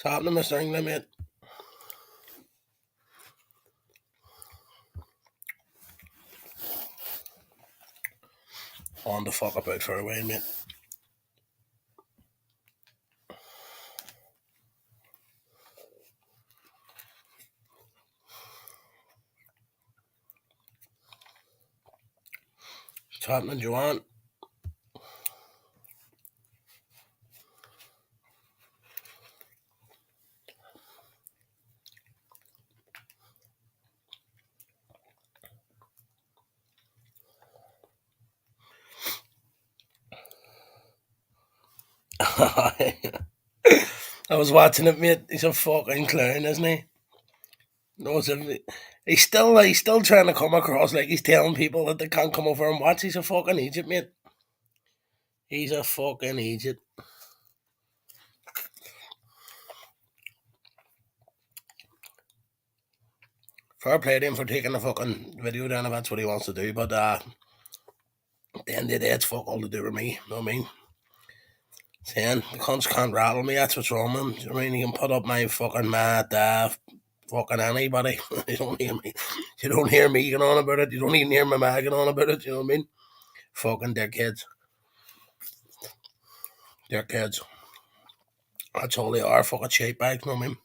What's happening, Mr. England, mate? On the fuck about for a while, mate. What's happening, Joanne? I was watching it, mate. He's a fucking clown, isn't he? No, he's still trying to come across like he's telling people that they can't come over and watch. He's a fucking idiot, mate. He's a fucking idiot. Fair play to him for taking the fucking video down if that's what he wants to do, but at the end of the day, it's fuck all to do with me. You know what I mean? Saying the cunts can't rattle me, that's what's wrong with him. Do you know what I mean? He can put up my fucking mad fucking anybody. You don't hear me. You don't hear me going on about it. You don't even hear my ma going on about it. You know what I mean? Fucking dickheads. Dickheads. That's all they are. Fucking shape bags. You know what I mean?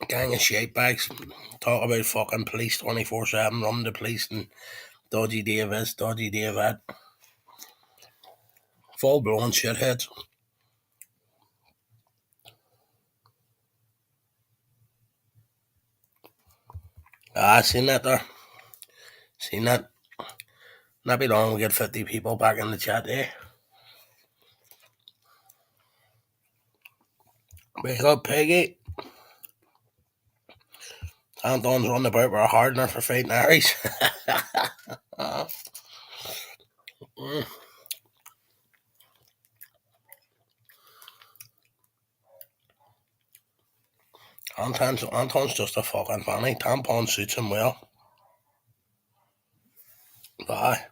Gang of shape bags. Talk about fucking police 24/7. Run the police and dodgy day of this, dodgy day of that. Full blown shitheads. I seen that there. Seen that. Not be long we get 50 people back in the chat there. Wake up, Peggy. Anton's running about with a hardener for fighting Aries. Anton's just a fucking fanny. Tampon suits him well. But aye,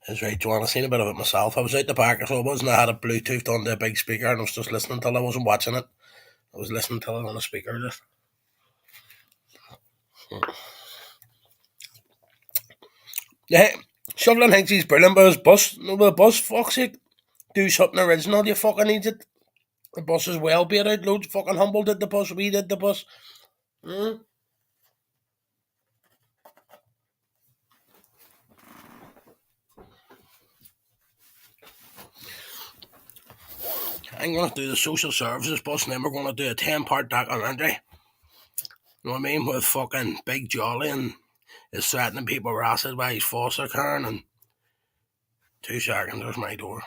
it's right, Joanne. I seen a bit of it myself. I was out the back, so I wasn't. I had a Bluetooth on the big speaker and I was just listening till I wasn't watching it. I was listening till it on the speaker just. Yeah, Shoveling thinks he's brilliant, but his bus, no, the bus, fuck's sake, do something original, you fucking idiot. The bus is well beat out, loads fucking humble did the bus, we did the bus. Mm. I'm gonna do the social services bus and then we're gonna do a 10-part documentary. You know what I mean? With fucking Big Jolly and is threatening people with acid while he's foster caring and 2 seconds, there's my door.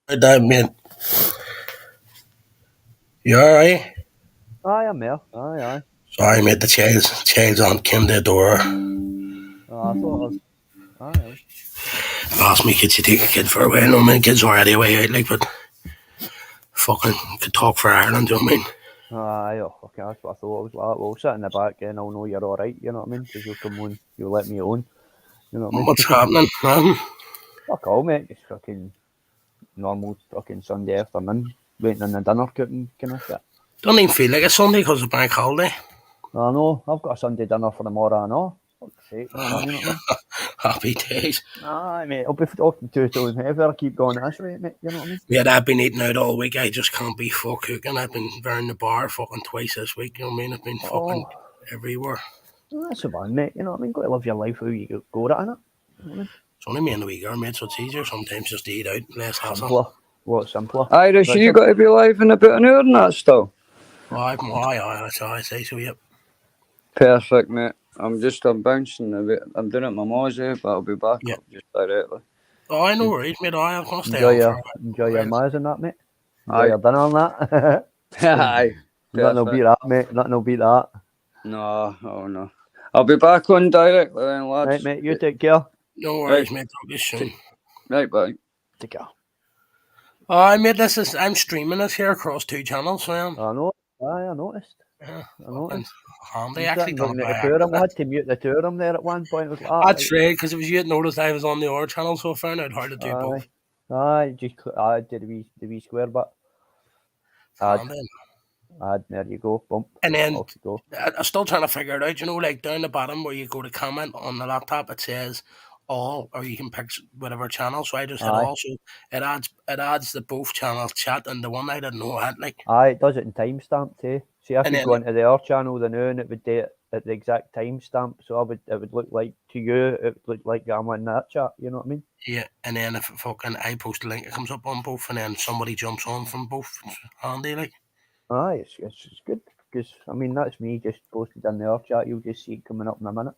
That mate. You alright? Aye, I'm there. Aye. Sorry, mate. The child's on came to the door. Oh, I thought I was. Aye. Asked me, could you take a kid for a while? No, man, kid's already away out, like, but fucking could talk for Ireland, do you know what I mean? Aye, oh, okay, that's what I thought. I was like, well, sit in the back and I'll know you're alright, you know what I mean? Because you'll come on, you'll let me on, you know what I mean? What's happening? Fuck all, mate. Just fucking normal fucking Sunday afternoon, waiting on the dinner cooking kind of shit. Don't even feel like it's Sunday because it's bank holiday. I know, I've got a Sunday dinner for tomorrow, I know. Fuck's sake, man, you know what I mean? Happy days. Aye, mate, I'll be talking two toes heavier, I keep going this rate, mate, you know what I mean? Yeah, I've been eating out all week. I just can't be full cooking. I've been around the bar fucking twice this week, you know what I mean? I've been fucking everywhere. That's the one, mate, you know what I mean? Got to live your life how you go at it, innit? You know what I mean? It's only me and the wee girl, mate, so it's easier sometimes just to eat out, less hassle. Simpler. What's simpler? Irish, you got to be live in about an hour and that still. Aye, that's how I say so, yep. Perfect, mate. I'm bouncing a bit. I'm doing it at my mozzie, but I'll be back up just directly. Oh, I know worries, mate. I'm going to stay Enjoy on your, for enjoy your maz and that, mate. Enjoy Aye. your dinner and that. Aye. Nothing will beat that, mate. Nothing will beat that. No, oh no. I'll be back on directly then, lads. Right, mate, you take care. No worries, mate. Talk to you soon. Right, bye. Take care. Mate, I'm streaming this here across 2 channels, so I am. I know. Aye, I noticed. Yeah, I noticed. handy, actually. Done the two of them. I had to mute the two of them there at one point. It was That's right, because it was you that noticed I was on the other channel, so I found out how to do both. Aye, I did the wee square bit. There you go, bump. And then off you go. I'm still trying to figure it out, you know, like down the bottom where you go to comment on the laptop, it says all, or you can pick whatever channel. So I just hit all, so it adds the both channels chat, and the one I didn't know had like. Aye, it does it in timestamp too. See, if you go into the other channel, the noon, it would do it at the exact timestamp. So it would look like to you, it would look like I'm in that chat. You know what I mean? Yeah, and then if I post a link, it comes up on both, and then somebody jumps on from both. It's handy, like. Aye, it's good because I mean that's me just posted in the other chat. You'll just see it coming up in a minute.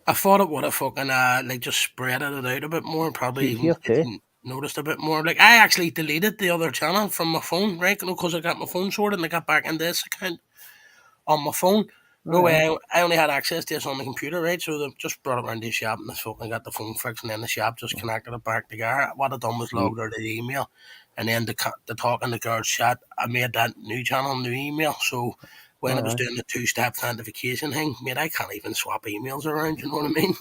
I thought it would have fucking like just spread it out a bit more, probably noticed a bit more. Like I actually deleted the other channel from my phone, right? Because I got my phone sorted and I got back in this account on my phone. No way, I only had access to this on the computer, right? So they just brought it around the shop and fucking got the phone fixed, and then the shop just connected it back together. What I done was logged out of the email, and then the talk in the girls chat, I made that new channel, new email. So when I was doing the 2-step authentication thing, mate, I can't even swap emails around, you know what I mean?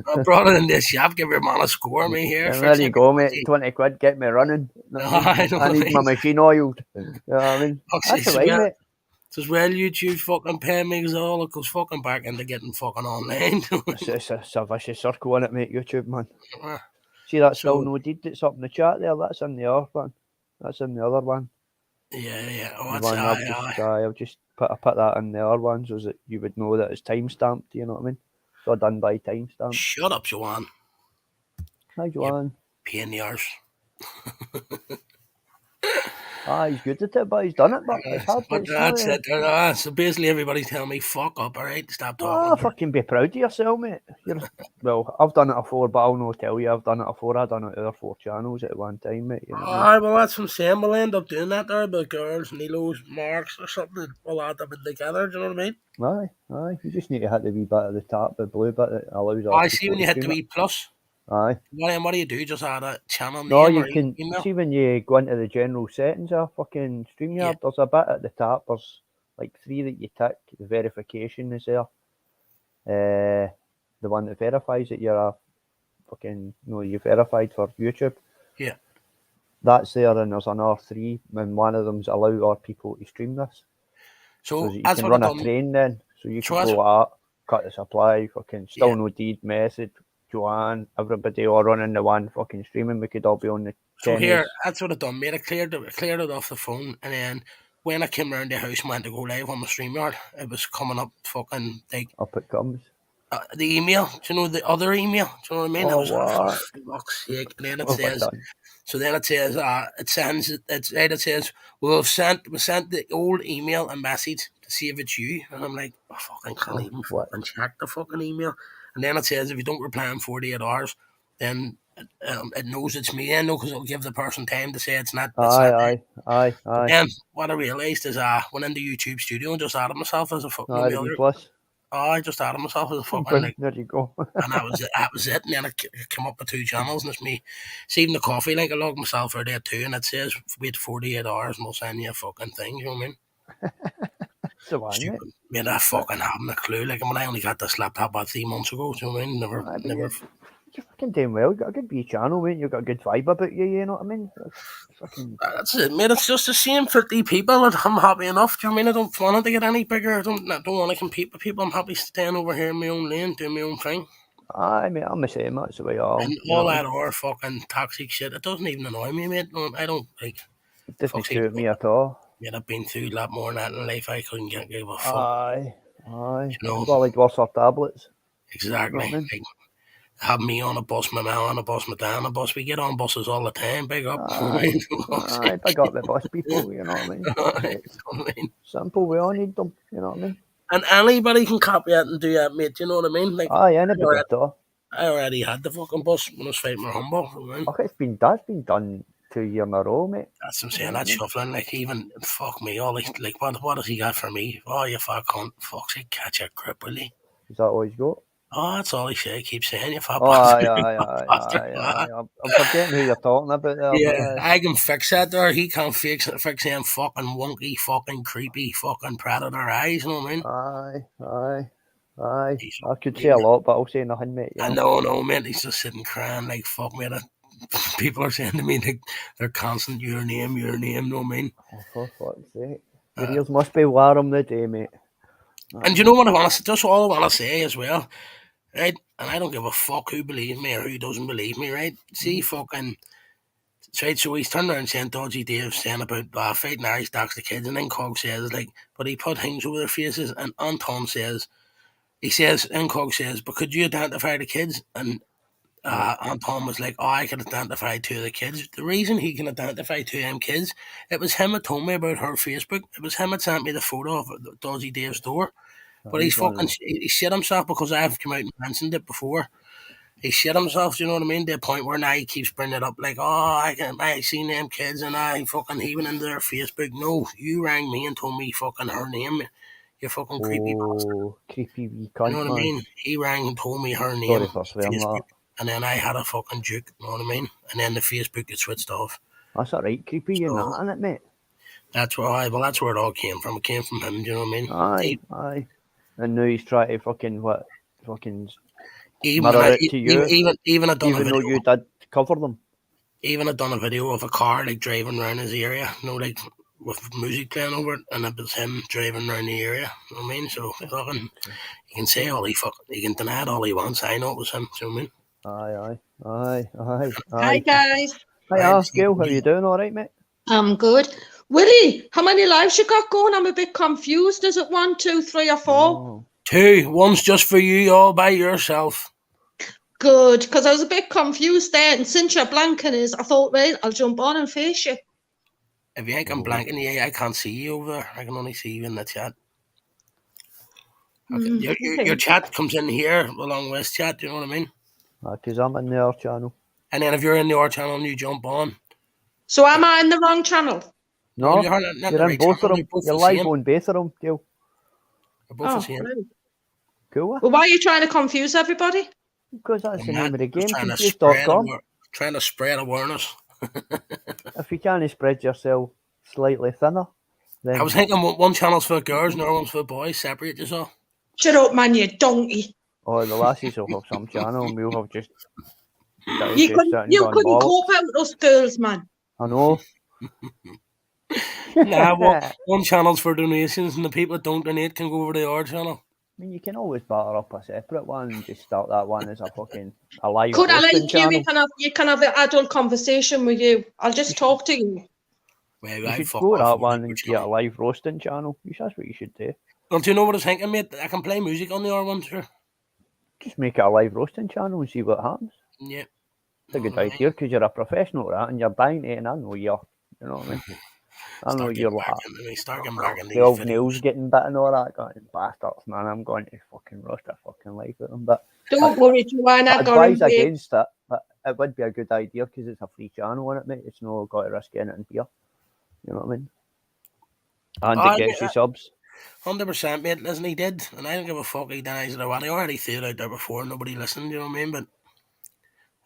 I brought it in this shop, give your man a score, me here. And there you go, mate. 20 quid, get me running. I need my machine oiled. You know what I mean? That's right, mate. Says, well, YouTube fucking pay me because all it goes fucking back into getting fucking online. It's a vicious circle in it, mate, YouTube, man. See that still no deed that's up in the chat there? That's in the other one. That's in the other one. Yeah. Oh, I'll just put that in the other one so that you would know that it's time stamped, you know what I mean? It's all done by timestamp. Shut up, Joanne. Hi, Joanne. Pain in the arse. He's good at it, but he's done it, but it's hard to that's it. So basically everybody's telling me, fuck up, alright? Stop talking. Fucking be proud of yourself, mate. Well, I've done it before, but I'll not tell you I've done it before. I've done it over 4 channels at one time, mate. You know well, that's what I'm saying. We'll end up doing that there with girls, Nilo's, Marks, or something. We'll add them together, do you know what I mean? Aye. You just need to hit the wee bit at the top, the blue bit that allows I see when you hit the wee plus. Aye. What do you do? Just add a channel name? No, you can see when you go into the general settings of fucking StreamYard, there's a bit at the top. There's like 3 that you tick. The verification is there. The one that verifies that you're you're verified for YouTube. Yeah. That's there, and there's another 3, and one of them's allow other people to stream this. So you can run a train then. So you can go out, cut the supply, fucking still no deed, message, Joanne, everybody all running the one fucking streaming. We could all be on the. So here, that's what I done, mate. I cleared it off the phone, and then when I came around the house and went to go live on the StreamYard, it was coming up fucking like. Up it comes. The email, do you know the other email? Do you know what I mean? Oh, it was for fuck's sake. And then it says, it says, we sent the old email and message to see if it's you. And I'm like, I fucking can't even fucking check the fucking email. And then it says, if you don't reply in 48 hours, then it knows it's me, I know, because it'll give the person time to say it's not. It's not Aye. then what I realised is I went into YouTube Studio and just added myself as a fucking The B plus. I just added myself as a fucking like, There you go. and that was it. And then I came up with 2 channels, and it's me. See, even the coffee, like I logged myself for a day too, and it says wait 48 hours and we'll send you a fucking thing. You know what I mean? So on, mate. Stupid. Man, I fucking haven't a clue. Like, I mean, I only got this laptop about 3 months ago. Do you know what I mean? Never. You're fucking doing well. You've got a good wee channel, mate. You've got a good vibe about you. You know what I mean? That's it, mate. It's just the same 50 people, and I'm happy enough. Do you know what I mean? I don't want it to get any bigger. I don't want to compete with people. I'm happy staying over here in my own lane, doing my own thing. Aye, mate. I'm the same. That's the way I am. And all that other fucking toxic shit, it doesn't even annoy me, mate. I don't like. It doesn't suit me at all. Yeah, I've been through a lot more than that in life. I couldn't give a fuck. Aye. You know? Solid worse off tablets. Exactly. You know what I mean? Like, have me on a bus, my man on a bus, my dad on a bus. We get on buses all the time. Big up. Big up the bus people, you know what I mean? You know what I mean? Simple, we all need them, you know what I mean? And anybody can copy it and do that, mate. You know what I mean? Like, anybody at all. I already had the fucking bus when I was fighting my humble. You know what I mean? That's been done 2 years in a row, mate. That's what I'm saying. That shuffling, like, even fuck me, all like what has he got for me? Oh, you fuck cunt, fuck's sake, catch a grip, will he? Is that all he's got? Oh, that's all he say. Keeps saying you fuck. Aye. I'm forgetting who you're talking about there. Yeah, I can fix that there. He can't fix them fucking wonky, fucking creepy, fucking predator eyes. You know what I mean? Aye. I could say a lot, but I'll say nothing, mate. I know, man. He's just sitting crying like fuck me. People are saying to me they're constant your name. You know what I mean? Oh, for fuck's sake. Your ears must be warm the day, mate. And you know what I want to say? Just all I want to say as well, right? And I don't give a fuck who believes me or who doesn't believe me, right? See, fucking, right? So he's turned around saying Dodgy Dave saying about fighting Irish dogs the kids, and then Cog says like, but he put things over their faces, and Anton says, Cog says, but could you identify the kids? And Anton was like, oh, I can identify 2 of the kids. The reason he can identify 2 of them kids, it was him that told me about her Facebook. It was him that sent me the photo of Dodgy Dave's door. But he shit himself because I've come out and mentioned it before. He shit himself, you know what I mean? To the point where now he keeps bringing it up like, oh, I seen them kids and he went into their Facebook. No, you rang me and told me fucking her name. You fucking creepy bastard. Creepy wee cunt. You know what I mean? He rang and told me her name. Sorry for swearing that. And then I had a fucking juke, you know what I mean? And then the Facebook gets switched off. That's a right creepy, you're not in it, mate. That's where it all came from. It came from him, do you know what I mean? Aye. And now he's trying to fucking mirror it to you. Even I done a video. Though you did cover them. Even I done a video of a car like driving around his area, you know, like with music playing over it, and it was him driving around the area. You know what I mean? So fucking, he can say all he can deny it all he wants. I know it was him. Do you know what I mean? Aye. Hi guys. Hi, Gail. How are you doing? All right, mate? I'm good. Willie, how many lives you got going? I'm a bit confused. Is it 1, 2, 3 or 4? Oh. 2. One's just for you, all by yourself. Good, because I was a bit confused there. And since you're blanking us, I thought, right, I'll jump on and face you. If you ain't blanking you, I can't see you over there. I can only see you in the chat. Okay. Your chat comes in here along with chat. Do you know what I mean? Because I'm in the R channel. And then if you're in the R channel and you jump on. So am I in the wrong channel? No, you're in both of them. You're live on both of them, Gail. We're both the same. Right. Cool. Well, why are you trying to confuse everybody? Because that's the name of the game. Trying to spread awareness. If you can't spread yourself slightly thinner, then... I was thinking one channel's for girls and the other one's for boys. Separate yourself. Shut up, man, you donkey. Oh, the lassies will have some channel and we'll have just... You couldn't cope out with us girls, man. I know. One channel's for donations and the people that don't donate can go over to the other channel. I mean, you can always batter up a separate one and just start that one as a live Could I like channel. you can have an adult conversation with you. I'll just talk to you. Well, you should go to that one and get a live roasting channel. That's what you should do. Well, do you know what I was thinking, mate? I can play music on the other one, sure. Just make it a live roasting channel and see what happens. Yeah. It's a good idea because you're a professional at it and you're dying to, and I know you know what I mean? I know you're like 12 nails getting bit and all that. God, bastards, man. I'm going to fucking roast a fucking life with them. But don't worry, Joanna. advise against it. But it would be a good idea because it's a free channel on it, mate. It's not got to risk anything beer. You know what I mean? And it gets you subs. 100%, mate. Listen, he did, and I don't give a fuck. He denies it or what. He already threw it out there before. Nobody listened. You know what I mean? But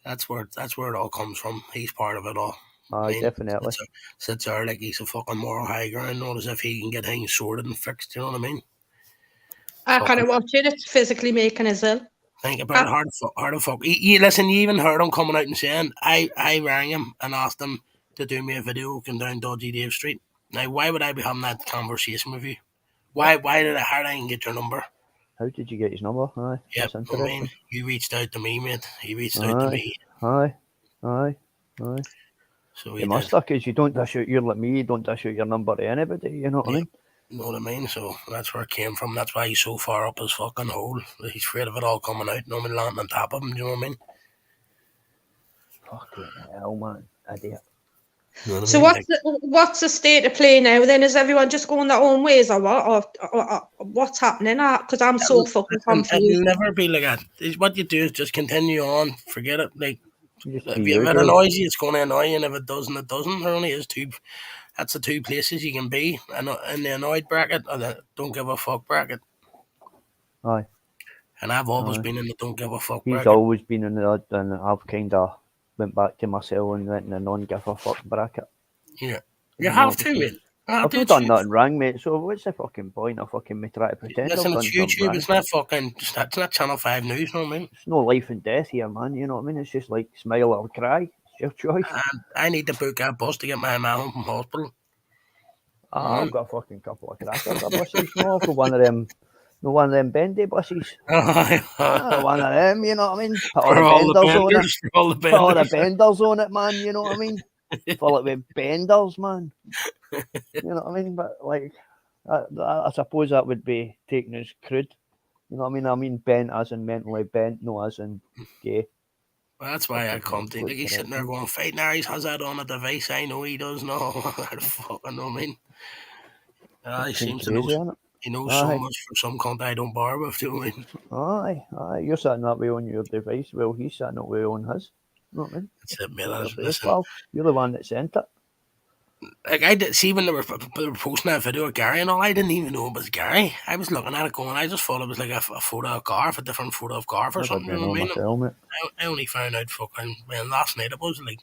that's where it all comes from. He's part of it all. Definitely. Sits there like he's a fucking moral high ground, not as if he can get things sorted and fixed. You know what I mean? I can't watch it. It's physically making us ill. Think about it. Hard to fuck. Listen, you even heard him coming out and saying, I rang him and asked him to do me a video going down Dodgy Dave Street. Now, why would I be having that conversation with you? How did I even get your number? How did you get his number? Aye. Yeah, I mean, you reached out to me, mate. He reached out to me. Aye. So you must have, because you don't dish out, you're like me, you don't dish out your number to anybody, you know what I mean? You know what I mean? So that's where it came from. That's why he's so far up his fucking hole. He's afraid of it all coming out, no one landing on top of him, do you know what I mean? Fucking hell, man. Idiot. You know what so I mean? what's the state of play now then? Is everyone just going their own ways or what? Or what's happening? Because I'm so fucking confused. It'll never be like that. What you do is just continue on. Forget it. Like, if it usual. annoys you, it's going to annoy you. And if it doesn't, it doesn't. There only is two. That's the two places you can be. In the annoyed bracket or the don't give a fuck bracket. Aye. And I've always been in the don't give a fuck bracket. He's always been in the, and I've kind of went back to myself and went in the non-give a fuck bracket. Yeah. You have to, mate. I've not done nothing wrong, mate, so what's the fucking point of fucking me trying to pretend? Listen, it's YouTube, it's not fucking, it's not Channel 5 News, you know what I mean? It's no life and death here, man, you know what I mean? It's just like smile or cry. It's your choice. I need to book a bus to get my man home from hospital. I've got a fucking couple of crackers buses, no, for one of them bendy buses. One of them, you know what I mean? Put all the benders on it, man, you know what I mean? Fill it with benders, man. You know what I mean? But like, I suppose that would be taken as crude. You know what I mean? I mean bent as in mentally bent, no as in gay. Well, that's why I come to. Like, he's sitting there going, "Fighting Harry's has that on a device." I know he does. No, I fucking know. I mean, he seems to know. He knows so much for some cunt I don't bar with. Do you know what I mean? Aye. You're sitting that way on your device. Well, he's sitting that way on his. You know what I mean? That's it, mate. You're the one that sent it. Like, I did see when they were posting that video of Gary and all, I didn't even know it was Gary. I was looking at it going, I just thought it was like a photo of Garth, a different photo of Garth or something. You know what I mean? I only found out fucking, when last night it was like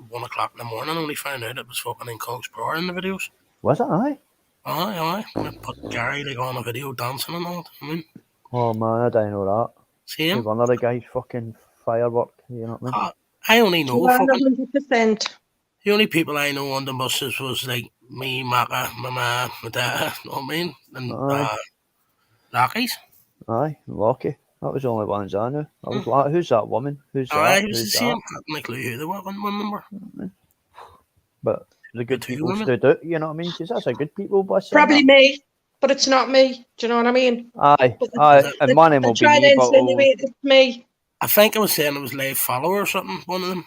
1 o'clock in the morning, I only found out it was fucking in Cogs Bro in the videos. Was it? Aye. I put Gary like on a video dancing and all. I mean, oh man, I didn't know that. See him? One of the guys fucking firework, you know what I mean? I only know 100%. The only people I know on the buses was like me, Maka, my mum, my dad, you know what I mean? And Lockies. Aye, Lockie. That was the only ones I knew. I was like, who's that woman? Who's that? Who's the same? I had no clue who they were, one remember. But the good people stood out, you know what I mean? Because that's a good people bus. Probably me, but it's not me. Do you know what I mean? Aye, and my name will be me, but it's me. I think I was saying it was live follower or something, one of them.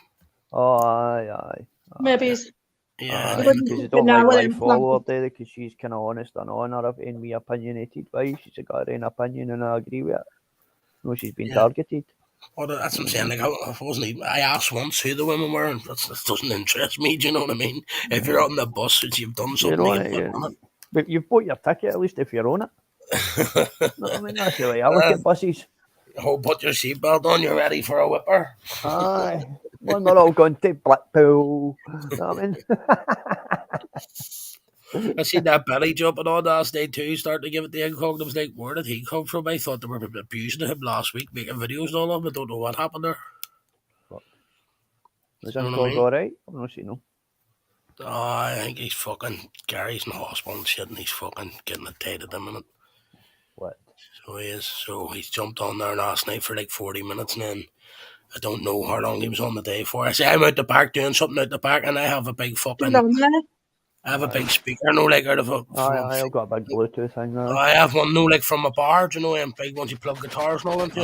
Oh, aye. Maybe. Yeah. Because you don't like live follower there, because she's kind of honest and on her and we opinionated by. She's got her own opinion and I agree with it. No, she's been targeted. Well, that's what I'm saying. Like, I asked once who the women were, and that doesn't interest me. Do you know what I mean? If you're on the bus, you've done something. On it. But you've bought your ticket, at least if you're on it. You know what I mean? That's the way I look at buses. Put your seatbelt on, you're ready for a whipper. Aye. Well, they're all going to Blackpool. You know what I mean? I seen that belly jumping on last day too, starting to give it the incog. I was like, where did he come from? I thought they were abusing him last week, making videos and all of it. I don't know what happened there. Was incog alright? I don't see no. Oh, I think he's fucking Gary's in the hospital and shit, and he's fucking getting a taste of them in it. What? So he is. So he's jumped on there last night for like 40 minutes, and then I don't know how long he was on the day for. I say I'm out the back doing something out the back, and I have a big fucking. I have a big speaker, no, like out of a. I've got a big Bluetooth thing now. I have one, no, like from a bar, you know, and big ones you plug guitars and all into.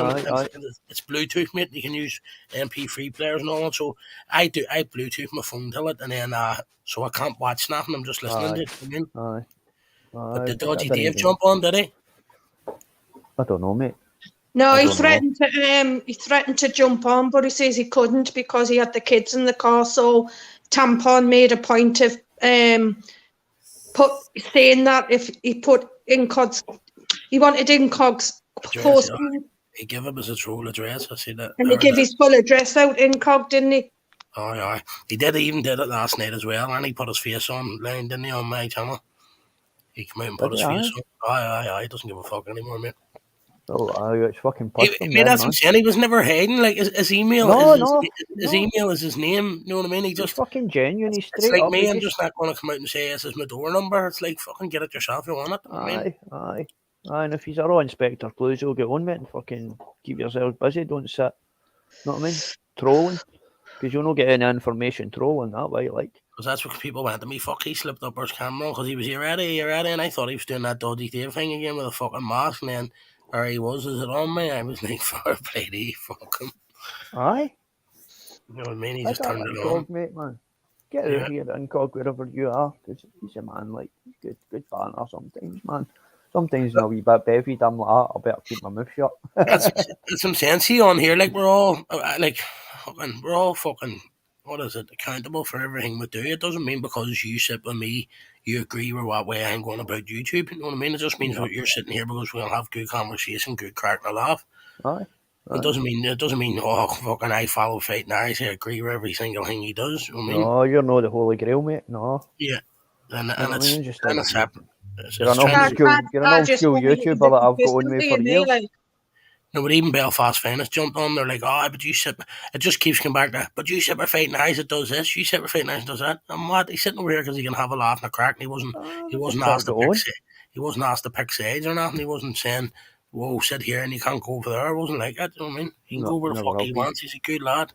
It's Bluetooth, mate. You can use MP3 players and all that. So I Bluetooth my phone to it, and then so I can't watch nothing. I'm just listening to it. I mean. But did Dodgy Dave jump on? Did he? I don't know, mate. No, I he don't know. threatened to jump on, but he says he couldn't because he had the kids in the car. So Tampon made a point of saying that if he put Incog's, he wanted Incog's post, he gave him his full address. I see that. and he gave his full address out, Incog, didn't he? Oh yeah, he even did it last night as well, and he put his face online, didn't he, on my channel? He came out and put his face on. Aye, he doesn't give a fuck anymore, mate. Oh, it's fucking pushed him. That's what I'm saying. He was never hiding. Like his email, his email is his name. You know what I mean? He's fucking genuine. He's straight it's like up. me. I'm just not going to come out and say this is my door number. It's like fucking get it yourself if you want it. Aye. And if he's a raw Inspector Clues, he'll get on with it and fucking keep yourself busy. Don't sit. Know what I mean? Trolling. Because you'll not get any information trolling that way, like. Because that's what people went to me. Fuck, he slipped up his camera because he was you ready, and I thought he was doing that Dodgy Dave thing again with a fucking mask, and then there he was. Is it on me? I was like, fair play to you, fuck him. Aye. You know what I mean? He just turned it on. Mate, man. Get out here, Incog, wherever you are, because he's a man, like, good banter sometimes, man. Sometimes in a wee bit bevied, I'm like, I better keep my mouth shut. That's some sense on here. Like, we're all fucking, what is it, accountable for everything we do. It doesn't mean because you sit with me, you agree with what way I'm going about YouTube. You know what I mean? It just means that you're sitting here because we'll have good conversation, good crack and a laugh. Aye. It doesn't mean oh fucking I follow Fate Nice. I agree with every single thing he does. You know what I mean? No, you're not the Holy Grail, mate. No. Yeah, and it's just separate. You're an old school YouTuber that I've got on me for years. Like. No, but even Belfast Finest jumped on. They're like, oh, but you sit. It just keeps coming back to, but you sit with Fate Nice. It does this. You sit with Fate Nice. It does that. I'm what? He's sitting over here because he can have a laugh and a crack. And he wasn't asked to pick. He wasn't asked to pick sides or nothing. He wasn't saying, whoa, sit here and you can't go over there. It wasn't like that. You know what I mean? He can go where the fuck he wants. He's a good lad.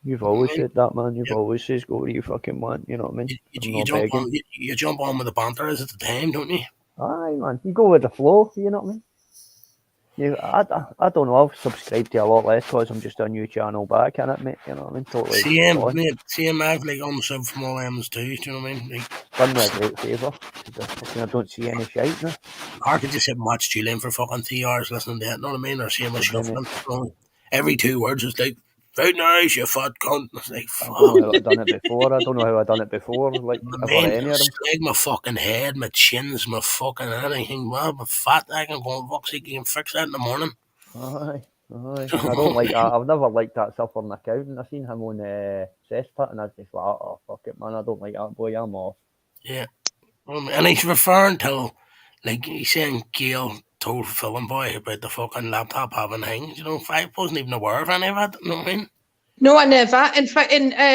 You've always said that, man. You've always said go where you fucking want. You know what I mean? You jump on with the banter at the time, don't you? Aye, man. You go with the flow. You know what I mean? I don't know. I've subscribed to a lot less because I'm just a new channel back in it, mate. You know what I mean? Totally. Same. I've like unsubbed from all M's too. Do you know what I mean? Like, done me a great favour. I don't see any shite now. I could just sit and watch Julian for fucking 3 hours listening to it. You know what I mean? Or seeing my shuffling. Every 2 words is like, very nice, you fat cunt. It's like, fuck. I've done it before. I don't know how I've done it before. Like, any of them. Like my fucking head, my chins, my fucking anything. Well, my fat, I can go and fuck, so you can fix that in the morning. Aye. I don't like that. I've never liked that suffering accountant. I've seen him on Cesspit and I was just like, oh, fuck it, man. I don't like that boy. I'm off. Yeah. And he's referring to, like, he's saying Gail told Film Boy about the fucking laptop having things. You know, I wasn't even aware of any of that. You know what I mean? No, I never. In fact,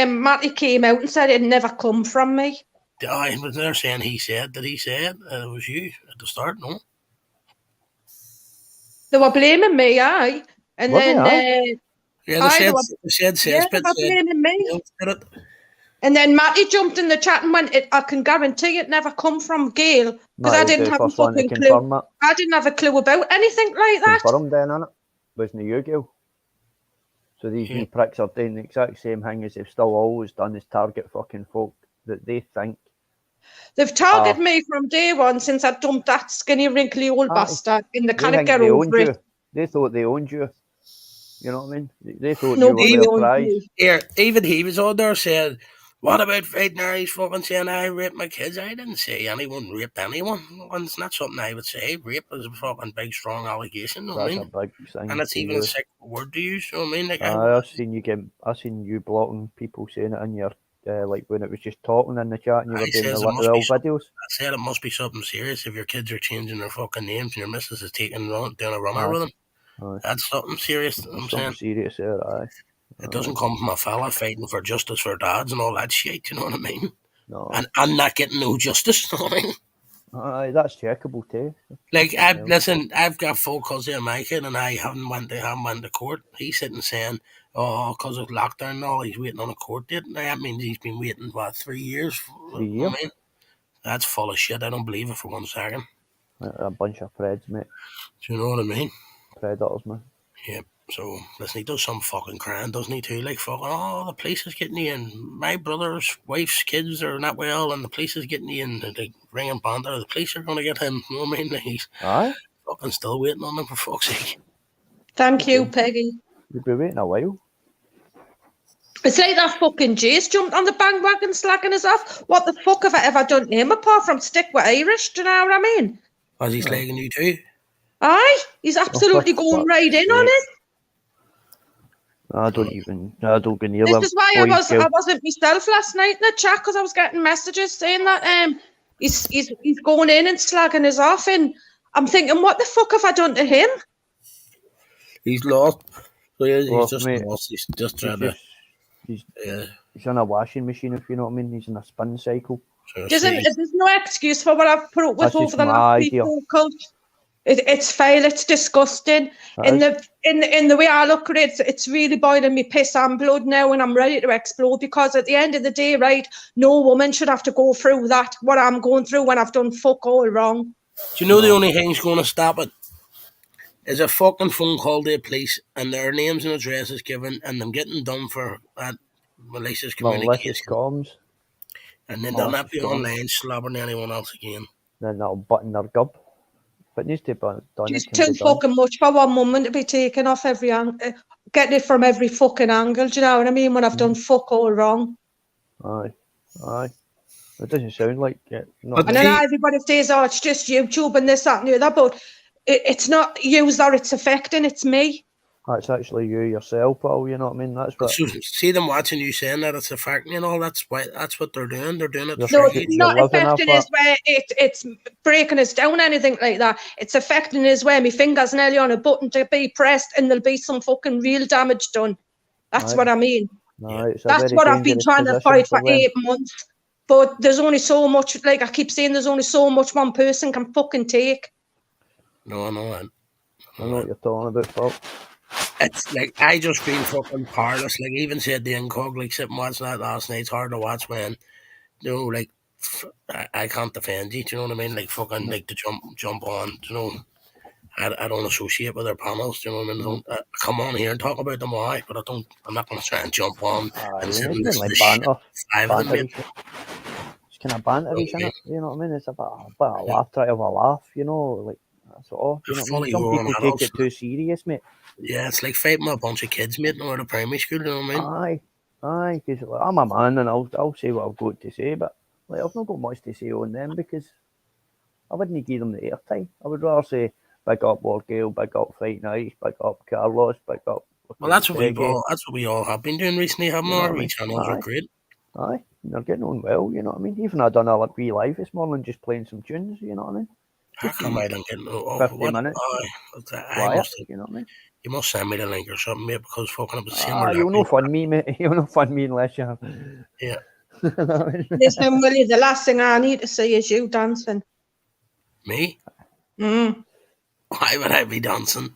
Matty came out and said it never come from me. I was there saying he said. Did he say it? It was you at the start, no? They were blaming me, aye. And then... they said they were blaming me. And then Matty jumped in the chat and went, I can guarantee it never come from Gail. Because I didn't have a fucking clue. I didn't have a clue about anything like that. Confirmed then, innit? Wasn't you, Gail? So these new pricks are doing the exact same thing as they've still always done, is target fucking folk that they think. They've targeted me from day one since I dumped that skinny, wrinkly old bastard and they can't get over it. They thought they owned you. You know what I mean? They thought you were their prize. Here, even he was on there saying, what about Fred Nary's fucking saying I raped my kids? I didn't say anyone raped anyone. It's not something I would say. Rape is a fucking big, strong allegation. You know what I mean? A big thing. And it's even a sick word to use. You know what I mean? Like, I've seen you blocking people saying it in your like when it was just talking in the chat and you were doing the little videos. I said it must be something serious if your kids are changing their fucking names and your missus is doing a runner with them. That's something serious. Something serious there, aye. It doesn't come from a fella fighting for justice for dads and all that shit, you know what I mean? No. And I'm not getting no justice, you know what I mean? Aye, that's checkable too. Like, I've got full cousin of my kid and I haven't went to court. He's sitting saying, oh, because of lockdown and all, he's waiting on a court date. Now, that means he's been waiting, 3 years? 3 years? I mean, that's full of shit. I don't believe it for 1 second. A bunch of Freds, mate. Do you know what I mean? Predators, man. Yeah. So, listen, he does some fucking crying, doesn't he, too? Like, fucking, oh, the police is getting you in. My brother's wife's kids are not well, and the police is getting you in. Like, ringing banter, the police are going to get him. You know what I mean? Like, he's fucking still waiting on them, for fuck's sake. Thank you, Peggy. You've been waiting a while. It's like that fucking Jace jumped on the bandwagon slagging us off. What the fuck have I ever done to him apart from stick with Irish? Do you know what I mean? Was he slagging you too? Aye, he's absolutely going right in on it. I don't go near This him. is why I wasn't myself last night in the chat, because I was getting messages saying that he's going in and slagging us off, and I'm thinking, what the fuck have I done to him? He's lost. So he's just mate, lost. He's just trying to. He's on a washing machine, if you know what I mean. He's in a spin cycle. There's no excuse for what I've put up with over the last week. It's foul. It's disgusting. In the way I look at it, it's really boiling me piss and blood now, and I'm ready to explode. Because at the end of the day, right, no woman should have to go through that. What I'm going through when I've done fuck all wrong. Do you know the only thing's going to stop it is a fucking phone call to the police and their names and addresses given, and them getting done for that malicious communication. Comms. And then they'll not be online slobbering anyone else again. Then that'll button their gub. But it needs to be done. It's too fucking much for one woman to be taken off every angle, getting it from every fucking angle. Do you know what I mean? When I've done fuck all wrong. Aye. It doesn't sound like it. And then everybody says, "Oh, it's just YouTube and this, that, and the other," but it's not you that it's affecting. It's me. That's actually you yourself, Paul. You know what I mean? That's what. So, see them watching you saying that it's affecting you, and that's what they're doing. They're doing it. No, it's not affecting us where it's breaking us down, anything like that. It's affecting us where my finger's nearly on a button to be pressed, and there'll be some fucking real damage done. That's what I mean. No, that's what I've been trying to fight for 8 months. But there's only so much. Like I keep saying, there's only so much one person can fucking take. No, I know. I know what you're talking about, Paul. It's like I just feel fucking powerless. Like even said the incog, like sitting watching that last night. It's hard to watch when, you know, like I can't defend you. Do you know what I mean? Like fucking like to jump on. You know, I don't associate with their panels. Do you know what I mean? I don't come on here and talk about them, alright, but I'm not going to try and jump on and sit and listen to banter. Five of them. It's kind of bantery, isn't it? You know what I mean? It's a bit of a laugh, try to have a laugh. You know, like that's all. You know what I mean? Some people take it too serious, mate. Yeah, it's like fighting with a bunch of kids, mate, in the primary school, you know what I mean? Aye, because like, I'm a man and I'll say what I've got to say, but like, I've not got much to say on them because I wouldn't give them the airtime. I would rather say, big up Lord Gale, big up Fighting Irish, big up Carlos, big up... Well, that's what we all have been doing recently, haven't we? Our channels are great. Aye, they're getting on well, you know what I mean? Even I done a wee live this morning just playing some tunes, you know what I mean? How come I don't get 50 minutes. You know what I mean? You must send me the link or something, mate, because fucking up the same. You'll not fund me, mate. You'll not fund me unless you have. Yeah. Listen, Willie, the last thing I need to see is you dancing. Me? Why would I be dancing?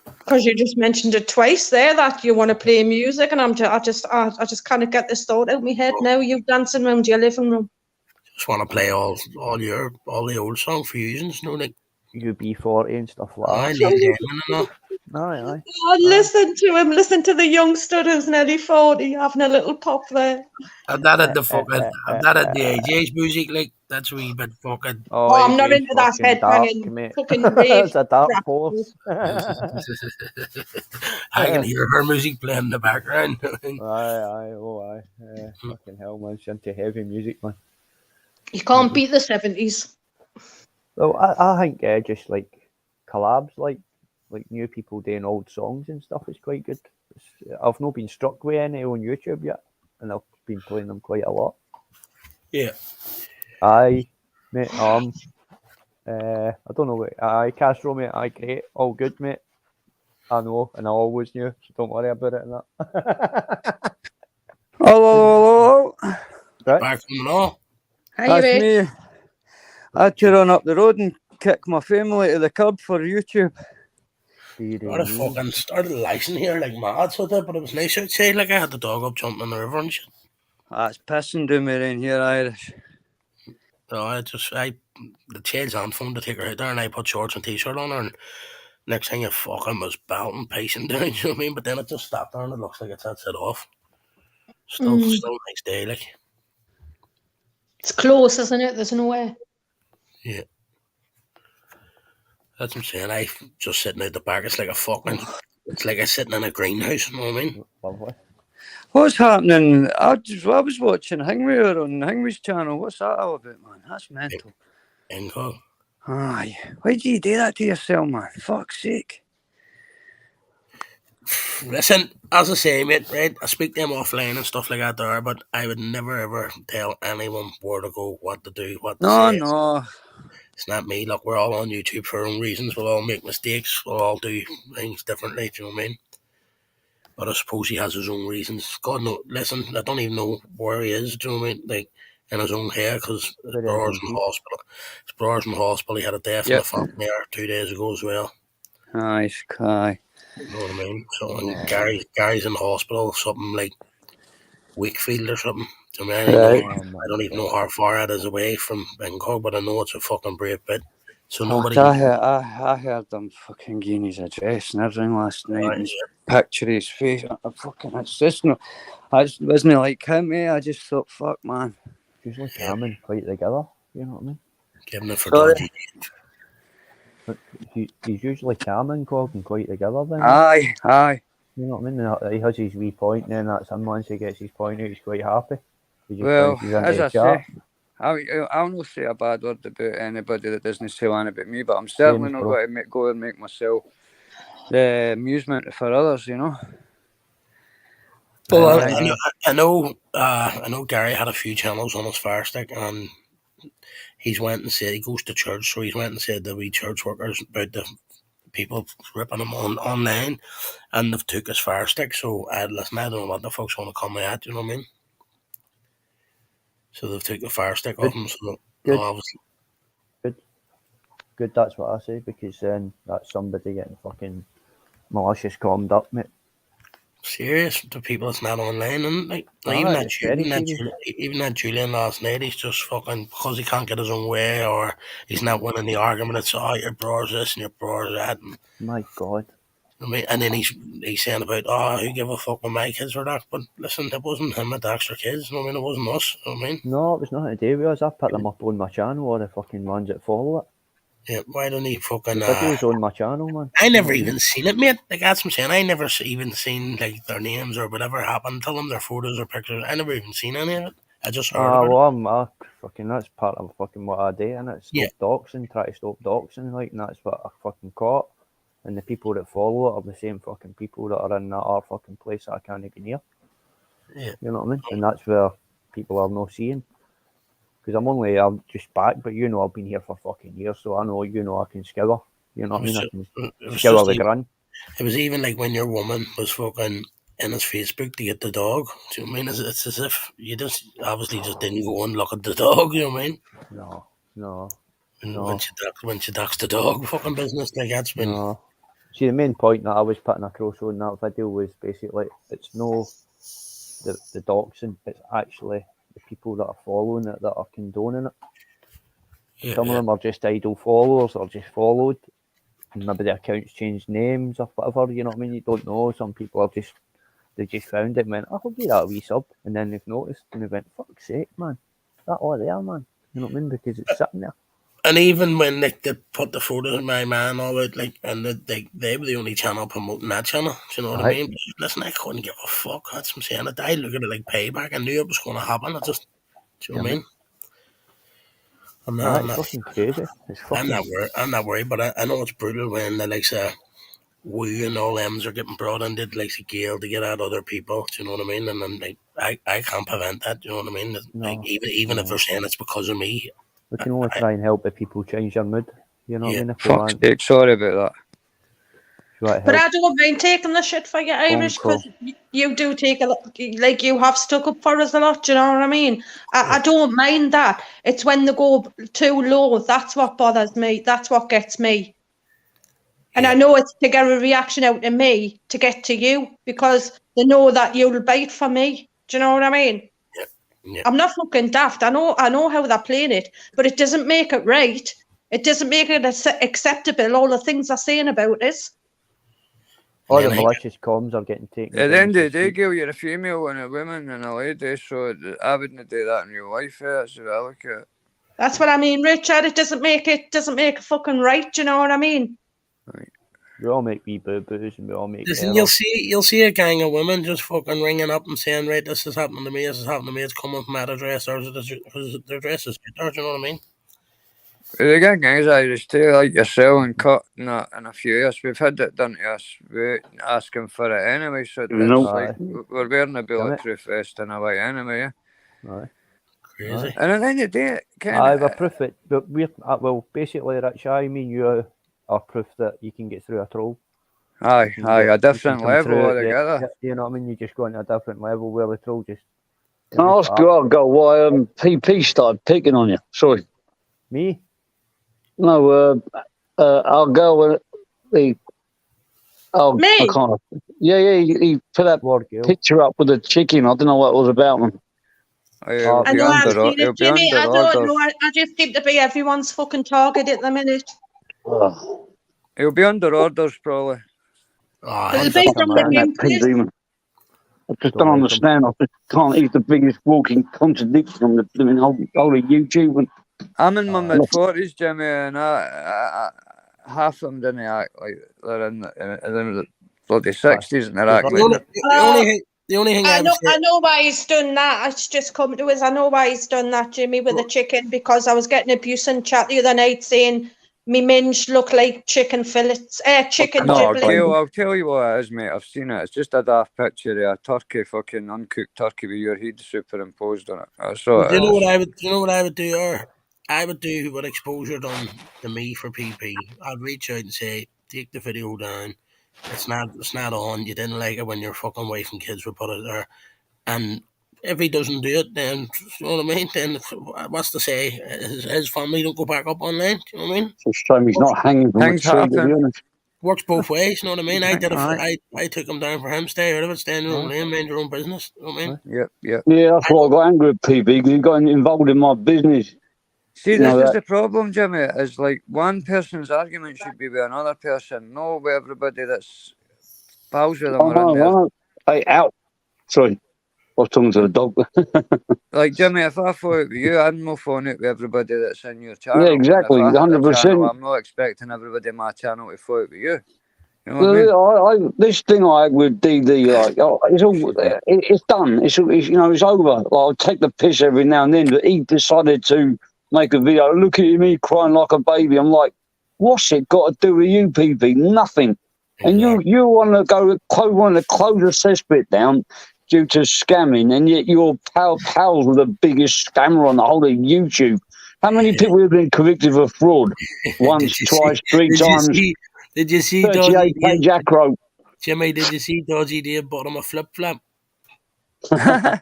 Because you just mentioned it twice there that you want to play music, and I just kind of get this thought out of my head now. You dancing around your living room. Just want to play all the old song fusions, you know, like UB40 and stuff like that. Aye. Oh, listen to him. Listen to the youngster who's nearly 40 having a little pop there. I'm not at the AJ's music, like that's wee bit fucking. Oh, I'm not into that headbanging fucking rave. It's a dark horse. I can hear her music playing in the background. Aye. Fucking hell, man. She's into heavy music, man. You can't beat the 70s. Well, I think just like collabs, like new people doing old songs and stuff is quite good. I've not been struck with any on YouTube yet, and I've been playing them quite a lot. Yeah. Aye, mate. I don't know what. Aye, Castro, mate. Aye, great. All good, mate. I know, and I always knew, so don't worry about it and that. Hello. Right. Back from now. That's me. I had to run up the road and kick my family to the curb for YouTube. Started licensing here like mad, so that, but it was nice outside. Like I had the dog up jumping in the river and shit. It's pissing down me around here, Irish. No, the child's on phone to take her out there, and I put shorts and t-shirt on her, and next thing you fucking was belting, pacing down. You know what I mean? But then it just stopped there, and it looks like it's had set off. Still nice day, like. It's close, isn't it? There's no way. Yeah. That's what I'm saying. I just sitting out the back. It's like a fucking. It's like I'm sitting in a greenhouse. You know what I mean? Lovely. What's happening? I was watching Hingway on Hingway's channel. What's that all about, man? That's mental. Incog. Aye. Why do you do that to yourself, man? Fuck's sake. Listen, as I say, mate, right? I speak to them offline and stuff like that there, but I would never ever tell anyone where to go, what to do, what to say. No. It's not me. Look, we're all on YouTube for our own reasons. We'll all make mistakes. We'll all do things differently. Do you know what I mean? But I suppose he has his own reasons. God no. Listen, I don't even know where he is. Do you know what I mean? Like in his own hair, because his brother's in hospital. His brother's in hospital. He had a death in the family there 2 days ago as well. Nice guy. You know what I mean? So and Gary's in hospital, something like Wakefield or something. Do you know what I mean? I don't even know how far that is away from Bangkok, but I know it's a fucking brave bit. So nobody. I heard them fucking giving his address and everything last night. And picture his face. It's just no. I just wasn't like him. I just thought, fuck, man. Usually calm and quite together. You know what I mean? Giving it for dodgy. He's usually calm and quite together. Then. Aye. You know what I mean? He has his wee point, and then that's him. Once he gets his point out, he's quite happy. Well, as I say, I'll not say a bad word about anybody that doesn't say one about me, but I'm certainly not going to go and make myself the amusement for others, you know. Well, I know Gary had a few channels on his Fire Stick, and he's went and said he goes to church, so he's went and said the wee church workers about the people ripping him online, and they've took his Fire Stick. So listen, I don't know what the fuck's going to come with that. You know what I mean? So they've taken the Fire Stick off him. So obviously, good. That's what I say, because then that's somebody getting fucking malicious calmed up, mate. Serious to people that's not online, and like even that Julian last night, he's just fucking because he can't get his own way or he's not winning the argument. It's your brother's this and your brother's that. And, my God. I mean, and then he's saying about who give a fuck when my kids were that. But listen, it wasn't him that asked our kids. I mean, it wasn't us. I mean, no, it was nothing to do with us. I put them up on my channel, or the fucking ones that follow it. Yeah, why don't he fucking... The videos on my channel, man. I never even seen it, mate. Like, that's what I'm saying. I never even seen, like, their names or whatever happened to them, their photos or pictures. I never even seen any of it. I just heard about it. Fucking, that's part of fucking what I do, and it's doxing, try to stop doxing, like, and that's what I fucking caught. And the people that follow it are the same fucking people that are in that other fucking place that I can't even hear. Yeah. You know what I mean? And that's where people are not seeing. Because I'm just back, but I've been here for fucking years, so I know, I can scour. You know what I mean? I can scour the grin. It was even like when your woman was fucking in his Facebook to get the dog. Do you know what I mean? It's as if you just obviously just didn't go and look at the dog, you know what I mean? No. When she ducks the dog fucking business, like that's been... No. See, the main point that I was putting across on that video was basically, it's no the doxing, it's actually the people that are following it that are condoning it. Yeah, some of them are just idle followers or just followed, and maybe the accounts changed names or whatever, you know what I mean? You don't know. Some people are they just found it and went, I'll give that a wee sub, and then they've noticed and they went, fuck's sake, man, that all there, man, you know what I mean? Because it's sitting there. And even when they put the photos of my man all out, like, and they were the only channel promoting that channel, do you know what I mean? Listen, I couldn't give a fuck. That's what I'm saying. I look at it like payback. I knew it was going to happen. I just, do you know what I mean? It's fucking crazy. I'm not worried, but I know it's brutal when the likes of Woo and all them are getting brought in, did like Gail to get at other people, do you know what I mean? And then like I can't prevent that, do you know what I mean? Like, even if they're saying it's because of me. We can only try and help if people change their mood. You know what I mean? Fuck's sake, sorry about that. But I don't mind taking the shit for you, Irish, because you do take a lot, like you have stuck up for us a lot, you know what I mean? I don't mind that. It's when they go too low, that's what bothers me, that's what gets me. And I know it's to get a reaction out of me to get to you, because they know that you'll bite for me. Do you know what I mean? Yeah. I'm not fucking daft. I know how they're playing it, but it doesn't make it right. It doesn't make it acceptable, all the things they're saying about us. All the malicious comms are getting taken. At the end of the day, Gail, you're a female and a woman and a lady, so I wouldn't do that in real life. That's the way I look at it. That's what I mean, Richard. It doesn't make it fucking right. You know what I mean? Right. We all make wee boo-boos and we all make Listen, you'll see a gang of women just fucking ringing up and saying, right, this is happening to me, this is happening to me, it's coming from that address, or their dress is good, you know what I mean? They got gangs Irish too, like yourself and Cut and a few of us. We've had it done to us. We're asking for it anyway, so it's like we're wearing a bulletproof vest in a way anyway, yeah? Aye. Crazy. And at the end of the day, we're proof it, but well, basically, Rich, I mean, you are proof that you can get through a troll. Aye, a different level altogether. You know what I mean? You just go into a different level where the troll just... Can I ask you, why PP started picking on you? Sorry. Me? No, our girl, me? I can't. Yeah, he put that picture up with the chicken. I don't know what it was about. Man. I know, I've seen it, Jimmy. I don't know. I just seem to be everyone's fucking target at the minute. He'll be under orders, probably. I just don't understand. I just can't. He's the biggest walking contradiction on the whole of YouTube. I'm in my mid-40s, Jimmy, and half of them didn't act like they're in the bloody 60s and they're acting like the only thing I know why he's done that. It's just come to us. I know why he's done that, Jimmy, with the chicken, because I was getting abuse in chat the other night saying me minge look like chicken fillets, chicken giblets. I'll tell you what it is, mate. I've seen it. It's just a daft picture of a turkey, fucking uncooked turkey with your head superimposed on it. Do you know what I would do? Or I would do what exposure done to me for PP. I'd reach out and say, take the video down. It's not on. You didn't like it when your fucking wife and kids were put it there. And if he doesn't do it, then, you know what I mean? Then what's to say? His family don't go back up online. Do you know what I mean? It's a shame he's not hanging from a tree, to be honest. Works both ways, you know what I mean? I did it. I took him down for him. Stay out of it. Stay in your own lane. Mind your own business. You know what I mean? Yep. Yeah, that's why I got angry at PB, because he got involved in my business. See, this is the problem, Jimmy, is like one person's argument should be with another person, not with everybody that's pals with them. Hey, out. Sorry. I was talking to the dog. Like, Jimmy, if I fought with you, I'm not fighting it with everybody that's in your channel. Yeah, exactly, 100%. I'm not expecting everybody in my channel to fight with you. You know what I mean? This thing I had with DD, it's done. It's over. Like, I'll take the piss every now and then, but he decided to make a video. Look at me crying like a baby. I'm like, what's it got to do with you, PB? Nothing. And you want to close the cesspit down due to scamming, and yet your pals were the biggest scammer on the whole of YouTube. How many people have been convicted of fraud? Once, twice, three times. Did you see 38-page acro? Jimmy, did you see Dodgy Dave bought him a flip-flop? That's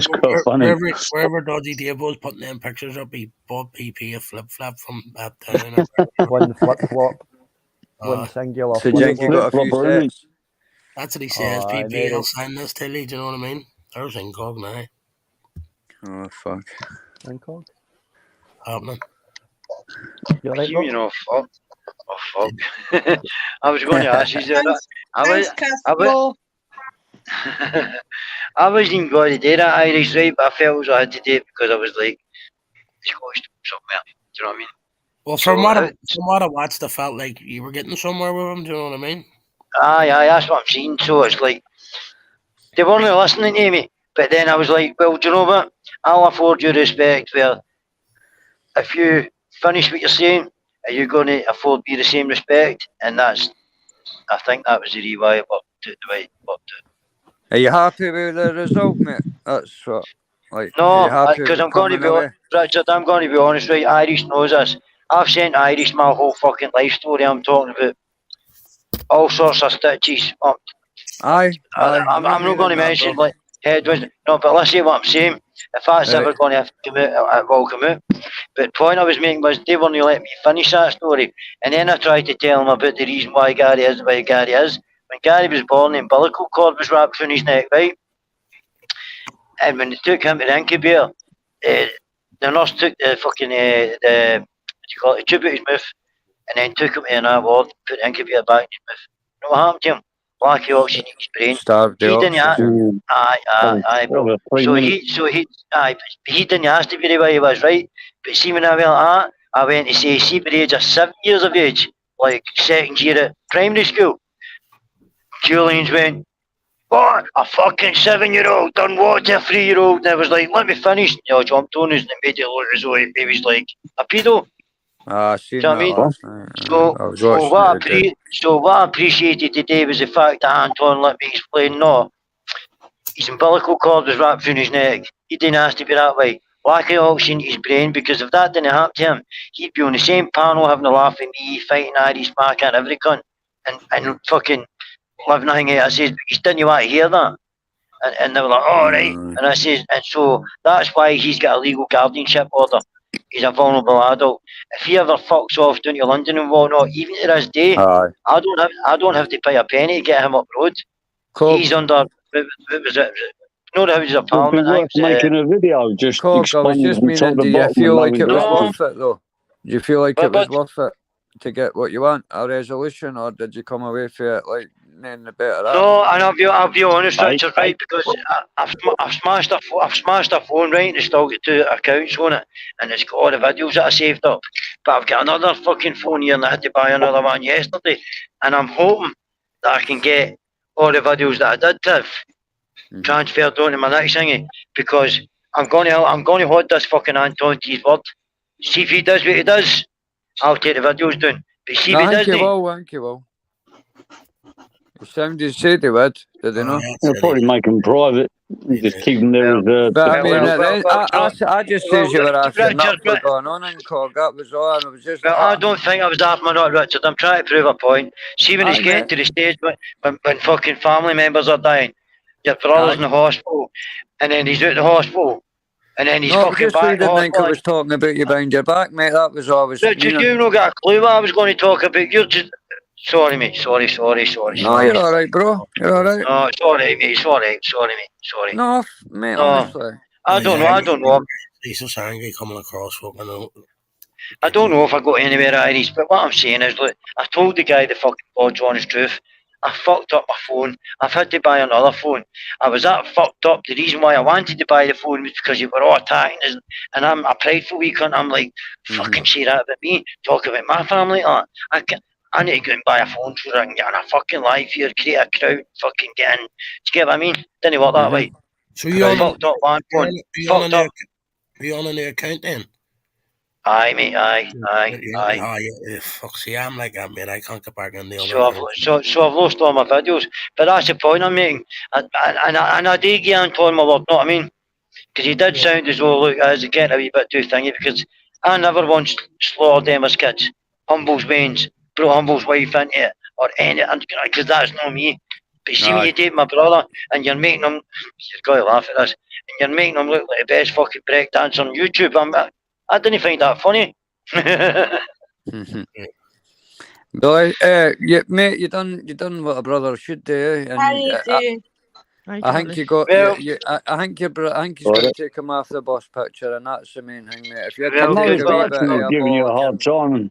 quite funny. Wherever Dodgy Dave was putting them pictures up, he bought PP a flip-flop from that town. One flip-flop. One singular so Jake, you got a few sets. That's what he says. PP, I'll sign this till you. Do you know what I mean? There's Incog now. Oh, fuck. Incog? Happening. You know, fuck. Oh, fuck. I was going to ask you that. I wasn't even going to do that Irish, right? But I felt I had to do it because I was like, Scottish somewhere. Do you know what I mean? Well, from what I watched, I felt like you were getting somewhere with him. Do you know what I mean? Aye, that's what I'm saying. So it's like they weren't listening to me. But then I was like, well, do you know what? I'll afford you respect. Where if you finish what you're saying, are you going to afford me the same respect? And I think that was the reason why it worked. Are you happy with the result, mate? That's what. Like, no, because I'm going to be honest, Richard. I'm going to be honest, right? Irish knows this. I've sent Irish my whole fucking life story. I'm talking about all sorts of stitches. I'm not going to mention like head was no, but let's see what I'm saying. If that's ever going to come out, it will come out. But the point I was making was they wouldn't let me finish that story, and then I tried to tell them about the reason why Gary is the way Gary is. When Gary was born, the umbilical cord was wrapped around his neck, right? And when they took him to the incubator, the nurse took the fucking the tube out his mouth, and then took him in that ward, put the incubator back in his mouth. You know what happened to him? lack of oxygen in his brain. Starved He the didn't have, oxygen. aye, bro. So he didn't ask to be where he was, right? But see, when I went like that, I went to say, see, by the age of 7 years of age, like second year at primary school, Julian's went, what? A fucking 7-year-old done what to a 3-year-old? And I was like, let me finish. You know, jumped on us and made it look as though he was like a pedo. I seen Do you that know what I mean? last night. So what I appreciated today was the fact that Anton let me explain, no, his umbilical cord was wrapped through his neck. He didn't ask to be that way. Lack of oxygen in his brain, because if that didn't happen to him, he'd be on the same panel having a laugh at me, fighting Irish Mac and every cunt, and fucking live nothing out. I says, but you didn't want to hear that. And they were like, all right. And I says, and so that's why he's got a legal guardianship order. He's a vulnerable adult. If he ever fucks off down to London and whatnot, even to this day, I don't have to pay a penny to get him up road. Cool. He's under, what was it? No, that was a parliament. Making a video just explaining. Just meaning, do you feel like it was worth it though? Do you feel like it was worth it to get what you want, a resolution, or did you come away from it like none the better? No, and I'll be honest, Richard, right? Because I've smashed a phone, right? And it's still got 2 accounts on it, and it's got all the videos that I saved up. But I've got another fucking phone here, and I had to buy another one yesterday. And I'm hoping that I can get all the videos that I did have transferred onto my next thingy, because I'm going to hold this fucking Anton to his word. See if he does what he does, I'll take the videos down. But see if he doesn't. I think he will. Somebody said they would, did they not? They'll probably make them private. Just keep them there as but I mean, I just said you were after nothing going on in Cog. That was all. And it was just. Well, I don't think I was after my not, Richard. I'm trying to prove a point. See, when it's getting to the stage when fucking family members are dying, your brother's in the hospital, and then he's out the hospital, and then he's fucking back. I didn't think I was talking about you behind your back, mate. That was always. Richard, you've not got a clue what I was going to talk about. You're just. Sorry, mate. Sorry. No, you're all right, bro. You're all right. No, sorry, mate. Sorry, mate. No, mate, honestly. I don't know. He's just angry coming across fucking. I don't know if I got anywhere Irish, but what I'm saying is, look, I told the guy the fucking God's honest truth. I fucked up my phone. I've had to buy another phone. I was that fucked up. The reason why I wanted to buy the phone was because you were all attacking us, and I'm a prideful wee cunt. I'm like, fucking say that about me. Talk about my family like that. I need to go and buy a phone so I can get on a fucking live here, create a crowd, fucking get in. Do you get what I mean? Didn't work that way. So you're fucked up one phone. Are you on a new account then? Aye, mate, aye. Fuck, see, I'm like that, mate. I can't get back on the other. So I've lost all my videos. But that's the point I'm making. And I did give Anton my word, know what I mean? Because he did sound as though, look, I was getting a wee bit too thingy, because I never once slaughtered them as kids. Humble's veins. Brought Humble's wife into it, or anything, because that's not me. But see, when you date my brother, and you're making him, you've got to laugh at this, and you're making him look like the best fucking break dancer on YouTube, I didn't find that funny. Billy, mate, you done what a brother should do. And, I think you got. I think he's going to take him off the bus picture, and that's the main thing, mate. If you had to giving you a hard time.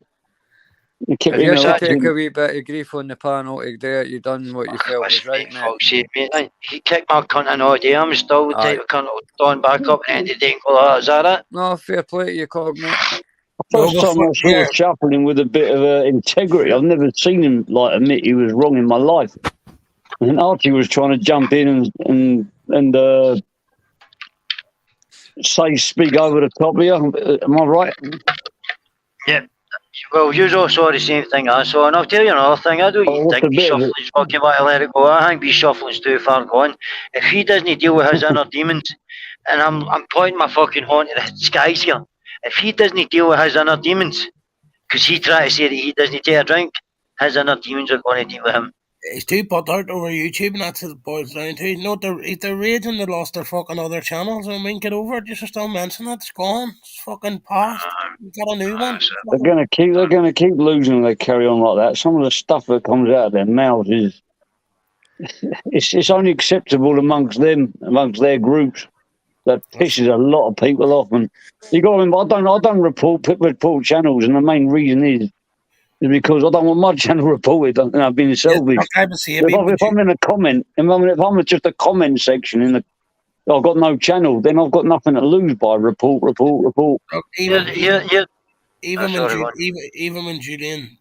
If you had to take a wee bit of grief on the panel to do it, you done what you felt was right, mate. He kicked my cunt in all day. I'm still the type of cunt that would stand back up and end the day and go, is that it? No, fair play to you, Cog, mate. First time I saw Chaplin with a bit of integrity. I've never seen him admit he was wrong in my life. And Archie was trying to jump in and speak over the top of you. Am I right? Yeah. Well, you all saw the same thing I saw, and I'll tell you another thing. I don't think Shuffling's fucking want to let it go. I think Shuffling's too far gone. If he doesn't deal with his inner demons, and I'm pointing my fucking horn to the skies here, if he doesn't deal with his inner demons, because he tried to say that he doesn't take a drink, his inner demons are going to deal with him. He's too put out over YouTube, and that's what it boils down to. No, they're raging, they lost their fucking other channels. I mean, get over it. Just don't mention it. It's gone. It's fucking past. You got a new one. They're gonna keep losing if they carry on like that. Some of the stuff that comes out of their mouths is it's only acceptable amongst their groups. That pisses a lot of people off. And you got to remember, I don't report channels, and the main reason is because I don't want my channel reported. And I've been selfish. If I'm in a comment, if I'm just a comment section in the, I've got no channel, then I've got nothing to lose by report. Even when Julian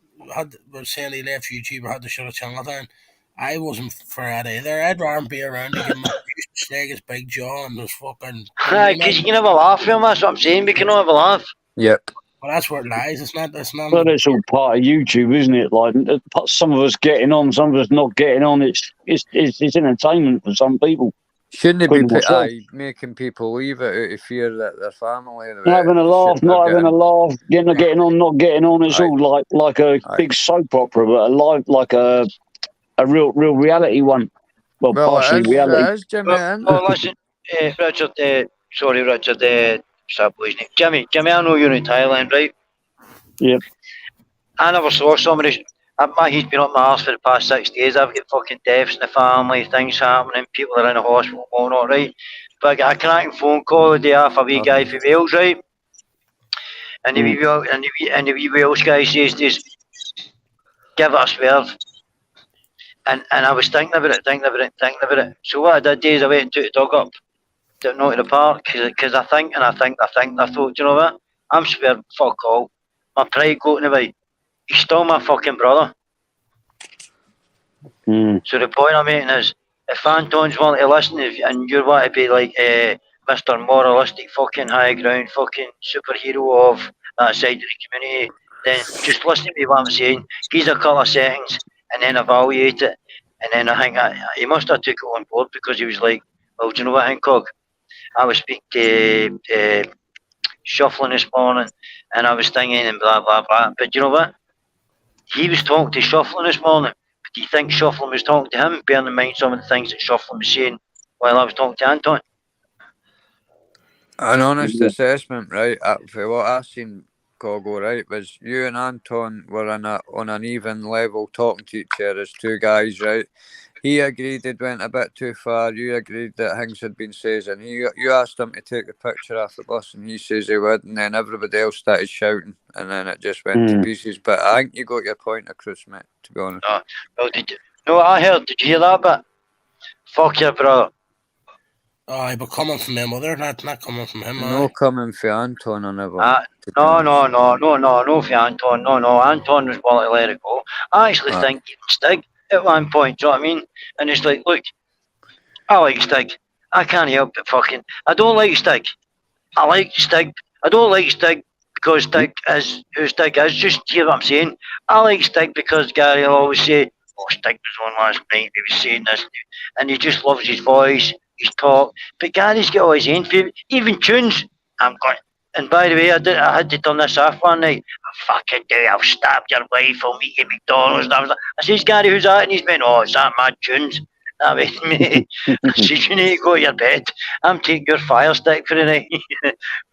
was saying he left YouTube or had to shut a channel down, I wasn't for that either. I'd rather be around to give him a snag his big jaw and just fucking. Because you can have a laugh with him, that's what I'm saying. We can all have a laugh. Yep. Well, that's where it lies. It's not. Well, it's all part of YouTube, isn't it? Like some of us getting on, some of us not getting on. It's entertainment for some people. Shouldn't it be making people leave it out of fear that their family... Not having a laugh, getting on, not getting on. It's all like a big soap opera, but like a real reality one. Well, partially reality. It is, Jimmy. Listen, Richard, sorry, Richard, stop losing it. Jimmy, I know you're in Thailand, right? Yep. I never saw somebody... My heat's been up my arse for the past 6 days. I've got fucking deaths in the family, things happening, people are in the hospital, all not right. But I got a cracking phone call the day off a wee guy from Wales, right? And the wee Wales guy says this, give it a swerve. And I was thinking about it. So what I did is I went and took the dog up not to the park because I thought, you know what? I'm swerving, fuck all. My pride got in the way. He's still my fucking brother. So the point I'm making is, if Anton's wanting to listen and you want to be like Mr. Moralistic fucking high ground fucking superhero of that side of the community, then just listen to me what I'm saying. Give a couple of settings and then evaluate it. And then I think he must have took it on board because he was like, well, do you know what, Hancock? I was speaking to Shuffling this morning and I was thinking and blah, blah, blah. But you know what? He was talking to Shuffling this morning, but do you think Shuffling was talking to him, bearing in mind some of the things that Shuffling was saying while I was talking to Anton? An honest assessment, right, for what I've seen, Coggo, right, was you and Anton were on an even level talking to each other as two guys, right? He agreed it went a bit too far. You agreed that things had been said, and you asked him to take the picture off the bus, and he says he would, and then everybody else started shouting, and then it just went to pieces. But I think you got your point across, mate, to be honest. Well, I heard, did you hear that bit? Fuck your brother. But coming from them other, not coming from him. No coming for Anton or never. No for Anton. No, Anton was willing to let it go. I actually think even Stig at one point, do you know what I mean? And it's like, look, I like Stig. I can't help it fucking. I don't like Stig. I like Stig. I don't like Stig because Stig is who Stig is. Just hear what I'm saying. I like Stig because Gary will always say, oh, Stig was on last night, he was saying this. And he just loves his voice, his talk. But Gary's got all his own favourite, even tunes. I'm going. And by the way, I had to turn this off one night. Fucking do, I'll stab your wife, I'll meet you at McDonald's. I says, Gary, who's that? And he's been, oh, it's that Mad Tunes. That was me. I says, you need to go to your bed. I'm taking your fire stick for the night.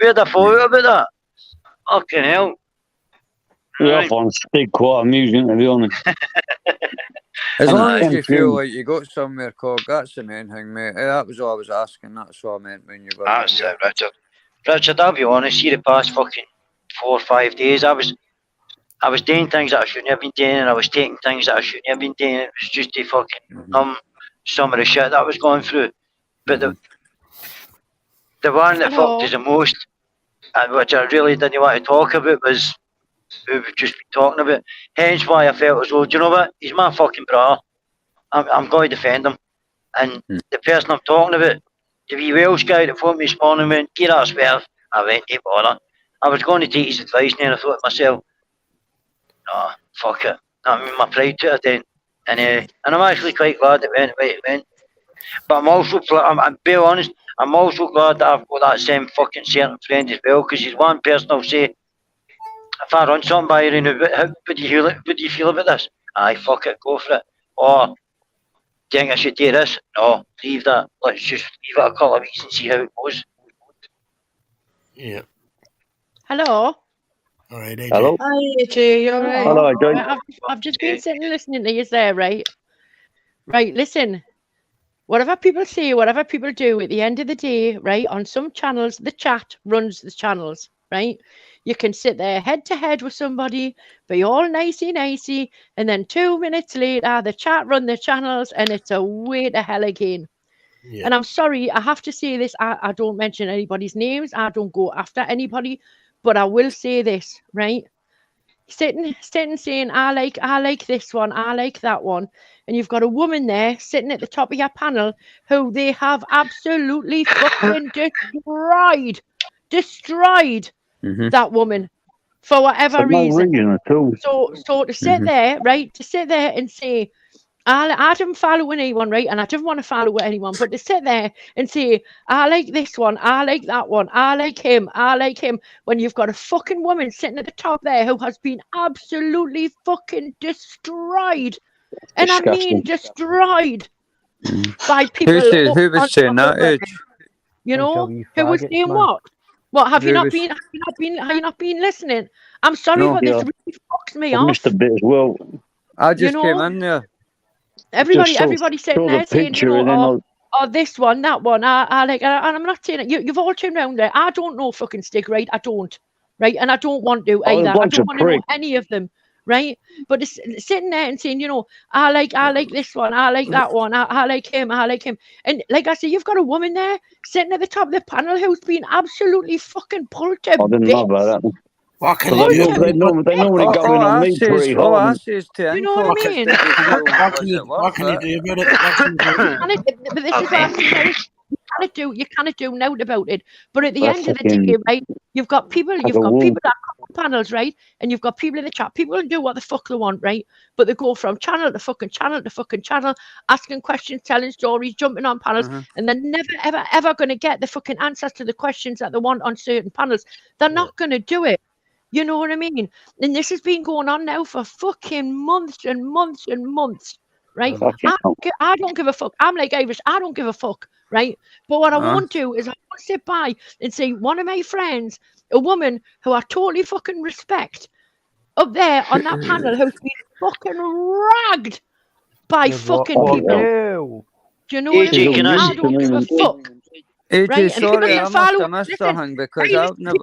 Where'd I fall out about that? Fucking hell. Yeah, I find Stig quite amusing, to be honest. As long as you feel like you got somewhere, Cog, that's the main thing, mate. That was all I was asking. That's what I meant when you were... That's it, Richard. Richard, I'll be honest, see the past fucking 4 or 5 days, I was doing things that I shouldn't have been doing, and I was taking things that I shouldn't have been doing. It was just to fucking numb some of the shit that I was going through. But the one that fucked us the most, and which I really didn't want to talk about, was who we've just been talking about. Hence why I felt as though, do you know what? He's my fucking brother. I'm going to defend him. And the person I'm talking about, the wee Welsh guy that phoned me this morning went, get that swerve. I went, hey, bother. I was going to take his advice and I thought to myself, no, fuck it. I mean, my pride to it then. And I'm actually quite glad it went the way it went. But I'm also, I'm be honest, I'm also glad that I've got that same fucking certain friend as well, because he's one person I'll say, if I run something by you, how would you feel about this? Aye, fuck it, go for it. Or, do you think I should do this? No, leave that. Let's just leave it a couple of weeks and see how it goes. Yeah. Hello. All right, AJ. Hello. Hi, AJ. You're right. Hello, AJ. I've just been sitting listening to you there, right? Right, listen. Whatever people say, whatever people do, at the end of the day, right, on some channels, the chat runs the channels, right? You can sit there head to head with somebody, be all nicey, and then 2 minutes later, the chat run the channels, and it's away to hell again. Yeah. And I'm sorry, I have to say this. I don't mention anybody's names. I don't go after anybody, but I will say this, right? Sitting saying, I like this one, I like that one. And you've got a woman there sitting at the top of your panel who they have absolutely fucking destroyed that woman for whatever reason. So to sit there, right, to sit there and say, I didn't follow anyone, right, and I didn't want to follow anyone, but to sit there and say, I like this one, I like that one, I like him, when you've got a fucking woman sitting at the top there who has been absolutely fucking destroyed, and I mean destroyed by people. Who was saying that, Edge? You know, who was saying what? What, have you not been listening? I'm sorry, but this really fucks me off. Missed a bit as well. I just came in there. Everybody sitting there saying, you know, oh, this one, that one, I like, and I'm not saying it. You've all turned around there. I don't know fucking Stig, right? I don't, right? And I don't want to either. I don't want to know any of them, right? But it's sitting there and saying, you know, I like this one, I like that one, I like him, and like I say, you've got a woman there sitting at the top of the panel who's been absolutely fucking pulled to I didn't know about that. What can you do? They normally go in on me pretty hard. You know what I mean? What can you do about it? But this is what I'm saying. You cannot do nothing about it. But at the end of the day, right, you've got people that come on panels, right, and you've got people in the chat. People can do what the fuck they want, right? But they go from channel to fucking channel, asking questions, telling stories, jumping on panels, and they're never ever going to get the fucking answers to the questions that they want on certain panels. They're not going to do it. You know what I mean? And this has been going on now for fucking months and months and months, right? I don't give a fuck. I'm like Irish. I don't give a fuck, right? But what I won't do is I won't sit by and say one of my friends, a woman who I totally fucking respect, up there on that panel who's been fucking ragged by fucking people. Do you know what I mean? I don't give a fuck. Right? Sorry, I must have something because I've never...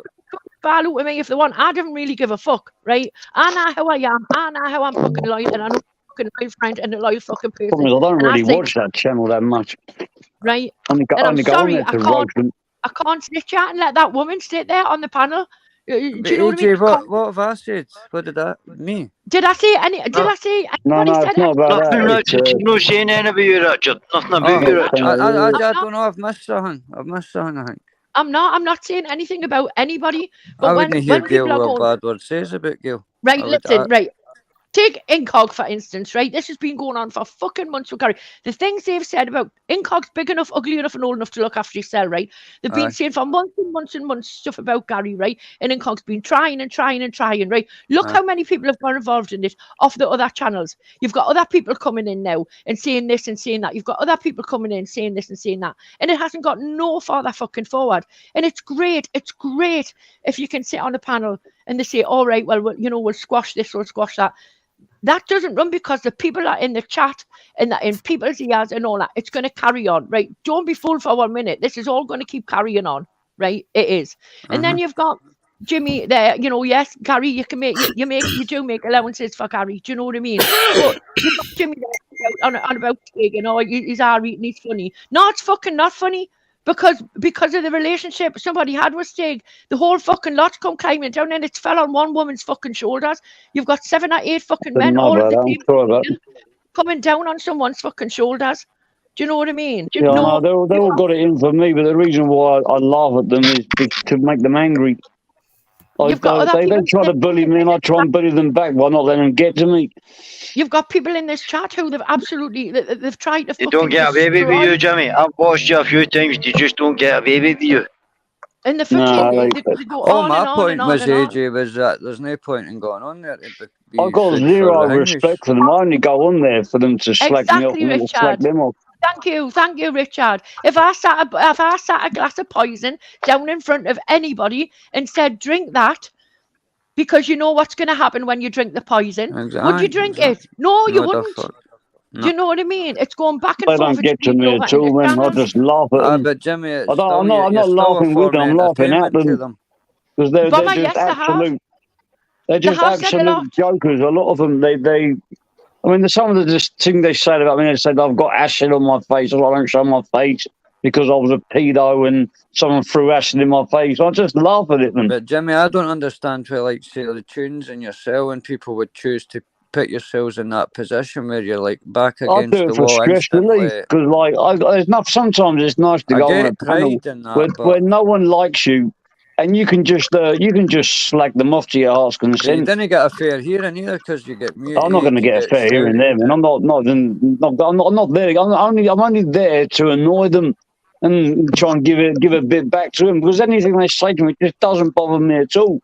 Follow with me if they want. I don't really give a fuck, right? I know who I am. I know how I'm fucking loyal, and I know fucking my friend and a loyal fucking person. I don't really watch that channel that much. Right? And I'm sorry, I can't sit chat and let that woman sit there on the panel. Do you know what I mean? What have I said? What did that mean? Did I say any? Did I say? No, it's not about that. Richard. No saying anything about you, Richard. Nothing about you, Richard. I don't know. I've missed something. I think. I'm not saying anything about anybody. But I wouldn't hear Gail what bad word says about Gail. Right, listen, right. Take Incog, for instance, right? This has been going on for fucking months with Gary. The things they've said about Incog's big enough, ugly enough, and old enough to look after himself, right? They've been saying for months and months and months stuff about Gary, right? And Incog's been trying, right? Look how many people have got involved in this off the other channels. You've got other people coming in now and saying this and saying that. You've got other people coming in saying this and saying that. And it hasn't got no farther fucking forward. And it's great. It's great if you can sit on a panel and they say, all right, well, we'll squash this, we'll squash that. That doesn't run because the people are in the chat and that in people's ears and all that. It's going to carry on, right? Don't be fooled for 1 minute. This is all going to keep carrying on, right? It is. And then you've got Jimmy there. You know, yes, Gary, you do make allowances for Gary. Do you know what I mean? But you've got Jimmy there on about Stig, you know, he's R-rating, he's funny. No, it's fucking not funny. Because of the relationship somebody had with Stig, the whole fucking lot's come climbing down and it's fell on one woman's fucking shoulders. You've got 7 or 8 fucking men all of the team coming down on someone's fucking shoulders. Do you know what I mean? Yeah, no, they all got it in for me, but the reason why I laugh at them is to make them angry. They try to bully me and I try and bully them back by not letting them get to me. You've got people in this chat who they've tried to. They don't get away with you, Jimmy. I've watched you a few times. They just don't get away with you. And the they go on my and on point and on was, and on. AJ, was that there's no point in going on there. I've got zero respect for them. I only go on there for them to slack me off and slack them off. Thank you, Richard. If I sat a glass of poison down in front of anybody and said, drink that, because you know what's going to happen when you drink the poison, would you drink it? No, you wouldn't. No. Do you know what I mean? It's going back and forth. They don't get to me at all, man. I just laugh at them. But Jimmy, I'm not laughing with them. I'm laughing at them. because they're just absolute. They're just absolute jokers. A lot of them, they. I mean, some of the thing they said about me. They said I've got acid on my face, or I don't show my face because I was a pedo and someone threw acid in my face. I just laugh at it. Man. But Jimmy, I don't understand why, like, say, the tunes in your cell and people would choose to put yourselves in that position where you're like back against the wall. I do it for stress relief because, like, sometimes it's nice to go on a panel where no one likes you. And you can just slag them off to your heart's content. You didn't get a fair hearing either because you get muted. I'm not going to get a fair hearing there, man. I'm not there. I'm only there to annoy them and try and give a bit back to them, because anything they say to me just doesn't bother me at all.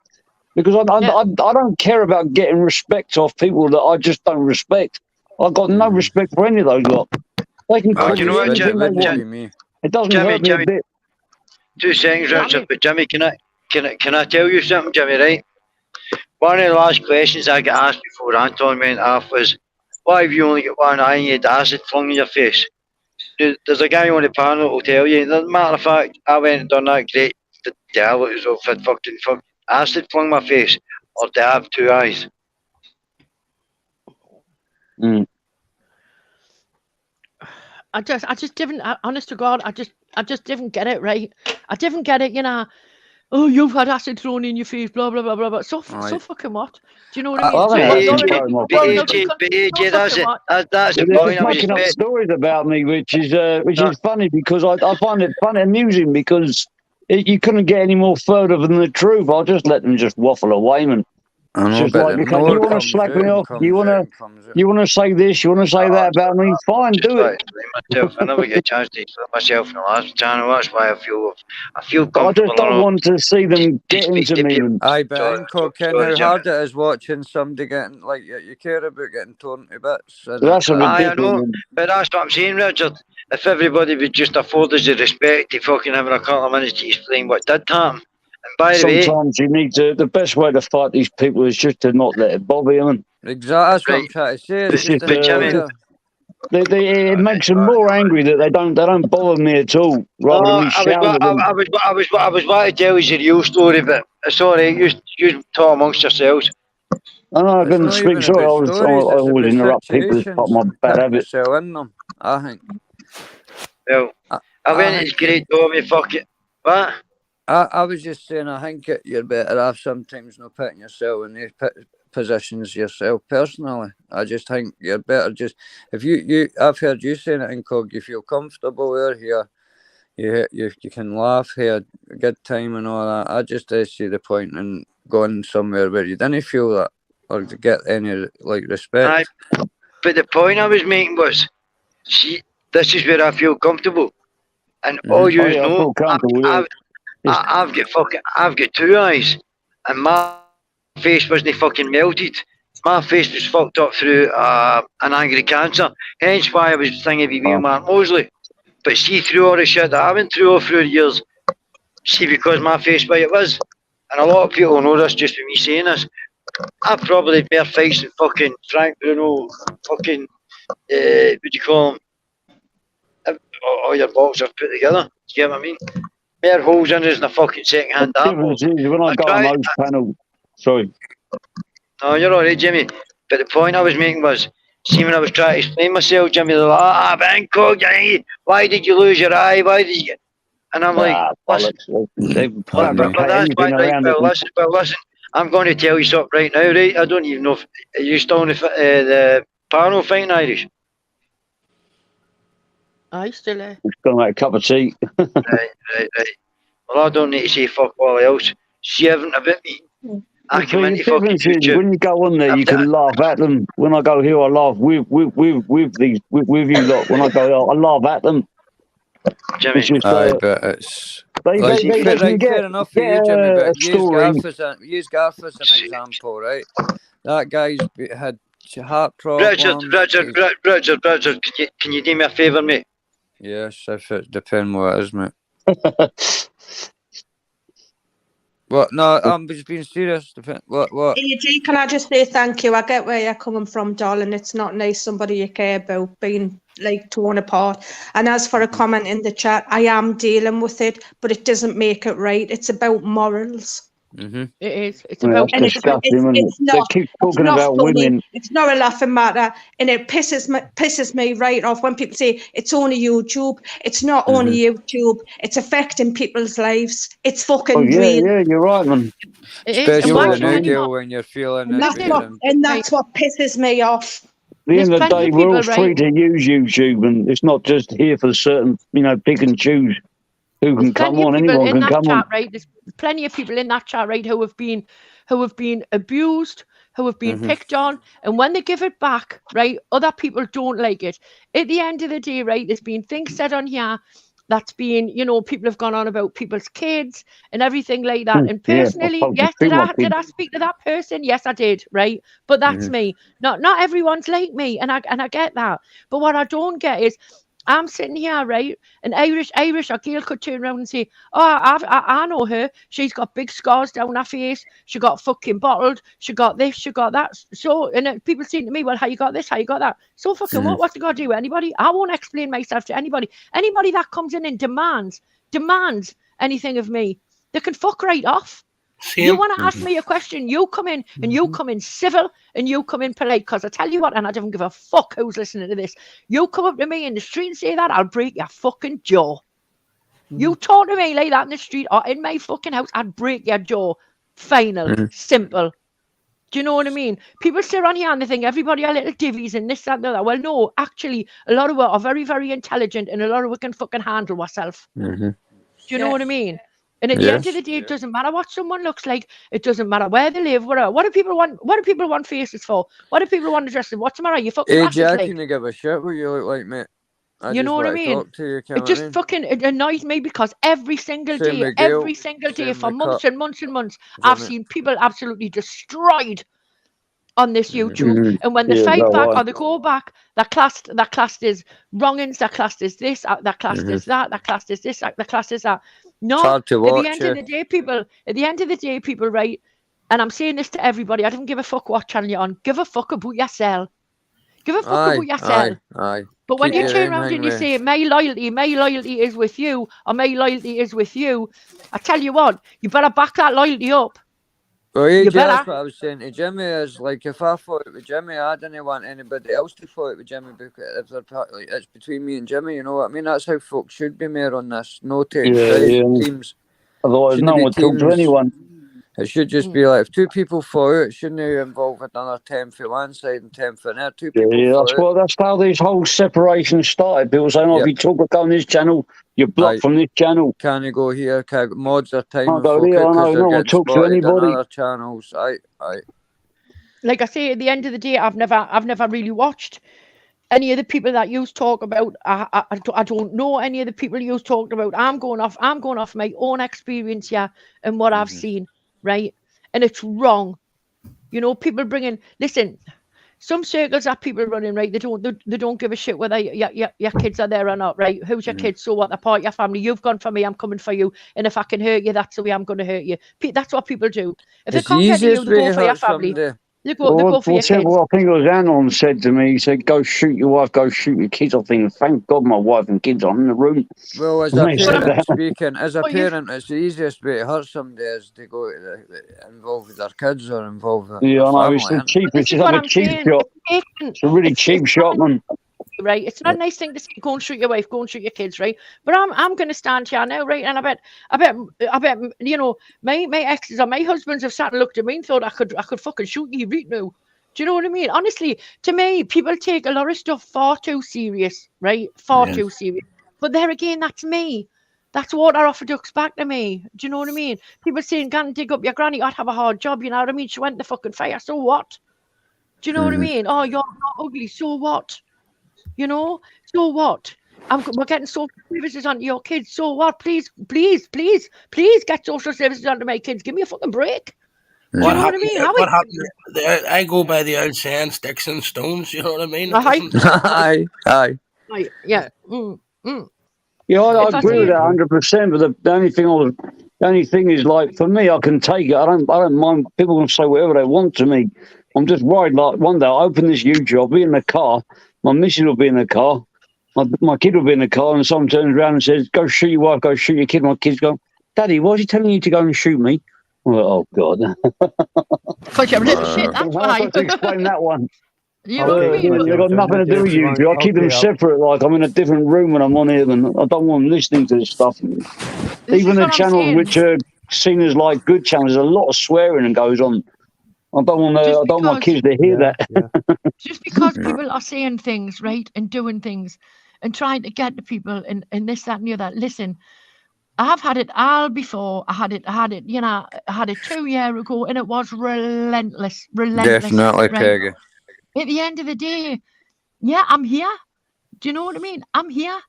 Because I don't care about getting respect off people that I just don't respect. I've got no respect for any of those lot. They can you know what, Jimmy? It doesn't hurt me a bit. 2 seconds, Richard. But Jimmy, can I tell you something, Jimmy? Right. One of the last questions I got asked before Anton went off was, "Why have you only got one eye and you had acid flung in your face?" There's a guy on the panel that will tell you. As a matter of fact, I went and done that great. The devil was off had fucking acid flung in my face, or to have 2 eyes. I just didn't. Honest to God, I just didn't get it right. I didn't get it. You know, oh, you've had acid thrown in your face, blah blah blah blah blah. So fucking what? Do you know what I mean? That's the point. They're making up stories about me, which is funny, because I find it funny, amusing, because you couldn't get any more further than the truth. I'll just let them just waffle away, man. It's just like, you want to slack me off, you want to say this, you want to say that about me, fine, do it. I never get a chance to explain myself in the last channel. That's why I feel comfortable. I just don't want to see them get into me. Aye, but Ken, how hard it is watching somebody getting, like, you care about getting torn to bits. That's a ridiculous. I know, but that's what I'm saying, Richard. If everybody would just afford us the respect to fucking having a couple of minutes to explain what did happen. Sometimes you need to. The best way to fight these people is just to not let it bother you. Exactly, that's what I'm trying to say. It makes them more angry that they don't bother me at all. Rather than me shouting at them. I was about to tell you the real story, but sorry, you talk amongst yourselves. I couldn't speak. Sorry, I always interrupt people. It's part of my bad habit. I think. Well, I think it's great to me. Fuck it. What? I was just saying, I think you're better off sometimes not putting yourself in these positions yourself personally. I just think you're better just, if I've heard you saying it, Incog, you feel comfortable here, you can laugh here, a good time and all that. I just see the point in going somewhere where you didn't feel that or to get any like respect. But the point I was making was, see, this is where I feel comfortable, and all you know, I've got 2 eyes, and my face wasn't fucking melted. My face was fucked up through an angry cancer. Hence why I was thinking of being Mark Mosley. But see, through all the shit that I went through all through the years, see, because my face way it was, and a lot of people know this just from me saying this, I probably better fights than fucking Frank Bruno, fucking what do you call him? All your boxers put together. Do you get what I mean? More holes in us than a fucking second-hand apple. When I got on those panels, sorry. No, you're alright, Jimmy. But the point I was making was, see, when I was trying to explain myself, Jimmy, they're like, Bangkok, why did you lose your eye? Why did you? And I'm like, listen, listen, I'm going to tell you something right now, right? I don't even know if are you still on the panel fighting Irish. I still It's going to make a cup of tea. right. Well, I don't need to say fuck all else. See everything about me. I come into fucking YouTube. When you go on there, you can laugh at them. When I go here, I laugh with you lot. When I go there, I laugh at them. Jimmy, but it's they can get enough for you, Jimmy. But use Garth as an example, right? That guy's had heart problems. Richard, can you do me a favour, mate? Yes, if it depends what it is, mate. What? No, I'm just being serious. What? AJ, can I just say thank you? I get where you're coming from, darling. It's not nice somebody you care about being like torn apart. And as for a comment in the chat, I am dealing with it, but it doesn't make it right. It's about morals. It is. It's Yeah, about. that's disgusting. It's not. They keep It's talking not about funny. women. It's not a laughing matter, and it pisses me right off when people say it's only YouTube. It's not only YouTube. It's affecting people's lives. It's fucking Oh yeah, real. yeah, you're right, man. It is. Especially And why the should new anyone- deal when you're feeling And that's what pisses me off. At the end of the plenty day, of we're all people, free right? to use YouTube, and it's not just here for certain, pick and choose who can come Plenty of on. people Anyone in can that come on. chat, right? There's plenty of people in that chat, right, who have been abused, who have been picked on, and when they give it back, right, other people don't like it. At the end of the day, right, there's been things said on here that's been, people have gone on about people's kids and everything like that. And personally, yes, did I speak to that person? Yes, I did, right? But that's me. Not everyone's like me, and I get that. But what I don't get is I'm sitting here, right? And Irish or Gail could turn around and say, "Oh, I know her. She's got big scars down her face. She got fucking bottled. She got this. She got that." So, and people saying to me, "Well, how you got this? How you got that?" So fucking what? What's it got to do with anybody? I won't explain myself to anybody. Anybody that comes in and demands anything of me, they can fuck right off. Same. You want to ask me a question, you come in and you come in civil and you come in polite, because I tell you what, and I don't give a fuck who's listening to this, you come up to me in the street and say that, I'll break your fucking jaw. You talk to me like that in the street or in my fucking house, I'd break your jaw. Final. Simple. Do you know what I mean? People sit around here and they think everybody are little divvies and this, that, and that. Well, no, actually, a lot of us are very, very intelligent, and a lot of us can fucking handle ourselves. Do you know what I mean? And at the end of the day, it doesn't matter what someone looks like. It doesn't matter where they live. What do people want? What do people want faces for? What do people want to dress in? What's the matter? You fucking Hey, racist, Jack, like. can you give a shit what you look like, mate? You know what I mean? It just fucking annoys me, because every single day for months and months and months, I've seen people absolutely destroyed on this YouTube. And when they fight back or they go back, they're classed as wrongins, they're classed as this, they're classed as that, they're classed as this, they're classed as that. No, at the end of the day, people, right? And I'm saying this to everybody, I don't give a fuck what channel you're on. Give a fuck about yourself. Give a fuck about yourself. But when you turn around and you say, my loyalty is with you, or my loyalty is with you, I tell you what, you better back that loyalty up. Well, yeah, that's what I was saying to Jimmy, is like, if I fought it with Jimmy, I didn't want anybody else to fight it with Jimmy, because if it's between me and Jimmy, you know what I mean? That's how folks should be made on this. No teams. Otherwise, no one would talk to anyone. It should just be like, if two people fought it shouldn't involve another 10 for one side and 10 for another. Two people that's how this whole separation started. People saying, if you talk about on this channel, you're blocked from this channel. Can you go here? Mods are time. Can't go here. No one talks to anybody. Other channels. Like I say, at the end of the day, I've never really watched any of the people that you talk about. I don't know any of the people you talked about. I'm going off my own experience here and what I've seen, right? And it's wrong. People bringing. Listen, some circles that people running, right? They don't give a shit whether your kids are there or not, right? Who's your kids? So what? They're part of your family. You've gone for me. I'm coming for you. And if I can hurt you, that's the way I'm going to hurt you. That's what people do. If they can't get you, they go for your family. They go for your kids. I think it was Anon said to me, he said, go shoot your wife, go shoot your kids. I think, thank God my wife and kids are in the room. Well, as a parent, it's the easiest way to hurt somebody is to go involved with their kids or involved with their family. It's the cheapest. It's like a cheap shot. It's a really cheap shot, man. Right, it's not a nice thing to say, go and shoot your wife, go and shoot your kids, right? But I'm going to stand here now, right? And I bet, my exes or my husbands have sat and looked at me and thought I could fucking shoot you right now. Do you know what I mean? Honestly, to me, people take a lot of stuff far too serious, right? Too serious. But there again, that's me. That's water off a duck's back to me. Do you know what I mean? People saying, "Go and dig up your granny. I'd have a hard job." You know what I mean? She went in the fucking fire. So what? Do you know what I mean? Oh, you're not ugly. So what? So what? We're getting social services onto your kids. So what? Please get social services onto my kids. Give me a fucking break. Do you know what I mean? What happened? I go by the old saying, sticks and stones. You know what I mean? Aye. Yeah. Yeah, I agree with that 100%. But the only thing is, like, for me, I can take it. I don't mind. People can say whatever they want to me. I'm just worried. Like, one day I open this YouTube, I'll be in the car. My missus will be in the car. My kid will be in the car, and someone turns around and says, "Go shoot your wife, go shoot your kid." My kids go, "Daddy, why is he telling you to go and shoot me?" Oh God! Because you're a little shit. That's why. How to explain that one? You know what I mean? They've got nothing to do with you. I keep them separate. Like I'm in a different room when I'm on here, and I don't want them listening to this stuff. Even the channels which are seen as like good channels, there's a lot of swearing and goes on. I don't want my kids to hear that. Just because people are saying things, right, and doing things, and trying to get to people, and this, that, and the other. Listen, I've had it all before. I had it. You know, I had it 2 years ago, and it was relentless. Definitely, right? Peggy. At the end of the day, yeah, I'm here. Do you know what I mean? I'm here.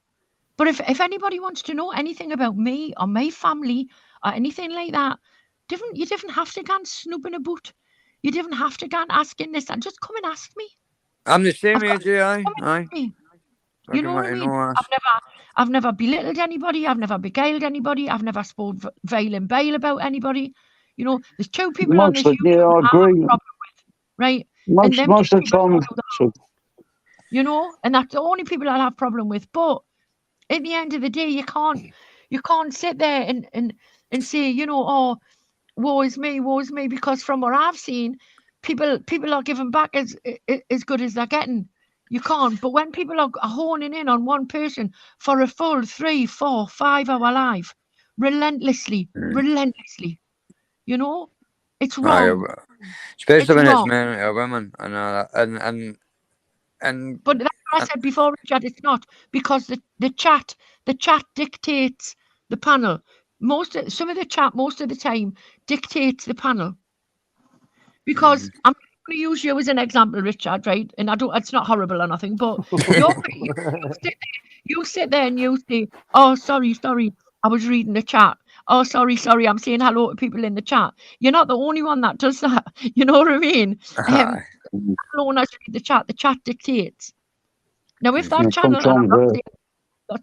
But if anybody wants to know anything about me or my family or anything like that, you didn't have to go and snooping about. You didn't have to go and asking this and just come and ask me. I'm the same age, aye. You know what I mean? I've never belittled anybody. I've never beguiled anybody. I've never spoke vile and bale about anybody. You know, there's 2 people on this YouTube I have a problem with, right? Most of the time, you know, and that's the only people I have problem with. But at the end of the day, you can't sit there and say, you know, oh, woe is me, because from what I've seen, people are giving back as good as they're getting. You can't. But when people are honing in on one person for a full 3, 4, 5 hour live, relentlessly, you know, it's wrong. Especially when it's men or women, and but that's what I said before, Richard. It's not, because the chat dictates the panel. Some of the chat most of the time dictates the panel. Because I'm going to use you as an example, Richard, right? And it's not horrible or nothing, but you sit there and you say, oh, sorry, I was reading the chat. Oh, sorry, I'm saying hello to people in the chat. You're not the only one that does that. You know what I mean? Alone as read the chat dictates. Now, if that channel, and I'm not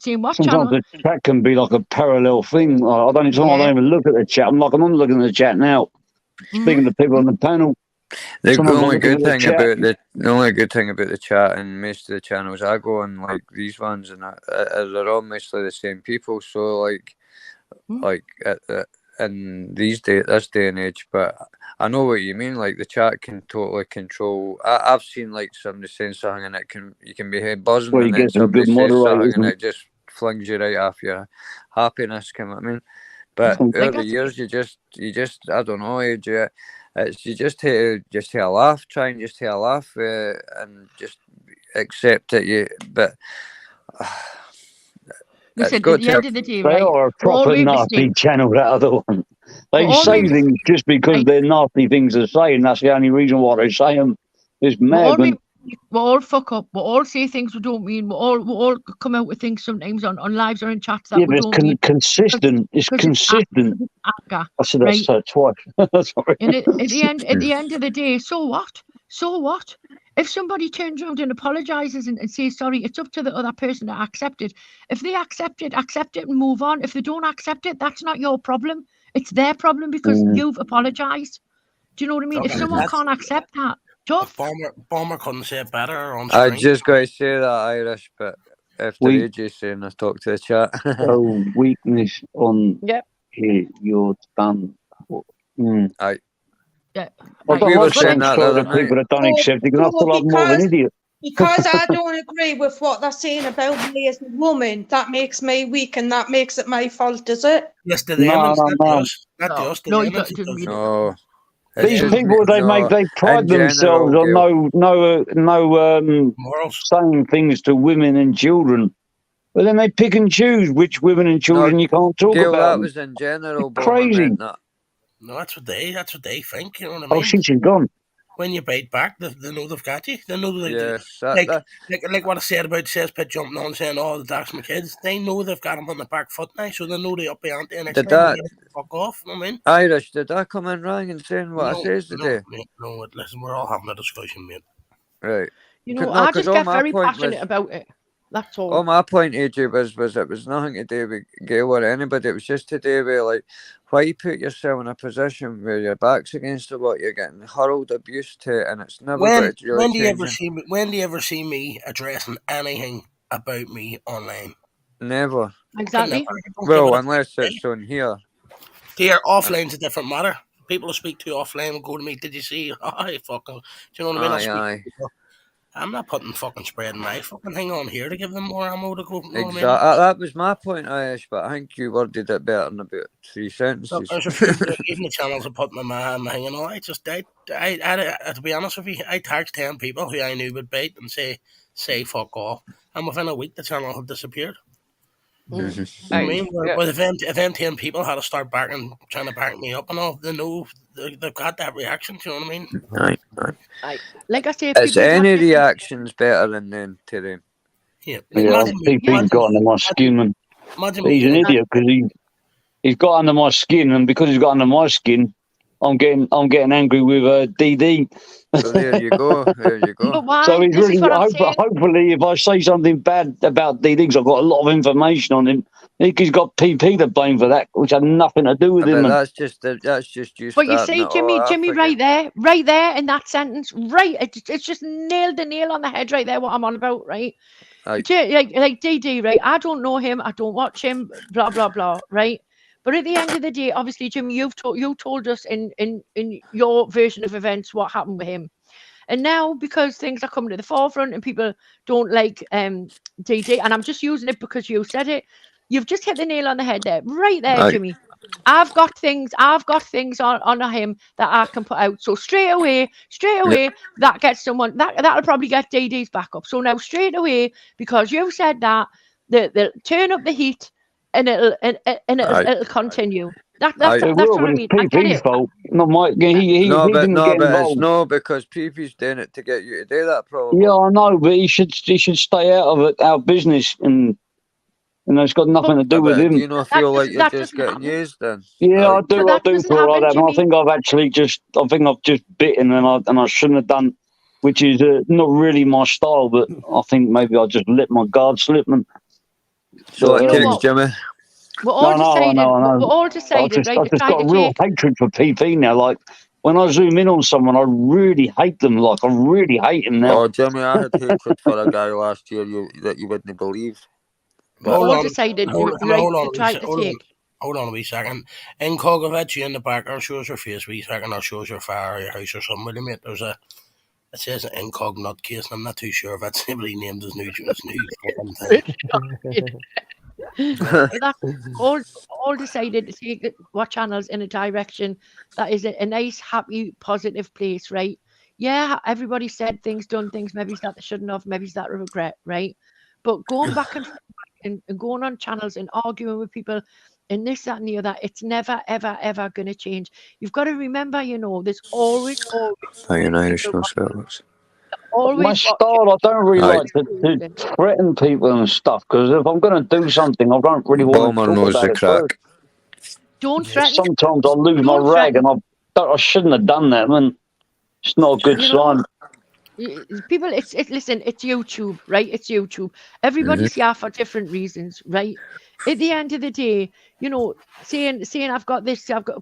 saying what sometimes channel. the chat can be like a parallel thing. I don't even look at the chat. I'm not looking at the chat now. Speaking to people on the panel. The only good thing about the chat and most of the channels I go on, like these ones, and they're all mostly the same people. So like in this day and age, but I know what you mean. Like the chat can totally control. I've seen like somebody saying something and you can be buzzing, and then somebody says something and it just flings you right off your happiness. You know what I mean? But over the years, you just I don't know, you just have a laugh, try and just have a laugh, and just accept it. But listen, at the end of the day, they are a proper nasty channel, that other one. They say things just because they're nasty things to say, and that's the only reason why they say them. It's mad. We all fuck up. We all say things we don't mean. We all come out with things sometimes on lives or in chats that we don't mean. Consistent. It's consistent. Anger, I said that twice. Sorry. And at the end of the day, so what? If somebody turns around and apologizes and says sorry, it's up to the other person to accept it. If they accept it and move on. If they don't accept it, that's not your problem. It's their problem because you've apologized. Do you know what I mean? If someone can't accept that, tough. Bomber couldn't say it better on screen. I just got to say that, Irish, but after AJ saying I talk to the chat. Weakness on here, you're done. Yeah. We were saying that the other people that don't accept it. I feel like more of an idiot. Because I don't agree with what they're saying about me as a woman, that makes me weak and that makes it my fault, is it? Yes, to them. No. These people, they pride themselves on no saying things to women and children. But then they pick and choose which women and children you can't talk about. That was in general. Crazy. No, that's what they think. You know what I mean? Oh, she's gone. When you bite back, they know they've got you. They know yes, like what I said about Cesspit jumping on saying, "Oh, that's my kids." They know they've got them on the back foot now, so they know they up behind the next time. Fuck off. You know what I mean? Irish, did that come in wrong and saying what I says today? No, listen, we're all having a discussion, mate. Right. You know, I just get very passionate about it. That's all. All my point, AJ, was it was nothing to do with Gail or anybody. It was just to do with like why you put yourself in a position where your back's against the wall, you're getting hurled abuse to, and it's never when do you ever see me addressing anything about me online? Never. Exactly. Well, unless it's on here. Here, offline's a different matter. people who speak to you offline will go to me, did you see? Oh, fucking, do you know what I mean? Aye. I'm not putting fucking spreading my fucking thing on here to give them more ammo to go. You know Exactly. what I mean? That was my point, Ayesh, but I think you worded it better in about 3 sentences. Look, there's a few, even the channels I put my thing and all. I to be honest with you, I tagged 10 people who I knew would bait and say fuck off, and within a week the channel had disappeared. Mm-hmm. I mean, if them 10 people had to start trying to back me up and all, they know they've got that reaction. Do you know what I mean? Aye. Like I say, is any reactions better than them to them? Yeah, PP's got under my skin, and he's an idiot because he's got under my skin, and because he's got under my skin, I'm getting angry with DD. So there you go. So he's really hopefully, if I say something bad about DD, because I've got a lot of information on him, he's got PP to blame for that, which had nothing to do with him. That's just you. But you see, Jimmy, right there in that sentence, right? It's just nailed the nail on the head right there. What I'm on about, right? Like DD, right? I don't know him. I don't watch him. Blah blah blah, right? But at the end of the day, obviously, Jimmy, you told us in your version of events what happened with him. And now, because things are coming to the forefront and people don't like DD, and I'm just using it because you said it, you've just hit the nail on the head there, right there, Jimmy. I've got things on him that I can put out. So straight away, that gets someone that'll probably get DD's back up. So now straight away, because you said that, they'll turn up the heat and it'll continue. That's what I mean. PP's fault, not Mike. He didn't get involved. No, because PP's doing it to get you to do that. Probably. Yeah, I know, but he should stay out of it, our business, and it's got nothing to do with him. Do you not feel like you're just getting used then? Yeah, I do feel like that. And I think I've just bitten, and I shouldn't have done, which is not really my style. But I think maybe I just let my guard slip. And so Jimmy. We're all decided, right? I've just got a real hatred for PP now. Like, when I zoom in on someone, I really hate them. Like, I really hate them now. Oh, Jimmy, I had hatred for a guy last year that you wouldn't believe. Hold on a wee second. Incog, I've had you in the background, shows your face, wee second, or shows your fire or your house or something with him, mate. It says an Incog nutcase, and I'm not too sure if that's simply named his new thing. That's all decided to take what channels in a direction that is a nice, happy, positive place, right? Yeah, everybody said things, done things, maybe that they shouldn't have, maybe that a regret, right? But going back and going on channels and arguing with people and this, that, and the other, it's never, ever, ever going to change. You've got to remember, there's always. Irish Australians. My style, I don't really like to threaten people and stuff, because if I'm going to do something, I don't really want to talk about it first. Don't threaten. Sometimes I lose my rag, and I shouldn't have done that. I mean, it's not a good sign. People, listen, it's YouTube, right? It's YouTube. Everybody's here for different reasons, right? At the end of the day, saying I've got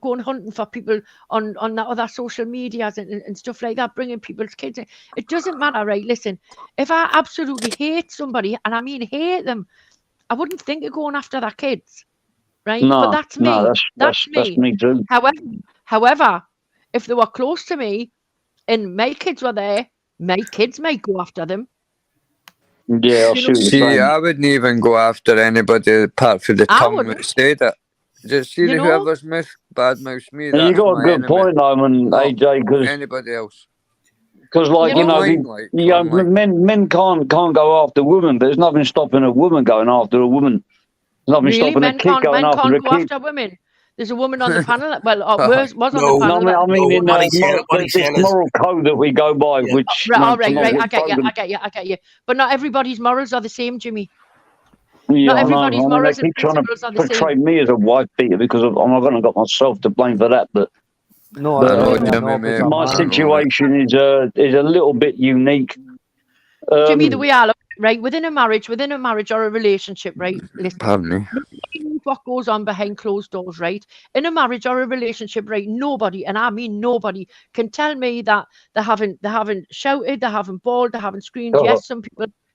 going hunting for people on that other social medias and stuff like that, bringing people's kids in. It doesn't matter, right? Listen, if I absolutely hate somebody, and I mean hate them, I wouldn't think of going after their kids, right? No, but that's me. No, that's me too. However, if they were close to me and my kids were there, my kids might go after them. Yeah, I wouldn't even go after anybody apart from the tongue that said it. Just see whoever's badmouths me. And you got a good point, Owen, AJ, because anybody else. Because, men can't go after women, but there's nothing stopping a woman going after a woman. There's nothing stopping a kid going after a kid. Men can't go after women. There's a woman on the panel. Well, was on the panel. I mean, in this moral code that we go by, which. Right. I get you. But not everybody's morals are the same, Jimmy. Yeah, not everybody's morals and principles are the same. Portray me as a wife beater because I'm not going to got myself to blame for that, but. My situation is a little bit unique. Jimmy, the way I look, right, within a marriage or a relationship, right? Listen, pardon me. What goes on behind closed doors, right? In a marriage or a relationship, right? Nobody, and I mean nobody, can tell me that they haven't shouted, they haven't bawled, they haven't screamed. Yes, some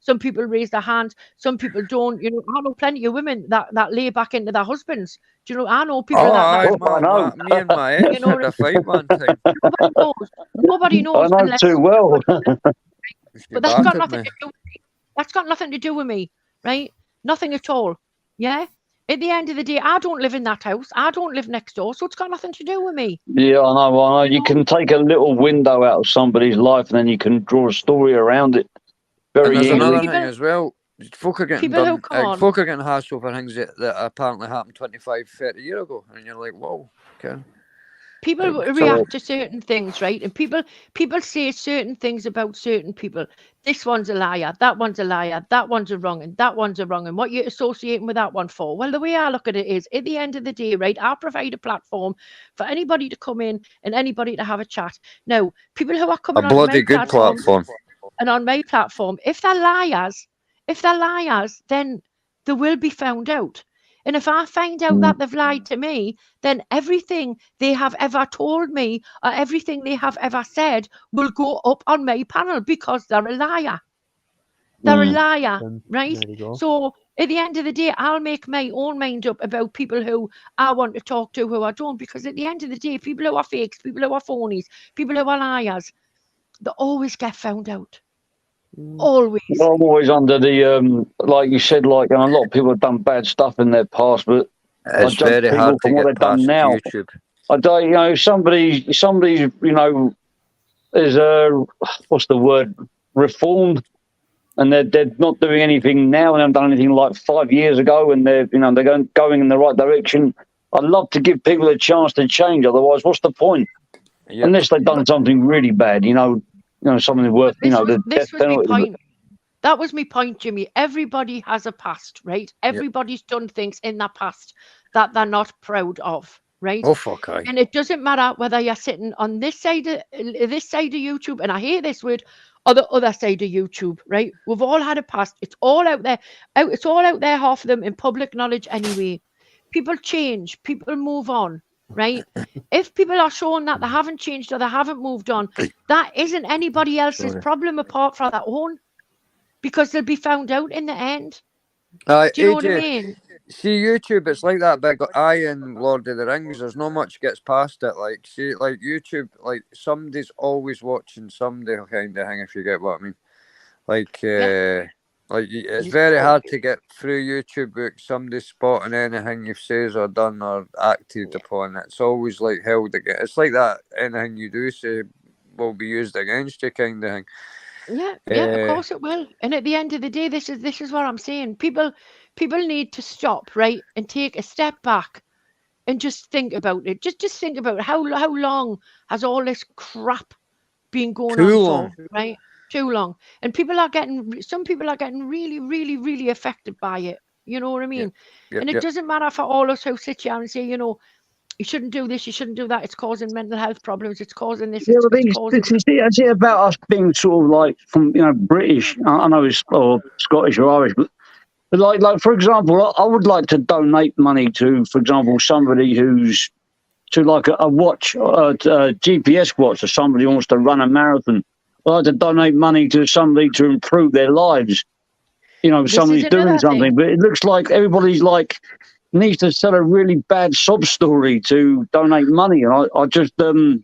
Some people raise their hand. Some people don't. You know, I know plenty of women that lay back into their husbands. Do you know? I know people me and my ex had a fight one time. Nobody knows. I know too well. But that's got nothing to do with me. That's got nothing to do with me, right? Nothing at all. Yeah. At the end of the day, I don't live in that house. I don't live next door, so it's got nothing to do with me. Yeah, I know. You can take a little window out of somebody's life, and then you can draw a story around it very easily. Another thing as well. Folk are getting folk are getting hassled for things that apparently happened 25, 30 years ago, and you're like, whoa, okay. People react to certain things, right? And people say certain things about certain people. This one's a liar. That one's a liar. That one's a wrong, and that one's a wrong. And what you're associating with that one for? Well, the way I look at it is, at the end of the day, right, I provide a platform for anybody to come in and anybody to have a chat. Now, people who are coming on my platform and on my platform, if they're liars, then they will be found out. And if I find out that they've lied to me, then everything they have ever told me or everything they have ever said will go up on my panel because they're a liar. They're a liar, right? So at the end of the day, I'll make my own mind up about people who I want to talk to, who I don't, because at the end of the day, people who are fakes, people who are phonies, people who are liars, they always get found out. Always. Well, I'm always under the like you said, like, and a lot of people have done bad stuff in their past, but it's very hard to get past YouTube. I don't, you know, somebody's, you know, is what's the word, reformed, and they're not doing anything now, and haven't done anything like 5 years ago, and they're going in the right direction. I'd love to give people a chance to change. Otherwise, what's the point? Yep. Unless they've done something really bad, you know, something worth, the death penalty. That was my point, Jimmy. Everybody has a past, right? Everybody's done things in their past that they're not proud of, right? Oh, fuck, aye. And it doesn't matter whether you're sitting on this side of YouTube, and I hate this word, or the other side of YouTube, right? We've all had a past. It's all out there. It's all out there, half of them in public knowledge anyway. People change. People move on. Right? If people are showing that they haven't changed or they haven't moved on, that isn't anybody else's problem apart from their own, because they'll be found out in the end. Do you know what I mean? See, YouTube, it's like that big eye in Lord of the Rings. There's not much gets past it. Like, see, like YouTube, like somebody's always watching somebody kind of thing, if you get what I mean. Like, like it's very hard to get through YouTube with somebody spotting anything you've said or done or acted upon. It's always like held against. It's like that anything you do say will be used against you, kind of thing. Yeah, of course it will. And at the end of the day, this is what I'm saying. People need to stop, right, and take a step back and just think about it. Just think about how long has all this crap been going on for, right? Too long. And some people are getting really, really, really affected by it. You know what I mean? And it doesn't matter for all us who sit here and say, you know, you shouldn't do this, you shouldn't do that. It's causing mental health problems. It's causing this. It's about us being sort of like from, British. I know it's or Scottish or Irish, but like for example, I would like to donate money to, for example, somebody who's to like a watch, a GPS watch, or somebody who wants to run a marathon. I'd like to donate money to somebody to improve their lives. Somebody's doing something, but it looks like everybody's like needs to tell a really bad sob story to donate money, and I just I'm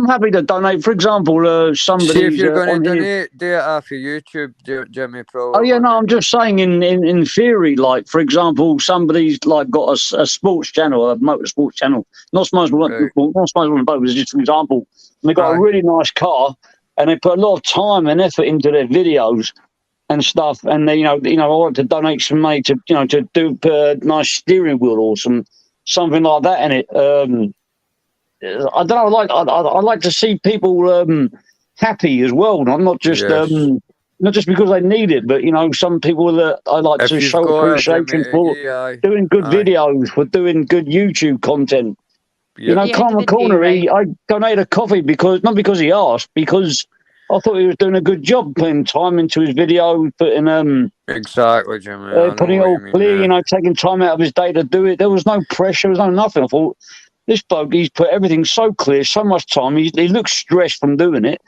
happy to donate. For example, somebody. See, if you're going to donate, do it after YouTube, Jimmy Pro. Oh yeah, no, I'm just saying in theory, like for example, somebody's like got a sports channel, a motorsports channel, not sponsored by boat, just for example, and they got a really nice car, and they put a lot of time and effort into their videos and stuff, and they, I want to donate some money to do a nice steering wheel or something like that in it. I don't know. I like to see people happy as well, not just because they need it, but some people that I like to show appreciation for doing good videos, for doing good YouTube content. Carmen Corner, I donated a coffee not because he asked, because I thought he was doing a good job putting time into his video, putting exactly, Jimmy. Putting it all clear, taking time out of his day to do it. There was no pressure, there was no nothing. I thought, this bloke, he's put everything so clear, so much time. He looks stressed from doing it.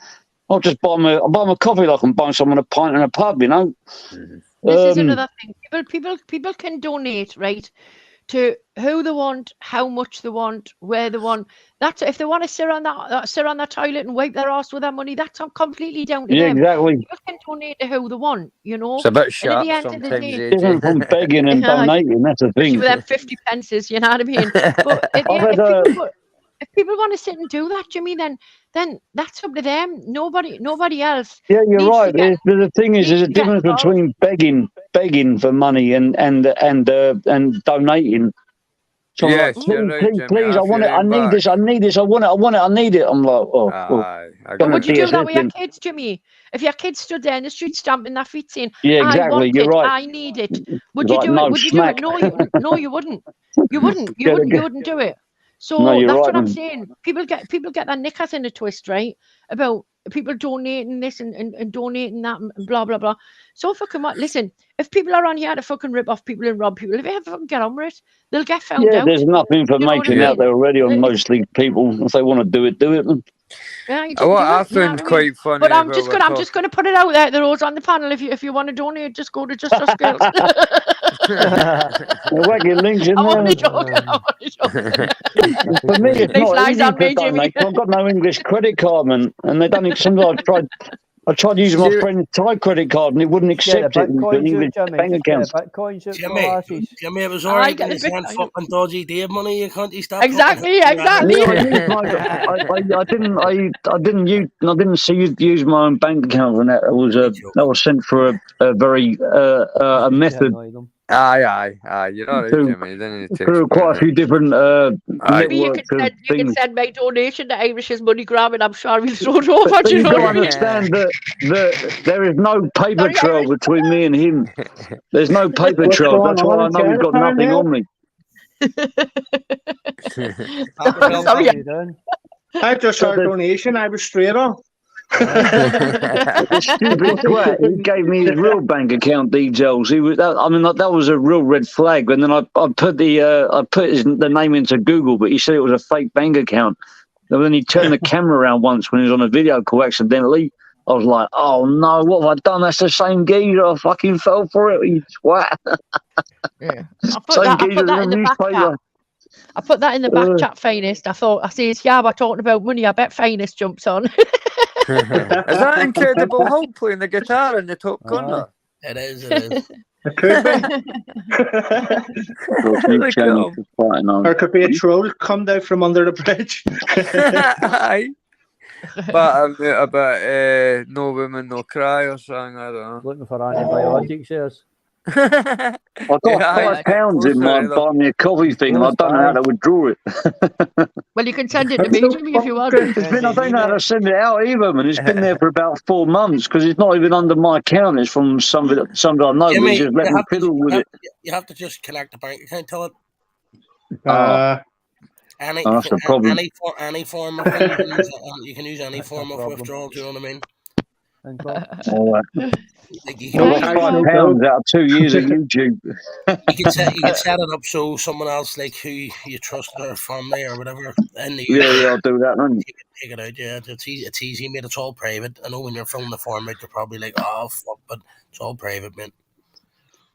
I'll just buy my coffee like I'm buying someone a pint in a pub, you know. This is another thing. People can donate, right, to who they want, how much they want, where they want. That's if they want to sit on that toilet and wipe their ass with their money. That's completely down to them. Exactly. People can donate to who they want, you know. It's a bit sharp and at the end sometimes. of the day, Different from begging and donating. That's the thing. with them 50 pences, you know what I mean. But at the end, if people want to sit and do that, Jimmy, then that's up to them. Nobody else. Yeah, you're right. The thing is, there's a difference between begging for money and donating. So yes, please, I want it. I need this. I need this. I want it. I need it. I'm like, But would you do that with your kids, Jimmy? If your kids stood there in the street stamping their feet saying, yeah, exactly, you're right. I need it. Would you do it? Would you do it? No, you wouldn't. You wouldn't do it. So that's what I'm saying. People get their knickers in a twist, right? About people donating this and donating that and blah blah blah. So fucking what? Listen, if people are on here to fucking rip off people and rob people, if they ever fucking get on with it, they'll get found out. Yeah, there's enough information out there already on mostly people. If they want to do it, do it. Yeah, I found quite funny. But I'm just gonna put it out there. Those on the panel. If you want to donate, just go to Just Us Girls. Wacky links in there. I'm only joking. For me, it's not easy to donate. I've got no English credit card, man, and they don't even. Sometimes I tried to use my friend's Thai credit card and it wouldn't accept it. English bank accounts. Jimmy, it was alright. You sent fucking dodgy Dave money. You can't stop. Exactly. I didn't see you use my own bank account when that was sent for a very a method. Aye. You know, Jimmy. Through quite a few different you can send my donation to Irish's Money Gram, and I'm sure we'll throw it over. But you got to understand that there is no paper trail between me and him. There's no paper trail. That's why I know he's got nothing on me. I just saw a donation. I was straight off. The stupid twat, he gave me his real bank account details. That was a real red flag. And then I put the name into Google, but he said it was a fake bank account. And then he turned the camera around once when he was on a video call accidentally. I was like, oh no, what have I done? That's the same geezer. I fucking fell for it. You twat. Yeah. I put that in the back chat. I put that in the back chat, Finest. I says, yeah, we're talking about money. I bet Finest jumps on. Is that Incredible Hulk playing the guitar in the Top Gun? It is. It could be. Or it could be a troll come down from under the bridge. Aye. But about No Woman, No Cry or something, I don't know. Looking for antibiotics, yes. I got £5 in my buy me a coffee thing, and I don't know how to withdraw it. Well, you can send it to me, Jimmy, if you want. I don't know how to send it out either, man. It's been there for about 4 months because it's not even under my account. It's from somebody I know. Jimmy, just let me fiddle with it. You have to just connect the bank account to it. That's the problem. Any form of you can use any form of withdrawal. Do you know what I mean? Like you can £5 out of 2 years at YouTube. You can set it up so someone else like who you trust or family or whatever. I'll do that. Man. Take it out. Yeah, it's easy, mate. It's all private. I know when you're filling the form out, you're probably like, oh fuck, but it's all private, man.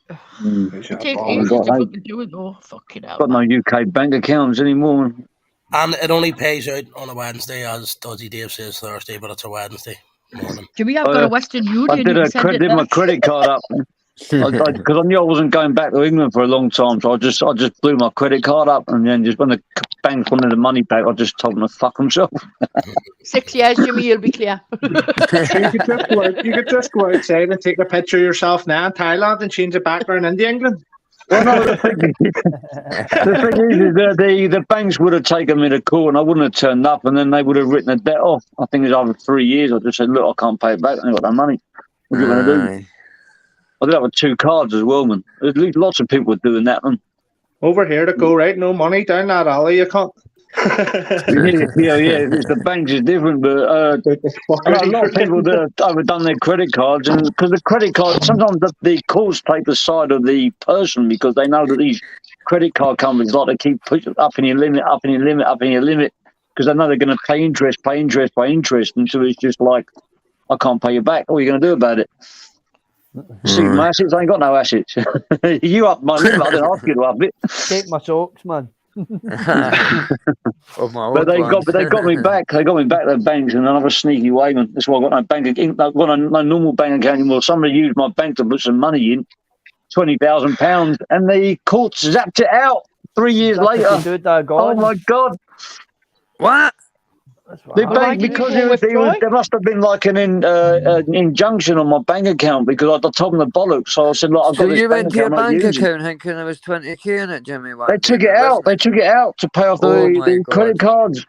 It takes ages to fucking do it though. Fucking hell. Got no UK bank accounts anymore. And it only pays out on a Wednesday, as Dodgy Dave says Thursday, but it's a Wednesday morning. Jimmy, I've got a Western Union. I did my credit card up because I knew I wasn't going back to England for a long time, so I just blew my credit card up, and then just when the bank wanted the money back, I just told them to fuck themselves. 6 years, Jimmy, you'll be clear. You could just go outside and take a picture of yourself now in Thailand and change the background into England. Well, no, the thing is the banks would have taken me to court and I wouldn't have turned up, and then they would have written the debt off. I think it's over 3 years. I just said, look, I can't pay it back. I ain't got no money. What are you going to do? I did have 2 cards as well, man. There's lots of people doing that, man. Over here to go, right? No money down that alley, you can't. yeah. The banks is different, but a lot of people that have overdone their credit cards, and because the credit card, sometimes the courts take the side of the person because they know that these credit card companies like to keep pushing up in your limit, because they know they're going to pay interest, and so it's just like I can't pay you back. What are you going to do about it? See, my assets, I ain't got no assets. You up my limit, I didn't ask you to up it. Take my socks, man. But they got me back. They got me back, the banks, in another sneaky way, man. That's why I got no bank account. I've got no normal bank account anymore. Somebody used my bank to put some money in, £20,000, and the courts zapped it out 3 years later. Oh my God! What? The bank, because there must have been like an injunction on my bank account because I told them the bollocks. So I said, look, I've got this you bank went to your account. bank account thinking there was 20k in it, Jimmy? They took it out. They took it out to pay off the credit cards.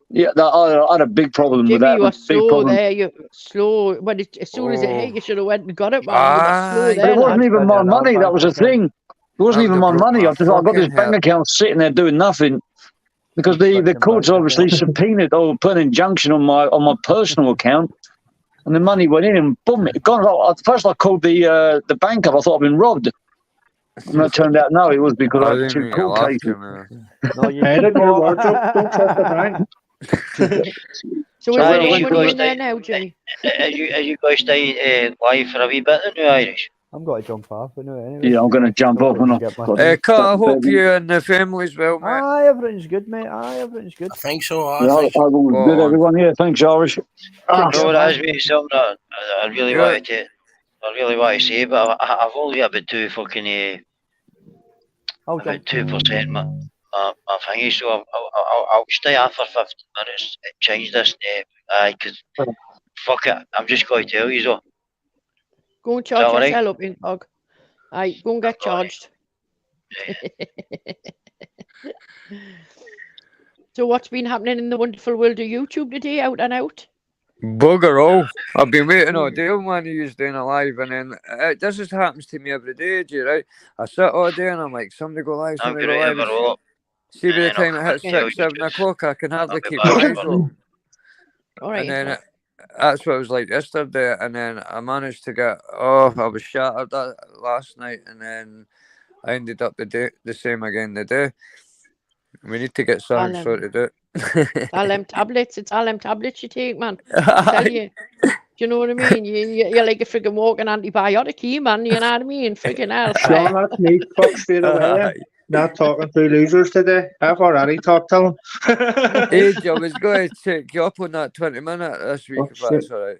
Yeah, I had a big problem with that. Jimmy, you were slow there. You're slow. But as soon as it hit, you should have went and got it, man. You were slow there, it wasn't even my money. That was the thing. It wasn't even my money. I got this bank account sitting there doing nothing. Because the courts obviously subpoenaed or put an injunction on my personal account, and the money went in and boom, it gone. At first, I called the bank up. I thought I'd been robbed, and it turned out no, it was because I had 2 court cases. No, you don't trust the bank. So is there any money in there now, Jimmy? Are you guys stay live for a wee bit in the Irish? I'm going to jump off anyway. Yeah, I'm going to jump off when I I hope you and the family's well, mate. Aye, everything's good, mate. Everything's good. I think so. I good, everyone. Yeah, thanks, Irish. No, that's me. Something that I really wanted to. I really want to say, but I've only got about 2 fucking about 2%. My thingy, so I'll stay on for 15 minutes and change this. Because fuck it, I'm just going to tell you so. Go and charge yourself up, Incog. Aye, go and get charged. So what's been happening in the wonderful world of YouTube today, out and out? Bugger all. I've been waiting all day on one of you doing a live, and then this just happens to me every day, do you, right? I sit all day and I'm like, somebody go live, somebody go live. See, by the time it hits 6, 7 o'clock, I can hardly keep my eyes open. All right. And then that's what it was like yesterday, and then I managed to get I was shattered last night, and then I ended up the same again today. We need to get something sorted out. All them tablets, it's all them tablets you take, man. I tell you. Do you know what I mean? You're like a friggin' walking antibiotic here, man. You know what I mean? Friggin' hell. Sean, that's me. Fuck straight away. Not talking to losers today. I've already talked to them. Age, I was going to take you up on that 20-minute this week, if that's all right.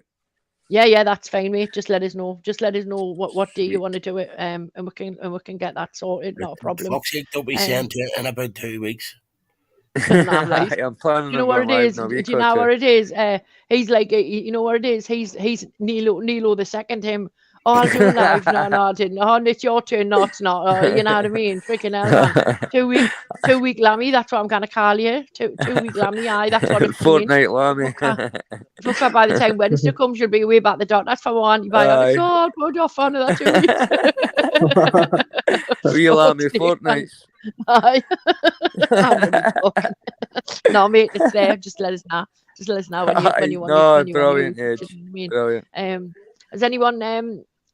Yeah, that's fine, mate. Just let us know. Just let us know what day you want to do it, and we can get that sorted. Not a problem. Fuck's sake, don't be saying to it in about 2 weeks. Right. I'm planning. You know what it is? Do you know what it is? He's like, you know what it is? He's Nilo the second him. Oh, I'll do live. No, I didn't. Oh, it's your turn. No, it's not. Oh, you know what I mean? Freaking hell, man. 2 week Lammy. That's what I'm gonna call you. 2 week Lammy. Aye, that's what it's Fortnite Lammy. Look, by the time Wednesday comes, you'll be way back the dot. That's for one antibiotics. Oh, I'll put off on that 2 weeks. Real Lammy fortnights. Aye. No, mate, it's there. Just let us know. Just let us know when you want. No, brilliant, brilliant. Has anyone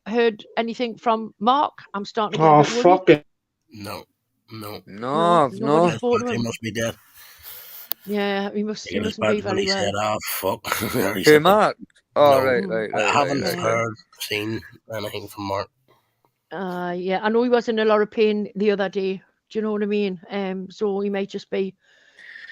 heard anything from Mark? I'm starting to get a bit fuck it. No. He must be dead. Yeah, he mustn't be very well. Said, oh, fuck. Hey, Mark. Oh, no, right. I haven't heard, seen anything from Mark. Yeah, I know he was in a lot of pain the other day. Do you know what I mean? So he might just be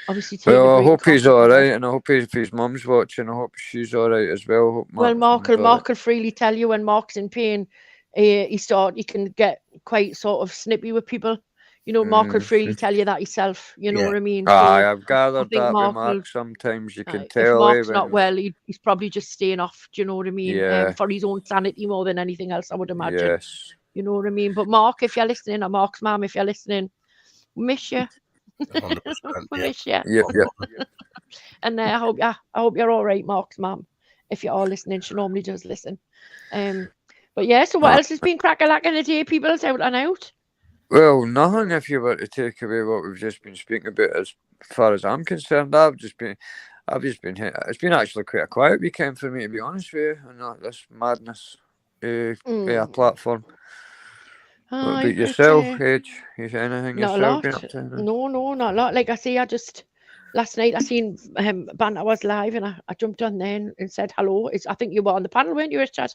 obviously. Well, I hope he's all right, and I hope if his mum's watching, I hope she's all right as well. Mark will freely tell you when Mark's in pain. He can get quite sort of snippy with people. You know, Mark will freely tell you that himself. You know what I mean? So I've gathered that with Mark. Sometimes you can tell. If Mark's not well, he's probably just staying off. Do you know what I mean? Yeah. For his own sanity more than anything else, I would imagine. Yes. You know what I mean? But Mark, if you're listening, or Mark's mum, if you're listening, miss you. Miss you. Yeah. And I hope you're all right, Mark's mum. If you're all listening, she normally does listen. But yeah, so what else has been crack-a-lack in the day, people? It's out and out. Well, nothing if you were to take away what we've just been speaking about. As far as I'm concerned, I've just been here. It's been actually quite a quiet weekend for me, to be honest with you, and not this madness platform. What about yourself, Age? Is anything not yourself been up to? No, not a lot. Like I say, last night I seen Banter was live, and I jumped on there and said hello. I think you were on the panel, weren't you, Richard?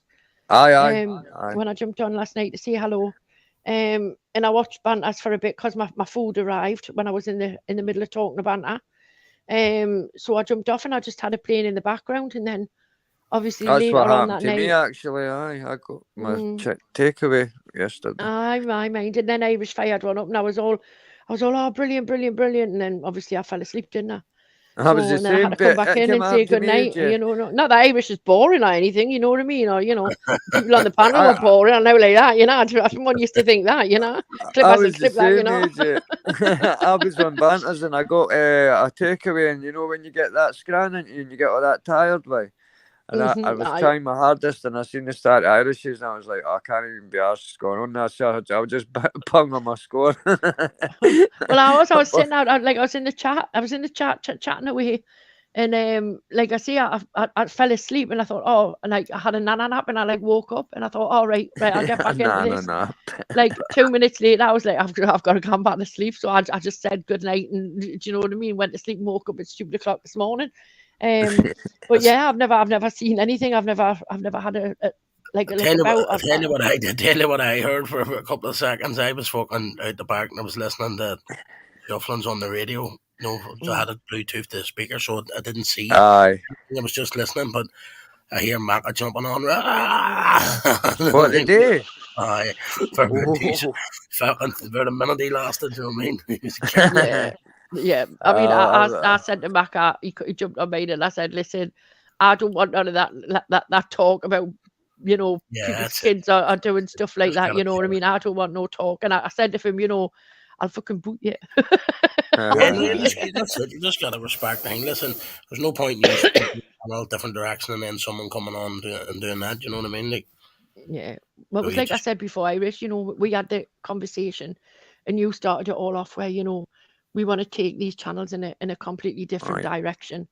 Aye. When I jumped on last night to say hello. And I watched Banters for a bit because my food arrived when I was in the middle of talking to Banter. So I jumped off and I just had it playing in the background, and then obviously that's later what on happened that to night. Me actually. I got my takeaway yesterday. Aye, my mind. And then Irish fired one up, and I was all, oh, brilliant, and then obviously I fell asleep, didn't I? I was the same. I had to come back in and say good night. You know, not that Irish is boring or anything. You know what I mean? Or people on the panel were boring. I know like that. You know, everyone used to think that. You know, I was the same age. I was on Banters and I got a takeaway, and when you get that scran and you get all that tired, like. And I was trying my hardest, and I seen the start Irishes, and I was like, I can't even be arsed going on there, so I'll just pung on my score. Well, I was sitting out, I was in the chat, chatting away, and like I say, I fell asleep, and I thought, oh, and I had a nana nap, and I woke up, and I thought, oh, right, I'll get back into this. Like 2 minutes later, I was like, I've got to come back to sleep, so I just said good night, and do you know what I mean? Went to sleep, and woke up at stupid o'clock this morning. But yeah, I've never seen anything. I've never had a tell you what I heard for a couple of seconds. I was fucking out the back and I was listening to Shufflins on the radio. So I had a Bluetooth to the speaker, so I didn't see. Aye. I was just listening, but I hear Macca jumping on. What they do? Aye, for about a minute he lasted. Do you know what I mean? Yeah, I mean, I said to Macca, he jumped on me, and I said, listen, I don't want none of that talk about, people's kids are doing stuff like that, you know what I mean? I don't want no talk. And I said to him, I'll fucking boot you. You just got to respect the thing. Listen, there's no point in you speaking in all different direction and then someone coming on and doing that, you know what I mean? Like, yeah. Well, it was like I said before, Irish, we had the conversation and you started it all off where, we want to take these channels in a completely different direction.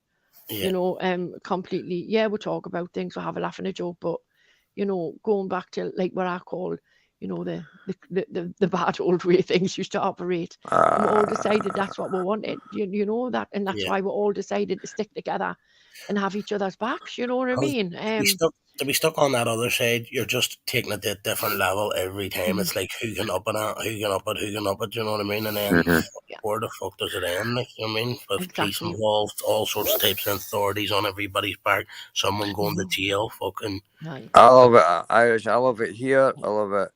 Completely. Yeah, we'll talk about things, we'll have a laugh and a joke, but going back to like what I call, the bad old way things used to operate. And we all decided that's what we wanted. You know that, and that's why we all decided to stick together and have each other's backs. You know what I mean? To be stuck on that other side, you're just taking it to a different level every time. It's like who can up it, you know what I mean? And then where the fuck does it end? Like, you know what I mean? With police involved, all sorts of types of authorities on everybody's back, someone going to jail, fucking. I love it, Irish. I love it here. I love it.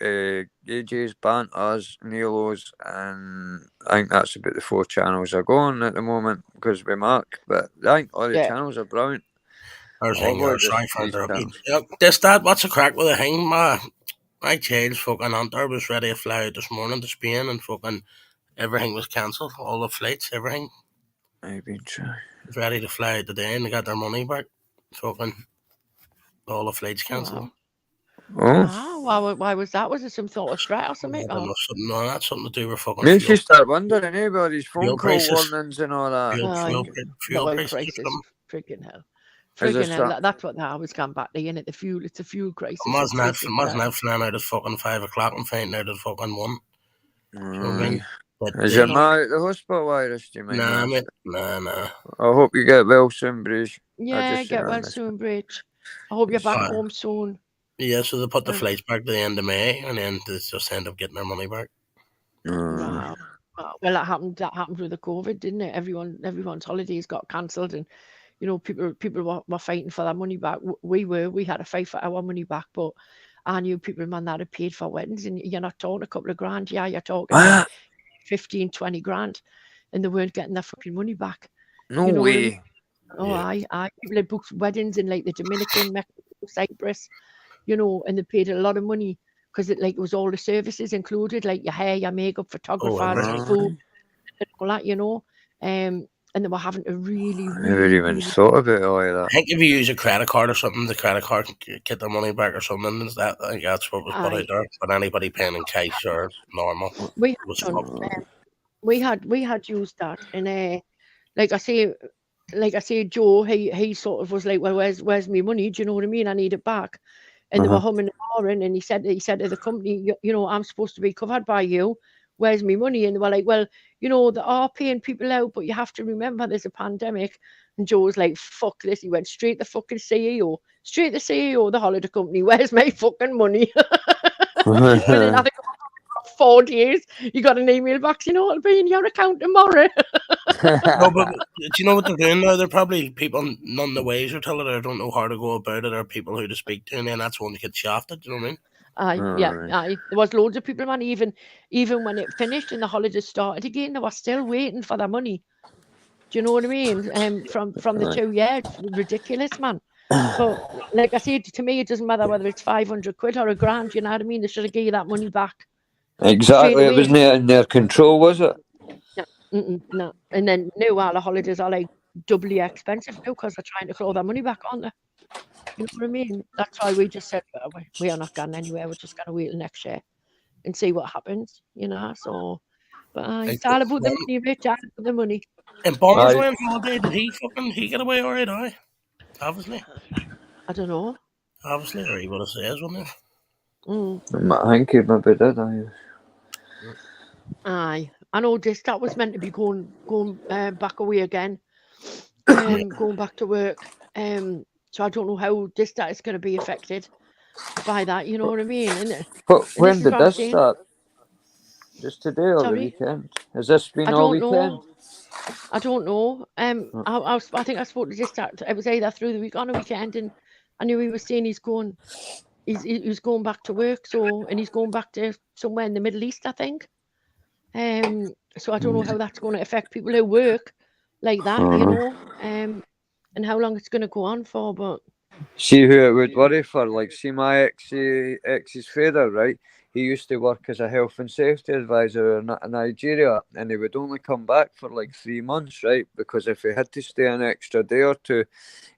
AJ's, Banters, Nelo's, and I think that's about the 4 channels are going at the moment because we Mark. But I think all the channels are brilliant. What's the crack with the thing? My child's fucking hunter was ready to fly out this morning to Spain, and fucking everything was cancelled. All the flights, everything. I've been trying. Ready to fly out today, and they got their money back. Fucking all the flights cancelled. Why was that? Was it some sort of threat or something? No, that's something to do with fucking. Makes you start wondering about these phone call warnings and all that. Fuel crisis. Freaking hell. That's what I was going back to, innit? It's a fuel crisis. Imagine that flying out at fucking 5 o'clock and finding out at fucking 1. Is your ma at the hospital, Irish? Do you mean? Nah, mate. Nah. I hope you get well soon, Bridge. Yeah, get well soon, Bridge. I hope you're back home soon. Yeah, so they put the flights back to the end of May, and then they just end up getting their money back. Wow. Well, that happened with the COVID, didn't it? Everyone's holidays got cancelled, and people were fighting for their money back. We had to fight for our money back, but I knew people, man, that had paid for weddings, and you're not talking a couple of grand. Yeah, you're talking 15, 20 grand, and they weren't getting their fucking money back. No way. Oh, I people had booked weddings in like the Dominican, Mexico, Cyprus, and they paid a lot of money because it was all the services included, like your hair, your makeup, photographers, food, and all that, and they were having to really never even thought about all of that. I think if you use a credit card or something, the credit card can get their money back or something. I think that's what was put out there. But anybody paying in cash or normal, we had used that, and like I say, Joe, he sort of was like, well, where's my money? Do you know what I mean? I need it back. And they were humming and hawing, and he said to the company, I'm supposed to be covered by you. where's my money? And they were like, well, you know, they are paying people out, but you have to remember there's a pandemic. And Joe was like, fuck this. He went straight to the fucking CEO, straight to the CEO of the holiday company. Where's my fucking money? And then I think 4 days, you got an email back, you know, it'll be in your account tomorrow. No, but do you know what they're doing now? They're probably people none the ways or tell it or don't know how to go about it, or people who to speak to, and then that's when they get shafted. Do you know what I mean? Aye. There was loads of people, man. Even when it finished and the holidays started again, they were still waiting for their money. Do you know what I mean? From the 2 years, ridiculous, man. But like I said, to me, it doesn't matter whether it's 500 quid or £1,000. You know what I mean? They should have gave you that money back. Exactly, it wasn't in their control, was it? No. And then now all the holidays are like doubly expensive now because they're trying to claw their money back, aren't they? You know what I mean? That's why we just said, well, we are not going anywhere. We're just going to wait till next year and see what happens, you know. So, but it's all about the money, Rich. All about the money. And Bombers went holiday. Did he get away all right? Obviously. I don't know. Obviously, or he would have said, wouldn't he? I think he maybe did. Aye. I know that was meant to be going back away again, going back to work. So I don't know how this is going to be affected by that. You know what I mean? But when did this start? Just today or the weekend? Has this been all weekend? I don't know. I think I spoke to Distat. It was either through the week on a weekend, and I knew he was saying he was going back to work. And he's going back to somewhere in the Middle East, I think. So I don't know how that's going to affect people who work like that, you know, and how long it's going to go on for. But see who it would worry for, like, see my ex's father, right? He used to work as a health and safety advisor in Nigeria, and he would only come back for like 3 months, right? Because if he had to stay an extra day or two,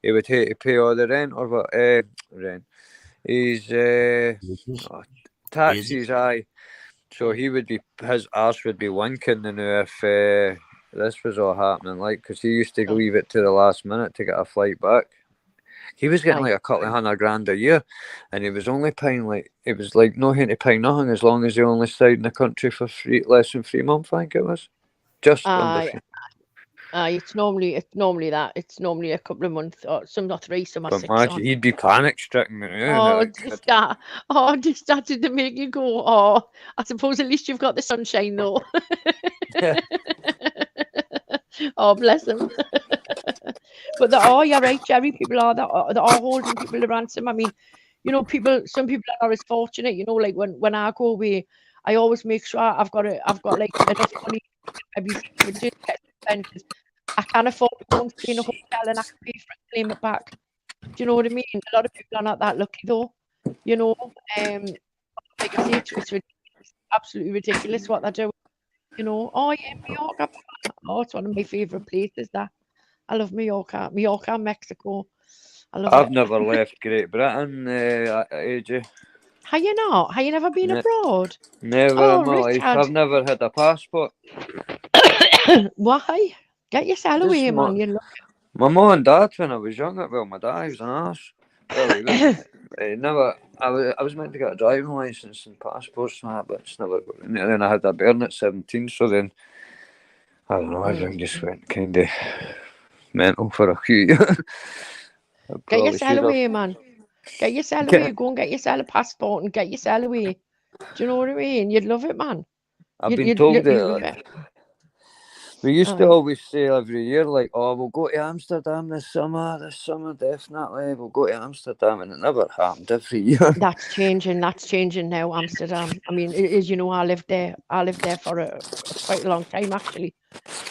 he would have to pay all the rent or what? Rent. His taxes, aye. So his arse would be winking, and if this was all happening, like, because he used to leave it to the last minute to get a flight back. He was getting like $200,000 a year, and he was only paying it was like no having to pay nothing as long as he only stayed in the country for less than 3 months. I think it was just under. It's normally that. It's normally a couple of months, or some are 3, some are 6. Imagine, he'd be panic stricken. Just started to make you go. Oh, I suppose at least you've got the sunshine though. Oh, bless them. But you're right, Jerry. People are holding people to ransom. I mean, you know, some people are as fortunate. You know, like when I go away, I always make sure I've got like enough money. I can't afford to go and stay in a hotel and I can pay for it, claim it back. Do you know what I mean? A lot of people are not that lucky though. You know, like I say, it's ridiculous, absolutely ridiculous what they're doing. You know, Mallorca. Oh, it's one of my favourite places. That I love Mallorca, Mexico. I've never left Great Britain, AJ. Have you not? Have you never been abroad? Never in my life. I've never had a passport. Why? Get yourself away, man. You look. My mum and dad, when I was younger, my dad was an arse. I was meant to get a driving licence and passports and that, but it's never got in there. Then I had a burn at 17, so then I don't know, everything just went kind of mental for a few years. Get yourself away, man. Get yourself away. Go and get yourself a passport and get yourself away. Do you know what I mean? You'd love it, man. I've been told that. We used to always say every year, like, oh, we'll go to Amsterdam this summer, definitely. We'll go to Amsterdam, and it never happened every year. That's changing now, Amsterdam. I mean, as you know, I lived there for quite a long time, actually.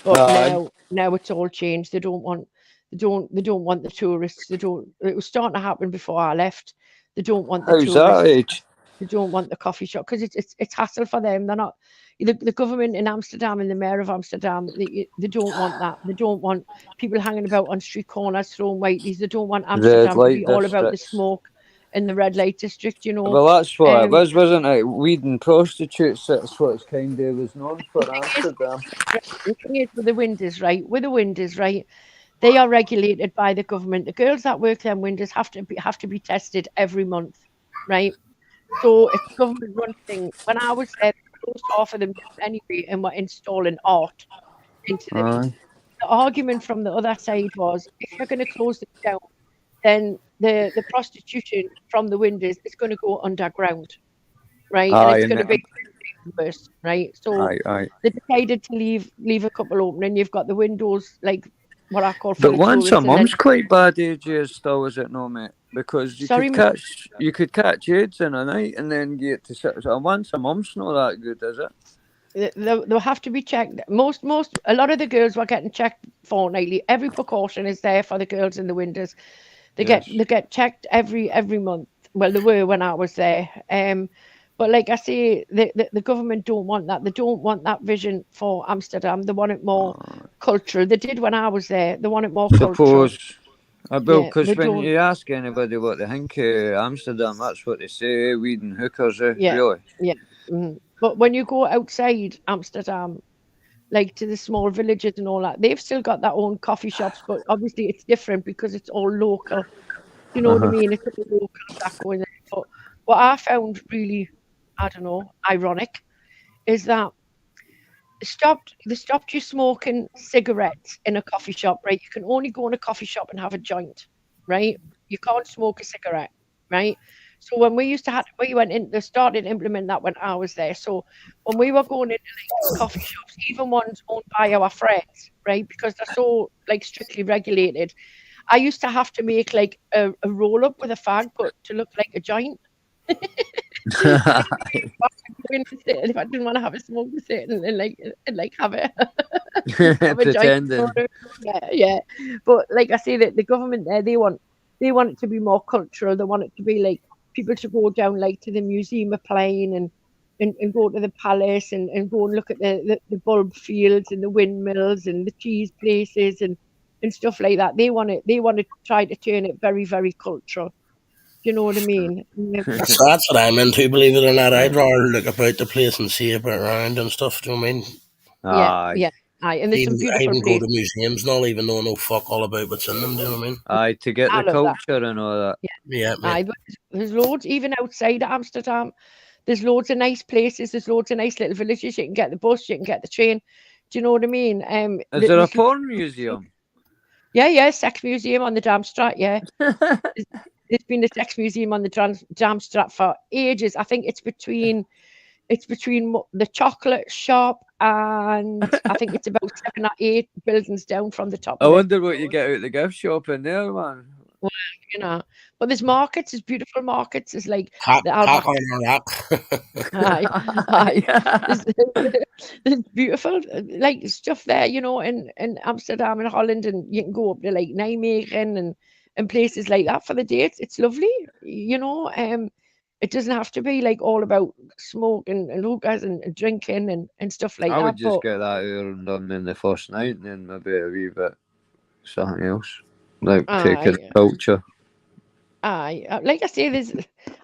But now it's all changed. They don't want the tourists. It was starting to happen before I left. They don't want the tourists. How's that age? They don't want the coffee shop because it's hassle for them. They're not. The government in Amsterdam and the mayor of Amsterdam, they don't want that. They don't want people hanging about on street corners throwing whiteys. They don't want Amsterdam to be all about the smoke in the red light district, you know. Well, that's what it was, wasn't it? Weed and prostitutes, that's what it's kind of was known for, Amsterdam. The thing is with the windows, right? They are regulated by the government. The girls that work there in windows have to be tested every month, right? So it's a government-run thing. When I was there, closed half of them anyway, and were installing art into them. The argument from the other side was, if you're going to close them down, then the prostitution from the windows is going to go underground, right? And it's going to be worse, right? So they decided to leave a couple open, and you've got the windows like what I call. But once a mum's quite bad age still, is it no, mate? Because you could catch AIDS in a night and then get to sit. So once a mum's not that good, is it? They'll have to be checked. A lot of the girls were getting checked fortnightly. Every precaution is there for the girls in the windows. They get checked every month. Well, they were when I was there. But like I say, the government don't want that. They don't want that vision for Amsterdam. They want it more cultural. They did when I was there. They want it more cultural. Because when you ask anybody what they think of Amsterdam, that's what they say, weed and hookers, really. Yeah. Mm-hmm. But when you go outside Amsterdam, like to the small villages and all that, they've still got their own coffee shops, but obviously it's different because it's all local. You know what I mean? It's all local that going there. But what I found really, I don't know, ironic is that they stopped you smoking cigarettes in a coffee shop, right? You can only go in a coffee shop and have a joint, right? You can't smoke a cigarette, right? So when we they started implementing that when I was there. So when we were going into like coffee shops, even ones owned by our friends, right? Because they're so like strictly regulated, I used to have to make like a roll up with a fag, but to look like a joint. If I didn't want to have a smoke, to sit and have it, have a joint. Yeah. But like I say, that the government there, they want it to be more cultural. They want it to be like people to go down like to the Museum of Plane and go to the palace and go and look at the bulb fields and the windmills and the cheese places and stuff like that. They want to try to turn it very, very cultural. You know what I mean? So that's what I'm into, believe it or not. I'd rather look about the place and see about around and stuff, do you know what I mean? Yeah. Aye, and there's some beautiful I even places. go to museums, not even know no fuck all about what's in them, do you know what I mean? Aye, to get the culture and all that. Yeah. Aye, but there's loads, even outside of Amsterdam, there's loads of nice places, there's loads of nice little villages. You can get the bus, you can get the train. Do you know what I mean? Is there a porn museum? Yeah, sex museum on the Damstraat, yeah. There's been a sex museum on the Damstraat for ages. I think it's between the chocolate shop and I think it's about 7 or 8 buildings down from the top. I wonder what you get out the gift shop in there, man. Well, you know, but there's markets, there's beautiful markets. There's like there's beautiful like stuff there, you know, in Amsterdam and Holland, and you can go up to like Nijmegen and places like that for the dates. It's lovely, you know. It doesn't have to be like all about smoke and hookahs and drinking and stuff like that. I would just get that over and done in the first night, and then maybe a wee bit something else, like taking culture. Aye, like I say,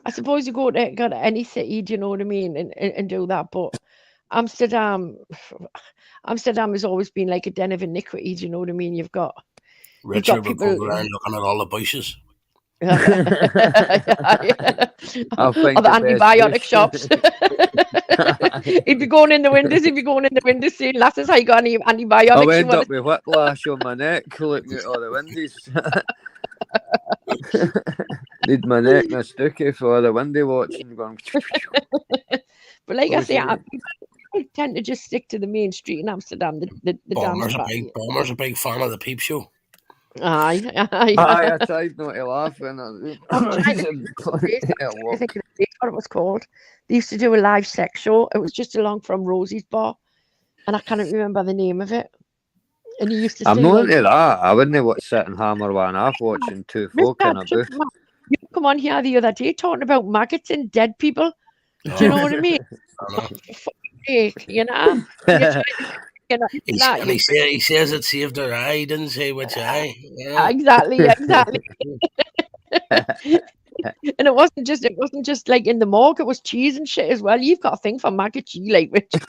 I suppose you go to any city, do you know what I mean, and do that. But Amsterdam has always been like a den of iniquity. Do you know what I mean? You've got Richard would go around looking at all the bushes. Or the antibiotic shops. He'd be going in the windows, saying, "Lasses, how you got any antibiotics?" I end up with whiplash on my neck looking at all the windows. Need my neck and a stookie for the window watching. Going. But like I say, I tend to just stick to the main street in Amsterdam. Bomber's a big fan of the Peep Show. Aye, I tried not to laugh when I think what it was called. They used to do a live sex show. It was just along from Rosie's Bar, and I can't remember the name of it. And he used to. I'm not into that. I wouldn't watch sit and hammer one off watching two folk in a booth. You come on here the other day talking about maggots and dead people. Do you know what I mean? You know. He says it saved her eye. He didn't say which eye. Yeah. Exactly. And it wasn't just like in the morgue. It was cheese and shit as well. You've got a thing for maggot, like Richard.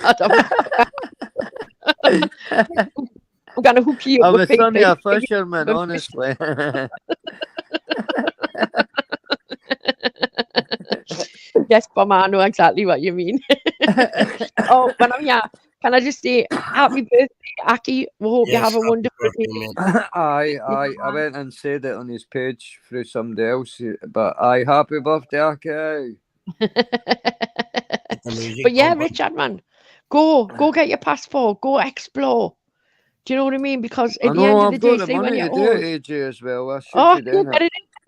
I'm gonna hook you up. I'm only a fisherman, honestly. Yes, but I know exactly what you mean. Oh, when I'm here, can I just say happy birthday, Aki? We hope you have a wonderful day. I went and said it on his page through somebody else, but happy birthday, Aki. But yeah, Richard, man, go get your passport, go explore. Do you know what I mean? Because at the end of the day, say when you're old, AJ as well. I should be doing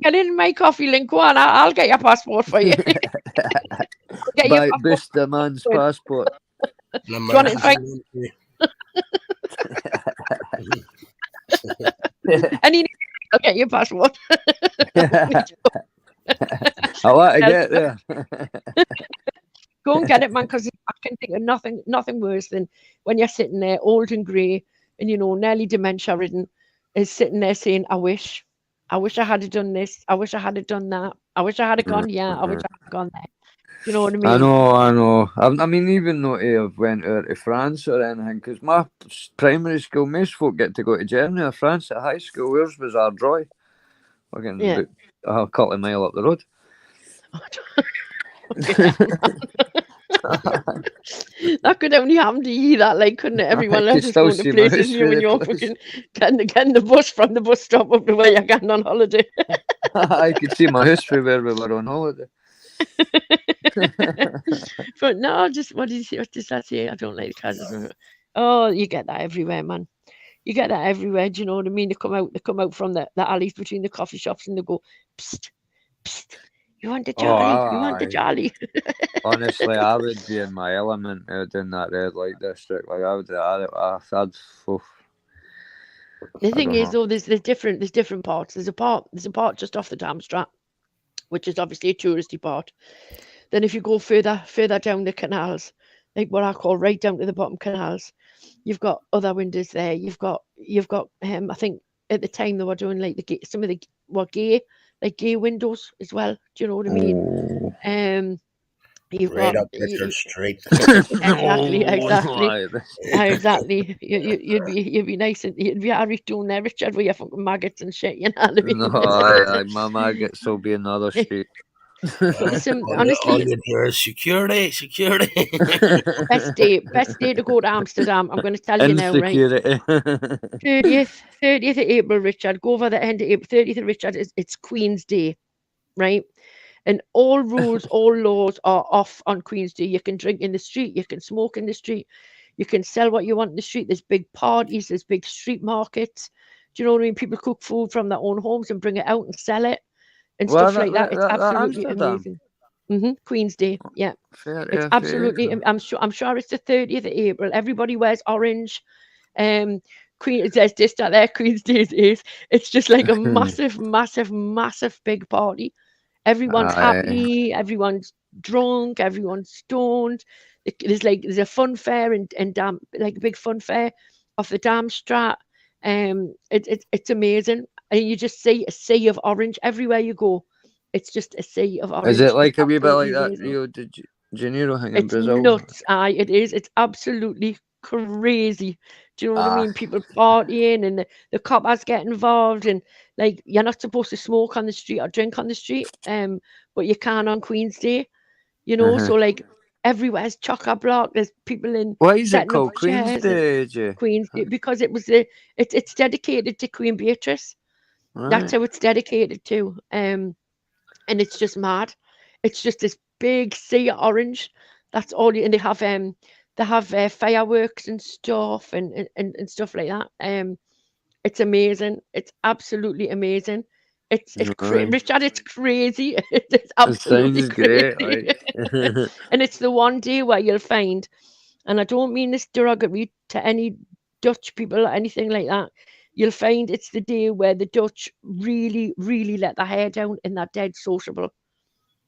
get in my coffee link. Go on, I'll get your passport for you. By Mr. Man's passport. Do you want it in Frank? I'll get your passport. I want to get there. Go and get it, man, because I can think of nothing worse than when you're sitting there old and grey and, you know, nearly dementia ridden, is sitting there saying, I wish I had done this. I wish I had done that. I wish I had gone here. I wish I had gone there. You know what I mean? I know. I mean, even though I've went out to France or anything, because my primary school, most folk get to go to Germany or France at high school. Where's was Ardroy? Fucking a couple of miles up the road. That could only happen to you, that, like, couldn't it? Everyone else is going to places you and you're fucking getting the bus from the bus stop up to where you're going on holiday. I could see my history where we were on holiday. But no, just what does that say? I don't like the cars. Oh, you get that everywhere, man. You get that everywhere. Do you know what I mean? They come out from the alleys between the coffee shops and they go, psst, psst. You want the jolly? You want the jolly? Honestly, I would be in my element out in that red light district. Like The thing is, though, there's different parts. There's a part just off the Darmstraat, which is obviously a touristy part. Then if you go further down the canals, like what I call right down to the bottom canals, you've got other windows there. You've got I think at the time they were doing like some of the gay windows as well. Do you know what I mean? You've right got up Richard Street. Exactly. You'd be nice and you'd be Harry doing there, Richard, with your fucking maggots and shit. You know what I mean? No, my maggots will be another street. Honestly, security. best day to go to Amsterdam. I'm going to tell you now, right? 30th of April, Richard. Go over the end of April. 30th of Richard. It's Queen's Day, right? And all rules, all laws are off on Queen's Day. You can drink in the street. You can smoke in the street. You can sell what you want in the street. There's big parties. There's big street markets. Do you know what I mean? People cook food from their own homes and bring it out and sell it. And stuff like that. It's absolutely amazing. Queen's Day, yeah. It's absolutely. I'm sure it's the 30th of April. Everybody wears orange. Queen says this, that, there. Queen's Day is. It's just like a massive big party. Everyone's happy. Everyone's drunk. Everyone's stoned. There's a fun fair and like a big fun fair off the Darmstraat. It's amazing. And you just see a sea of orange everywhere you go. It's just a sea of orange. Is it like a wee bit like that Rio de Janeiro thing in Brazil? It's nuts. It is. It's absolutely crazy. Do you know what I mean? People partying and the coppers get involved, and like you're not supposed to smoke on the street or drink on the street, but you can on Queen's Day. You know, so like everywhere's chock-a-block. There's people in. Why is it called Queen's Day? Queen's Day because it's dedicated to Queen Beatrice. Right. That's how it's dedicated to. And it's just mad. It's just this big sea of orange. That's all. And they have fireworks and stuff and stuff like that. It's amazing. It's absolutely amazing. It's Richard. It's crazy. It's absolutely crazy. Great, right? And it's the one day where you'll find, and I don't mean this derogatory to any Dutch people or anything like that. You'll find it's the day where the Dutch really, really let their hair down and they're dead sociable.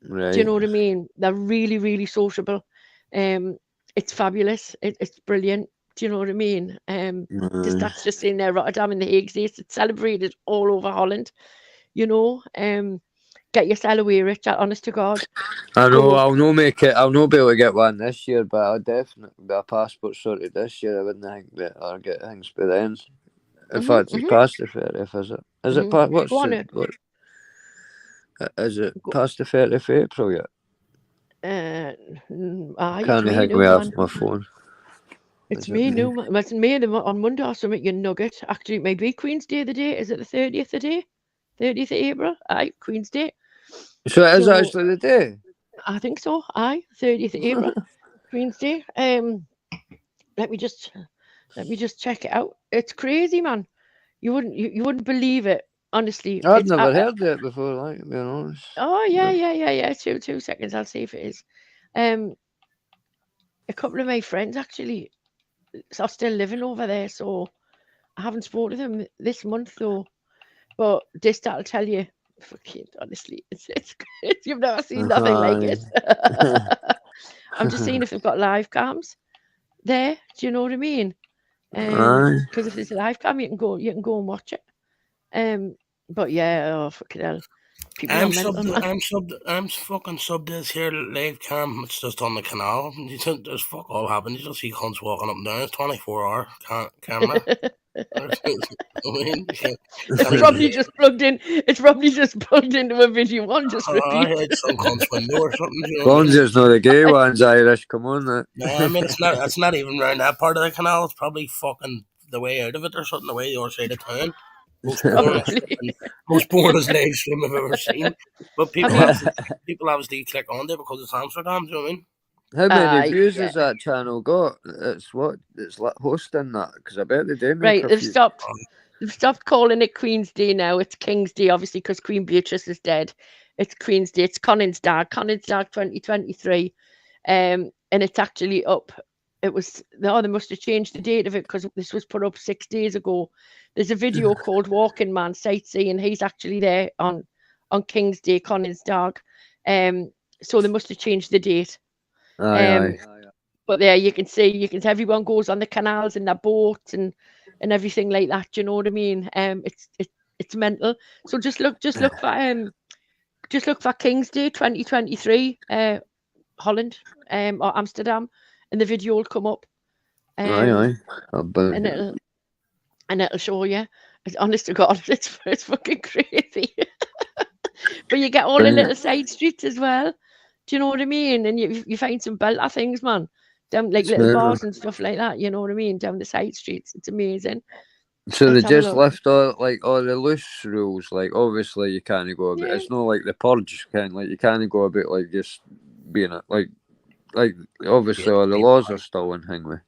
Right. Do you know what I mean? They're really, really sociable. It's fabulous. It's brilliant. Do you know what I mean? That's just in there, Rotterdam and the Hague. It's celebrated all over Holland. You know, get yourself away, Richard. Honest to God. I know. I'll not make it. I'll not be able to get one this year, but I'll definitely be a passport sorted this year. I wouldn't think that I'll get things by then. In fact, it's past the 30th, is it? Is it past? Is it past the 30th of April yet? Can't think we have my phone. It's me, no. It's me on Monday or something, you nugget. Actually, it may be Queen's Day the day. Is it the 30th of day? 30th of April? Aye, Queen's Day. So it is actually the day? I think so. Aye, 30th of April. Queen's Day. Let me just check it out. It's crazy, man. You wouldn't believe it. Honestly, I've never heard it before, like, to be honest. Oh yeah. 2 seconds. I'll see if it is. A couple of my friends actually are still living over there, so I haven't spoken to them this month though. But this that'll tell you. Fucking honestly, it's you've never seen nothing like it. I'm just seeing if they've got live cams there. Do you know what I mean? Because if there's a live cam, you can go and watch it. But yeah, oh fucking hell. I'm fucking subbed this here live cam. It's just on the canal. There's fuck all happening. You just see cunts walking up and down. It's 24-hour camera. It's probably just plugged in. It's probably just plugged into a video one. Just it's some cunts window or something. One's just not the gay one's Irish. Come on, that. No, I mean it's not even around that part of the canal. It's probably fucking the way out of it or something. The way the other side of town. Most boringest live stream I've ever seen. But people obviously click on it because it's Amsterdam. Do you know what I mean? How many views has that channel got? It's hosting that, because I bet they do. They've stopped calling it Queen's Day now. It's King's Day, obviously, because Queen Beatrice is dead. It's Queen's Day. It's Koningsdag 2023, and it's actually up. They must have changed the date of it because this was put up 6 days ago. There's a video called Walking Man Sightseeing. He's actually there on King's Day, Koningsdag. So they must have changed the date. But there you can see everyone goes on the canals in their boats and everything like that. Do you know what I mean? It's mental. So just look for King's Day 2023, Holland or Amsterdam, and the video will come up. And it'll show you. It's honest to God, it's fucking crazy. But you get all the little side streets as well. Do you know what I mean? And you find some belter things, man. Down like little bars and stuff like that. You know what I mean? Down the side streets, it's amazing. So they just left all the loose rules. Like obviously you can't go about. It's not like the purge you can't go about like just being like obviously all the laws are still in hang with.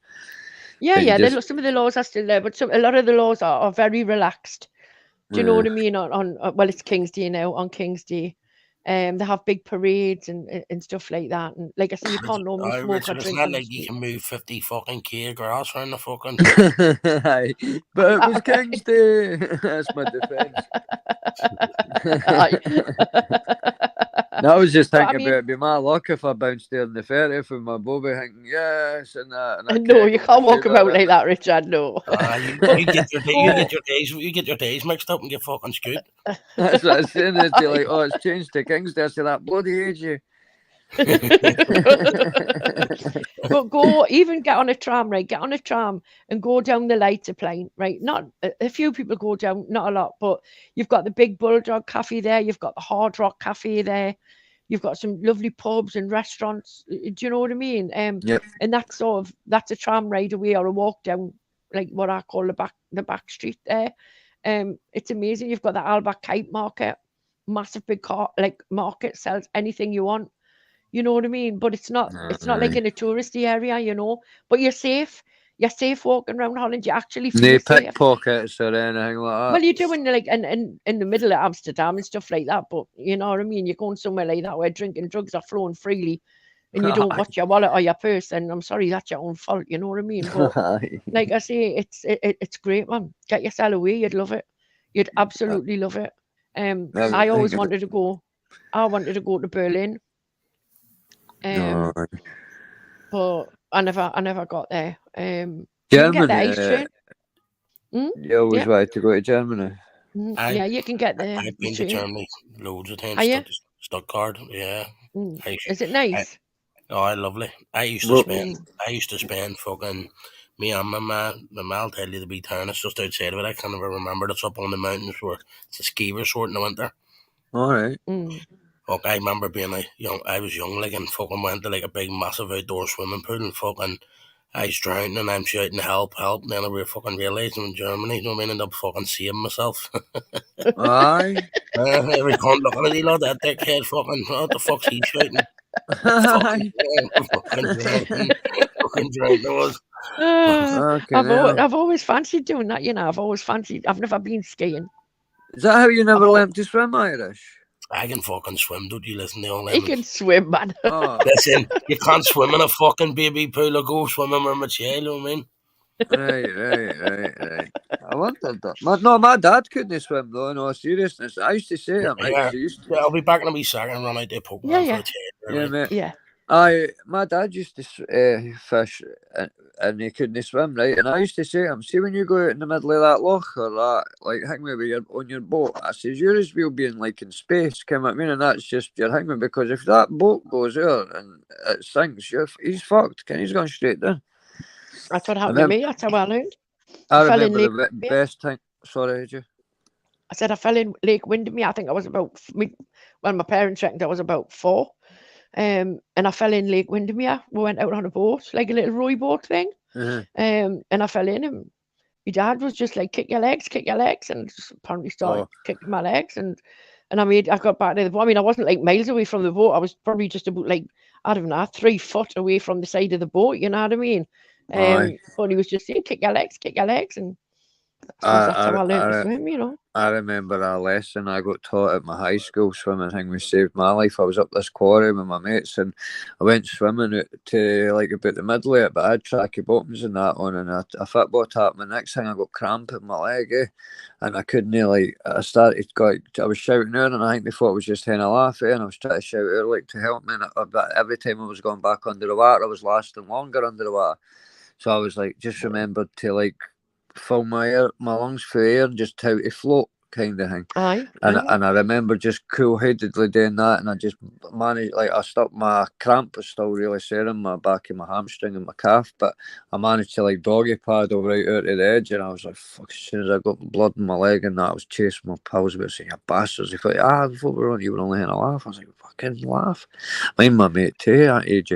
Some of the laws are still there, but a lot of the laws are very relaxed. Do you know what I mean? Well, it's King's Day now. On King's Day, they have big parades and stuff like that. And like I said, you can't normally smoke or drink. It's not like you can move 50 fucking k grass around the fucking. But it was King's Day. That's my defence. I was just thinking about it'd be my luck if I bounced there in the ferry from my bobby thinking yes and that. And no, you can't walk about like that, Richard. No. You get your days mixed up and get fucking screwed. That's what I was saying. They'd be like, oh, it's changed to King's Day. I said, that bloody age you. But get on a tram, right? Get on a tram and go down the Leidseplein, right? Not a few people go down, not a lot, but you've got the Big Bulldog Cafe there, you've got the Hard Rock Cafe there, you've got some lovely pubs and restaurants. Do you know what I mean? Yep. And that's a tram ride away or a walk down, like what I call the back street there. It's amazing. You've got the Albert Kite Market, massive big market, sells anything you want. You know what I mean? But it's not like in a touristy area, you know. But you're safe. You're safe walking around Holland. You actually feel safe. Pickpockets or anything like that. Well, you're doing like in the middle of Amsterdam and stuff like that. But you know what I mean? You're going somewhere like that where drinking drugs are flowing freely and you don't watch your wallet or your purse. And I'm sorry, that's your own fault. You know what I mean? But like I say, it's great, man. Get yourself away. You'd love it. You'd absolutely love it. I always wanted to go. I wanted to go to Berlin. But I never got there. Germany. You always wanted to go to Germany. Yeah, you can get there. I've been to Germany loads of times. Stuttgart, yeah. Is it nice? Lovely. I used to spend fucking. Me and my man, I'll tell you the wee town. It's just outside of it. I can't even remember. It's up on the mountains where it's a ski resort in the winter. All right. Fuck, I remember being I was young, like, and fucking went to like a big massive outdoor swimming pool and fucking I was drowning and I'm shouting help, help, and then I fucking realised I'm in Germany, you know what I mean, and I'm fucking saving myself. Aye. Every cunt looking at you like that dickhead fucking, what the fuck's he shouting? Fucking drowned I was. I've always fancied doing that, you know. I've never been skiing. Is that how you never learned to swim, Irish? I can fucking swim, don't you listen to all them? He can swim, man. Listen, you can't swim in a fucking baby pool or go swimming with my child, you know what I mean? Right. I wondered that. My dad couldn't swim though, in all seriousness. I used to say him. I'll be back in a wee second and run out there poke for a child. Mate. Yeah. My dad used to fish and he couldn't swim, right? And I used to say to him, see when you go out in the middle of that loch or that, like hanging with on your boat, I says, you're as well being like in space, come at me, and that's just your hanging, because if that boat goes out and it sinks, he's fucked, he's gone straight down. That's what happened to me, that's how I learned. I remember the best thing, sorry, did you? I said I fell in Lake Windermere, I think I was about, my parents reckoned I was about 4. And I fell in Lake Windermere. We went out on a boat, like a little row boat thing. And I fell in, and my dad was just like, kick your legs, and just apparently started kicking my legs. And I got back to the boat. I mean, I wasn't like miles away from the boat. I was probably just about like, I don't know, 3 foot away from the side of the boat, you know what I mean? But he was just saying, kick your legs, and that's how I learned to swim, you know. I remember a lesson I got taught at my high school swimming thing, which saved my life. I was up this quarry with my mates and I went swimming out to like about the middle of it, but I had tracky bottoms and that on, and a football tap. My next thing I got cramp in my leg, and I couldn't I was shouting out, and I think they thought I was just having a laugh, and I was trying to shout out like to help me, and every time I was going back under the water, I was lasting longer under the water. So I was like, just remembered to like fill my lungs for air and just how to float, kind of thing. And I remember just cool-headedly doing that, and I just managed, like, my cramp was still really sore in my back of my hamstring and my calf, but I managed to like doggy paddle right out to the edge, and I was like, fuck, as soon as I got blood in my leg and that, I was chasing my pals about saying, you bastards. He thought, I thought you were only having a laugh. I was like, fucking laugh. My mate too, at age,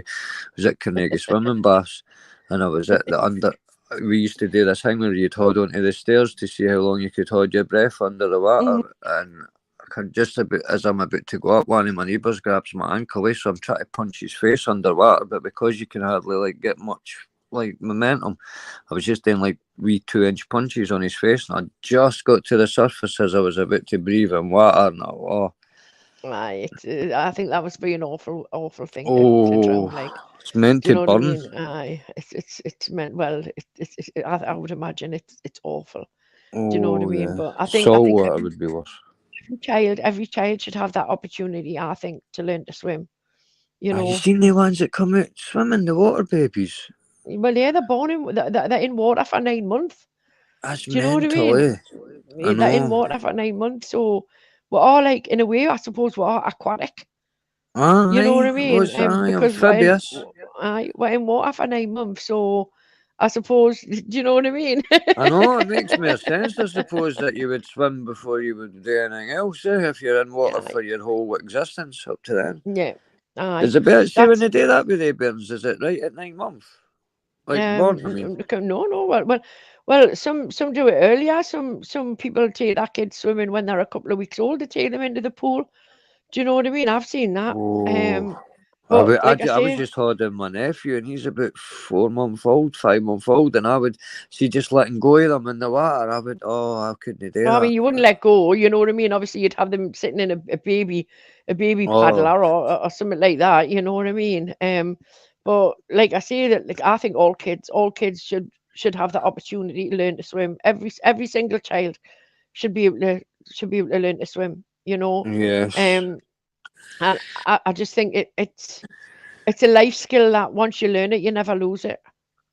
was at Carnegie Swimming Baths, and I was at the under. We used to do this thing where you'd hold onto the stairs to see how long you could hold your breath under the water. And as I'm about to go up, one of my neighbours grabs my ankle, so I'm trying to punch his face underwater, but because you can hardly like get much like momentum, I was just doing like wee 2-inch punches on his face, and I just got to the surface as I was about to breathe in water, and I think that must be an awful thing to drown, like. It's meant to burn. What I mean? It's meant. Well, I would imagine it's awful. Do you know what I mean? Yeah. But I think water would be worse. Every child should have that opportunity, I think, to learn to swim. You know. Have you seen the ones that come out swimming, the water babies? Well, yeah, they're born they're in water for 9 months. That's Do you know what I mean? They're in water for 9 months, so we're all like, in a way, I suppose we're all aquatic. You know what I mean? Because we're in water for 9 months, so I suppose, do you know what I mean? I know, it makes more sense, I suppose, that you would swim before you would do anything else, if you're in water for your whole existence up to then. Yeah. Is it better, see, when they do that with their bairns, is it right at 9 months? Like born, I mean? No. Well, some do it earlier. Some people take their kids swimming when they're a couple of weeks old to take them into the pool. Do you know what I mean? I've seen that. But I was just holding my nephew, and he's about 5 months old, and I would see just letting go of them in the water. I couldn't do that. I mean, you wouldn't let go, you know what I mean? Obviously, you'd have them sitting in a baby paddler or something like that, you know what I mean? But like I say, that like I think all kids should have the opportunity to learn to swim. Every single child should be able to learn to swim. You know, yes. And I just think it's a life skill that once you learn it, you never lose it.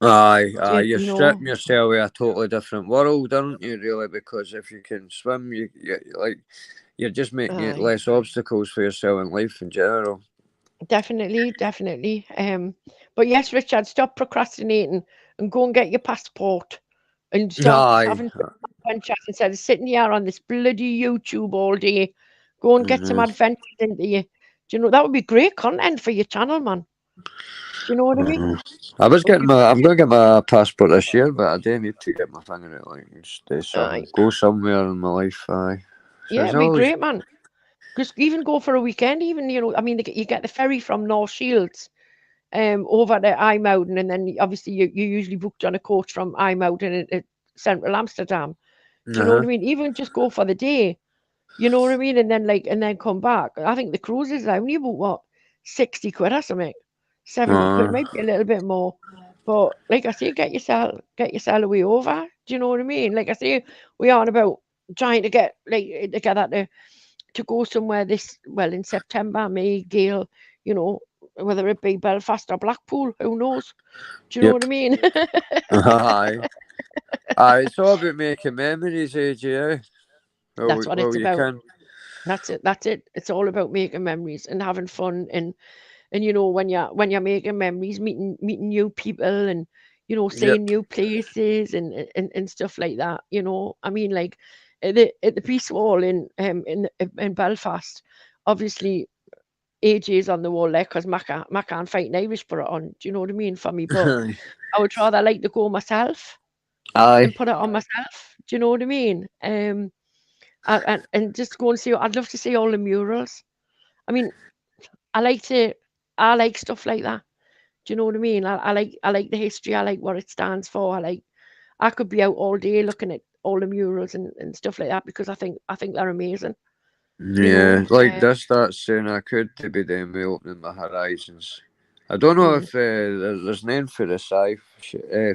You're stripping yourself of a totally different world, aren't you? Really, because if you can swim, you're just making it less obstacles for yourself in life in general. Definitely. But yes, Richard, stop procrastinating and go and get your passport. And start having adventures instead of sitting here on this bloody YouTube all day. Go and get some adventures into you. Do you know, that would be great content for your channel, man. Do you know what I mean? I'm going to get my passport this year, but I do need to get my finger out, like, and go somewhere in my life. Aye. So yeah, it'd be great, man. Because even go for a weekend, even, you know, I mean, you get the ferry from North Shields over to IJmuiden, and then obviously you usually booked on a coach from IJmuiden at central Amsterdam. Do you know what I mean? Even just go for the day, you know what I mean? And then come back. I think the cruise is only about, what, 60 quid or something? 70 quid, maybe a little bit more. But like I say, get yourself away over. Do you know what I mean? Like I say, we are about trying to get together to go somewhere in September, May, Gail, you know, whether it be Belfast or Blackpool, who knows? Do you know what I mean? Aye. It's all about making memories, AJ. That's what it's about. That's it. It's all about making memories and having fun, and you know, when you're making memories, meeting new people, and you know, seeing new places and stuff like that. You know, I mean, like at the Peace Wall in Belfast, obviously AJ's on the wall there because Mac can't fight an Irish put it on. Do you know what I mean? For me, but I would rather like to go myself and put it on myself. Do you know what I mean? And just go and see. I'd love to see all the murals. I mean, I like stuff like that. Do you know what I mean? I like the history. I like what it stands for. I could be out all day looking at all the murals and stuff like that because I think they're amazing. Yeah, like this starts saying I could be doing me opening my horizons. I don't know if there's name for the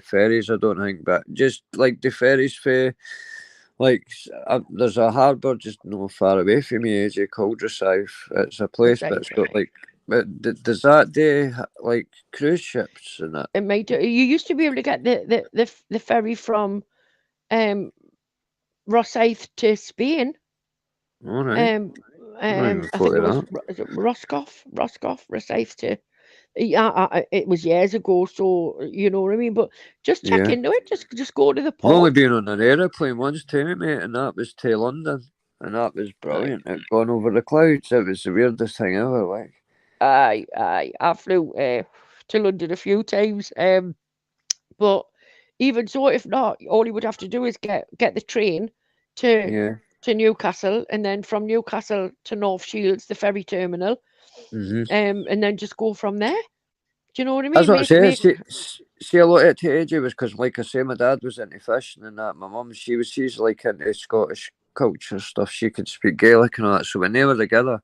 ferries, I don't think, but just like the ferries for, like, there's a harbour just not far away from me, AJ, called Rosyth. It's a place that's got like, but does that do like cruise ships and that? It might do. You used to be able to get the ferry from Rosyth to Spain. All right. I think it was Roscoff, Rosyth to. It was years ago, so you know what I mean. But just check into it. Just go to the port. I've only been on an aeroplane once too, mate, and that was to London, and that was brilliant. It gone over the clouds. It was the weirdest thing ever. Like, I flew to London a few times. But even so, if not, all you would have to do is get the train to Newcastle, and then from Newcastle to North Shields, the ferry terminal, and then just go from there. Do you know what I mean? That's what I say. See, a lot of it to AJ was because, like I say, my dad was into fishing and that. My mum, she's like into Scottish culture stuff. She could speak Gaelic and all that. So when they were together,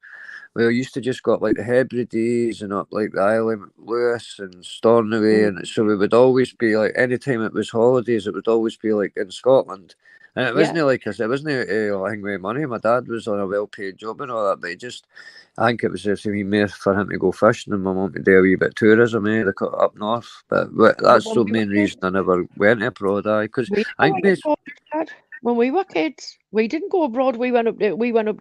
we used to just go up like the Hebrides and up like the Isle of Lewis and Stornoway, and so we would always be like, anytime it was holidays, it would always be like in Scotland. And it wasn't like it wasn't a thing with money. My dad was on a well-paid job and all that, but I think it was just a wee more for him to go fishing and my mum to do a wee bit of tourism, up north. But that's the main reason I never went abroad. Because I think when we were kids, we didn't go abroad. We went up to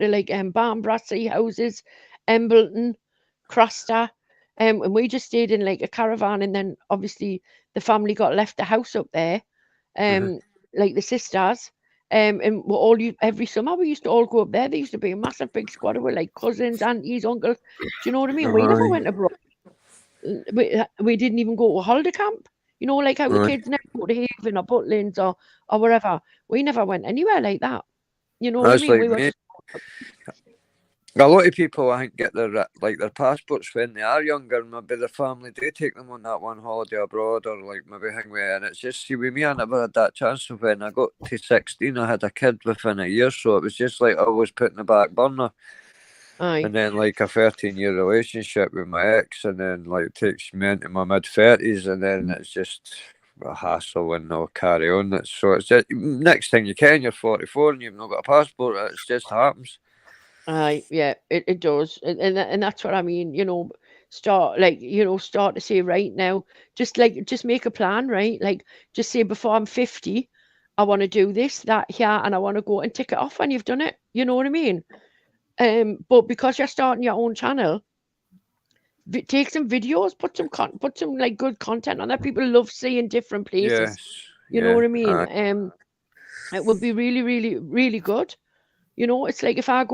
like Barnbrassy houses, Embleton, Craster, and we just stayed in like a caravan. And then obviously the family got left the house up there, like the sisters. And every summer we used to all go up there. There used to be a massive big squad of like cousins, aunties, uncles. Do you know what I mean? We never went abroad. We didn't even go to a holiday camp. You know, like how the kids never go to Haven or Butlins or wherever. We never went anywhere like that. You know what I mean? Like a lot of people, I think, get their passports when they are younger. Maybe their family do take them on that one holiday abroad, or like maybe hang with. And it's just, see, with me, I never had that chance. So when I got to 16, I had a kid within a year, so it was just like I was put in the back burner. And then like a 13-year relationship with my ex, and then like it takes me into my mid-30s, and then it's just a hassle and no carry on. So it's just, next thing you can, you're 44 and you've not got a passport. It just happens. Yeah, it does, and that's what I mean. You know, start to say right now, just make a plan, right? Like just say before I'm 50, I want to do this, that, here, and I want to go and tick it off when you've done it. You know what I mean? But because you're starting your own channel, take some videos, put some like good content on there. People love seeing different places. You know what I mean? It would be really, really, really good. You know, it's like if I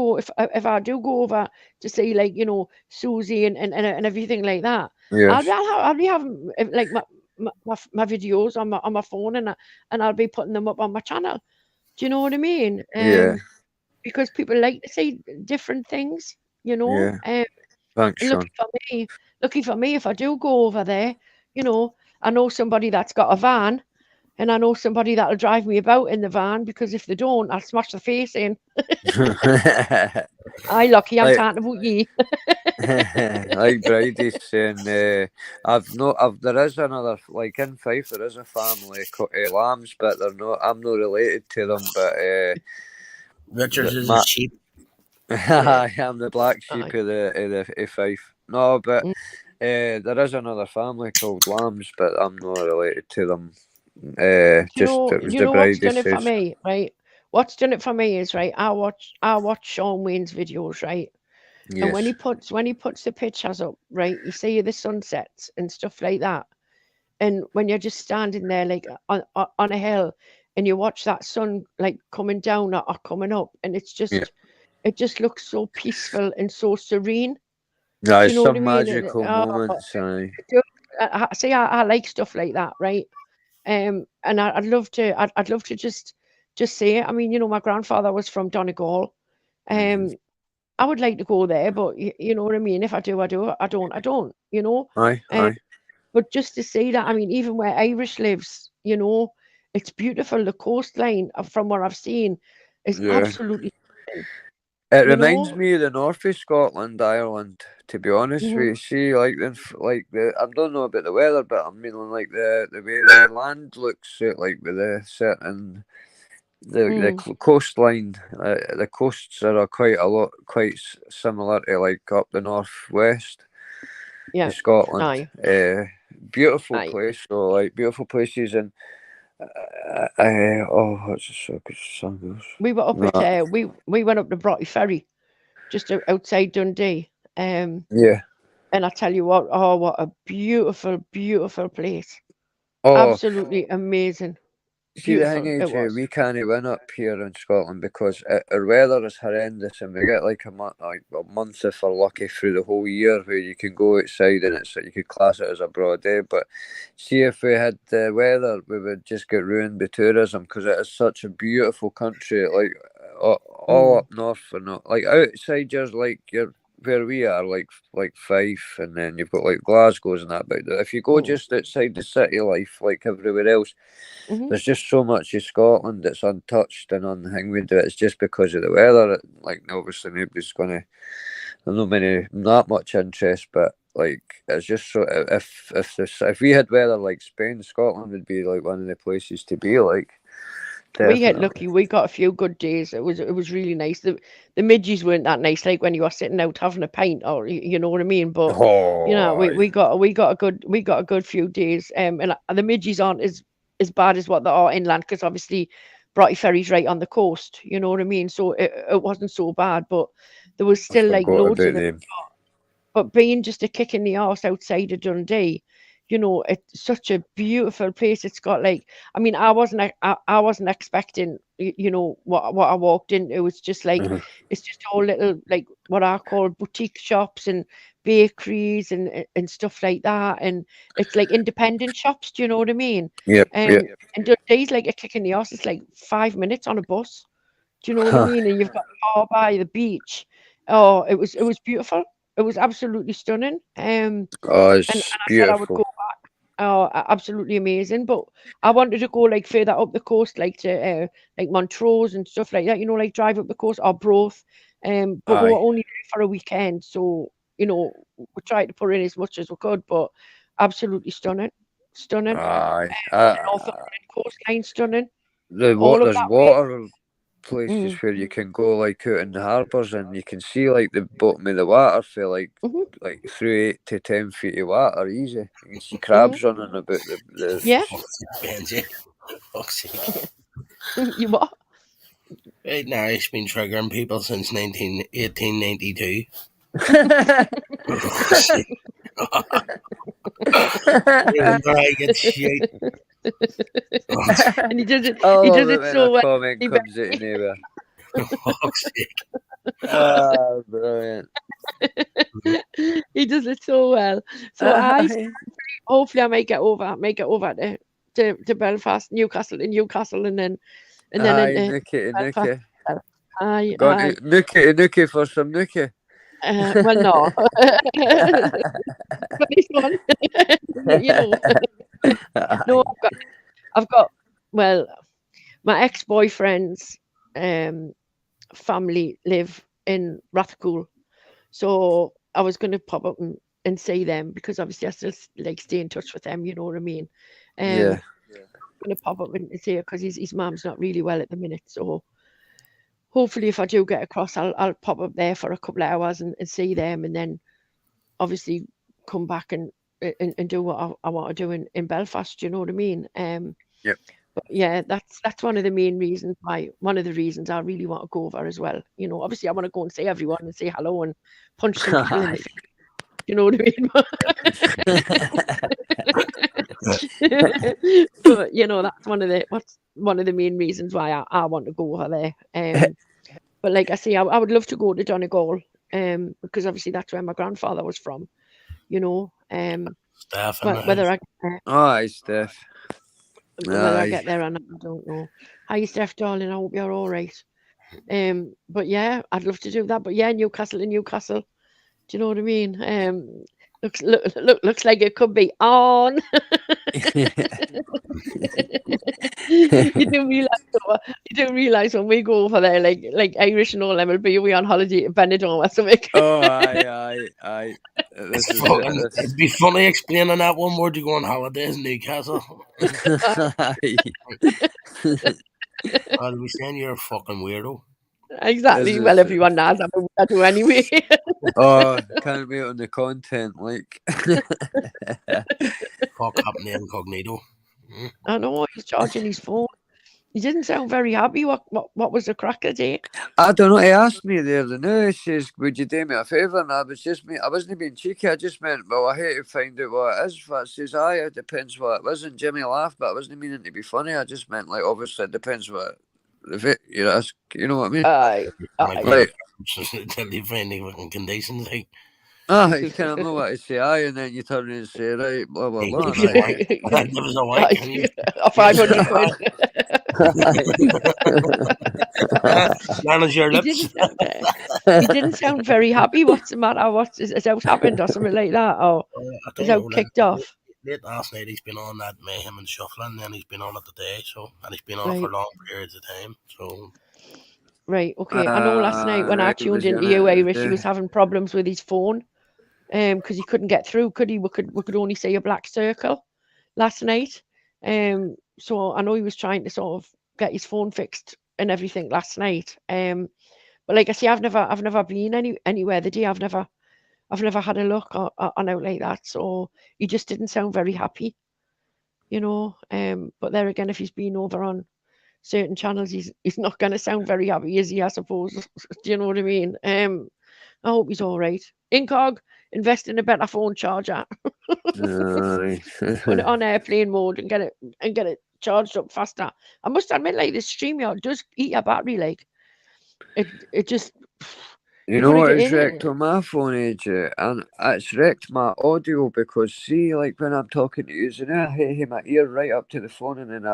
do go over to see, like, you know, Susie and everything like that, Yes. I'll be having like my videos on my phone, and I'll be putting them up on my channel. Do you know what I mean? Yeah. Because people like to see different things, you know. Yeah. Thanks, Sean. Lucky for me, if I do go over there, you know, I know somebody that's got a van, and I know somebody that'll drive me about in the van, because if they don't, I'll smash the face in. Aye, Lucky, I'm talking about ye. Like Bridie's saying, there is another, like in Fife, there is a family called Lambs, but I'm not related to them, but Richards is a sheep. I am the black sheep of Fife. No, but there is another family called Lambs, but I'm not related to them. It was the what's done it for me, right? What's done it for me is, right, I watch Sean Wayne's videos, right? Yes. And when he puts the pictures up, right, you see the sunsets and stuff like that. And when you're just standing there, like on a hill, and you watch that sun like coming down or coming up, and it's just it just looks so peaceful and so serene. Yeah, it's some magical moments. I like stuff like that, right? And I'd love to just say it. I mean, you know, my grandfather was from Donegal. I would like to go there, but you know what I mean? If I do, I do. I don't, you know? Aye. But just to see that, I mean, even where Irish lives, you know, it's beautiful. The coastline, from what I've seen, is absolutely stunning. It reminds me of the north of Scotland, Ireland, to be honest with you. See, I don't know about the weather, but I mean, like the way the land looks, like with the certain... The coastline, the coasts are quite similar to like up the northwest of Scotland. Beautiful place, so like beautiful places, and what's the so good song? We were up at we went up to Broughty Ferry, just outside Dundee. And I tell you what a beautiful place. Absolutely amazing. See, the thing is, we can't win up here in Scotland because our weather is horrendous, and we get like a month if we're lucky through the whole year where you can go outside and you could class it as a broad day. But see, if we had the weather, we would just get ruined by tourism because it is such a beautiful country, like all up north and like outside just like where we are, like Fife, and then you've got like Glasgow's and that. But if you go just outside the city life, like everywhere else, there's just so much of Scotland that's untouched and unhinged. It's just because of the weather. Like obviously nobody's gonna. There's not much interest, but like it's just so. If we had weather like Spain, Scotland would be like one of the places to be. Like. Definitely. We get lucky. We got a few good days. It was really nice. The midges weren't that nice, like when you were sitting out having a pint, or you know what I mean. But you know, we got a good few days. And the midges aren't as bad as what they are inland, because obviously Broughty Ferry's right on the coast. You know what I mean. So it wasn't so bad, but there was still like loads of them. But being just a kick in the arse outside of Dundee. You know, it's such a beautiful place. It's got like, I mean, I wasn't expecting, you know, what I walked in. It was just like, it's just all little, like what I call boutique shops and bakeries and stuff like that. And it's like independent shops. Do you know what I mean? And Dundee's like a kick in the arse. It's like 5 minutes on a bus. Do you know what I mean? And you've got by the beach. Oh, it was beautiful. It was absolutely stunning. It's beautiful. Said I would go back. Oh, absolutely amazing. But I wanted to go like further up the coast, like to like Montrose and stuff like that. You know, like drive up the coast or Broth. But we were only there for a weekend, so you know we tried to put in as much as we could. But absolutely stunning. Northumberland coastline, stunning. There's water places where you can go like out in the harbours and you can see like the bottom of the water for like through 8 to 10 feet of water easy. You can see crabs running about the Benji. Fuck's sake. You what? Right now, it's been triggering people since 1892. I get shit. And he does it so well. Comment comes out anywhere. fuck's sake. Brilliant. He does it so well. So hopefully I might get over to Belfast, Newcastle, and then Nookie. Aye. Nookie for some nookie. Well, no. But this one, you know. No, I've got. Well, my ex-boyfriend's family live in Rathcoole, so I was going to pop up and see them because obviously I still like stay in touch with them. You know what I mean? Yeah. I'm going to pop up and see her because his mum's not really well at the minute, so. Hopefully, if I do get across, I'll pop up there for a couple of hours and see them, and then obviously come back and do what I want to do in Belfast. You know what I mean? Yep. But yeah, that's one of the main reasons one of the reasons I really want to go over as well. You know, obviously I want to go and see everyone and say hello and punch some people in the face. You know what I mean? But you know, that's one of the main reasons why I want to go over there. But like I say, I would love to go to Donegal, because obviously that's where my grandfather was from. You know, Steph, whether I Steph. Whether I get there or not, I don't know. Hi, Steph, darling. I hope you're all right. But yeah, I'd love to do that. But yeah, Newcastle. Do you know what I mean? Looks like it could be on. You do realize when we go over there, like Irish and all them, will be we on holiday to Benidorm or something. Oh, aye. It'd be funny explaining that one word. You go on holidays in Newcastle. I'll be saying you're a fucking weirdo. Exactly. Well, everyone knows I do anyway. Oh, can't wait on the content, like. Fuck up the incognito. I know, he's charging his phone. He didn't sound very happy. What was the crack of it? I don't know. He asked me the other day. He says, "Would you do me a favour?" And I wasn't being cheeky. I just meant, well, I hate to find out what it is. But it says, aye, it depends what it was. And Jimmy laughed, but I wasn't meaning to be funny. I just meant, like, obviously, it depends what. You know what I mean? Aye. Like, living conditions, like. You can't know what to say, aye, and then you turn and say, right, blah, blah, blah. That was a white. A 500 quid. Manage your lips. He didn't sound very happy. What's the matter? Is out happened or something like that? Or is out kicked off? Late last night he's been on that mayhem and shuffling, and he's been on it today, and he's been on for long periods of time. So right, okay. I know last night when I tuned into you, Irish, he was having problems with his phone, because he couldn't get through. Could he? We could only see a black circle last night. So I know he was trying to sort of get his phone fixed and everything last night. But like I say, I've never been anywhere the day. I've never had a look on out like that. So he just didn't sound very happy, you know. But there again, if he's been over on certain channels, he's not going to sound very happy, is he? I suppose. Do you know what I mean? I hope he's all right. Incog, invest in a better phone charger. Put it on airplane mode and get it charged up faster. I must admit, like, this StreamYard does eat a battery. Like, it just. You know what it's wrecked on my phone, AJ? And it's wrecked my audio because, see, like when I'm talking to you, and I hit my ear right up to the phone, and then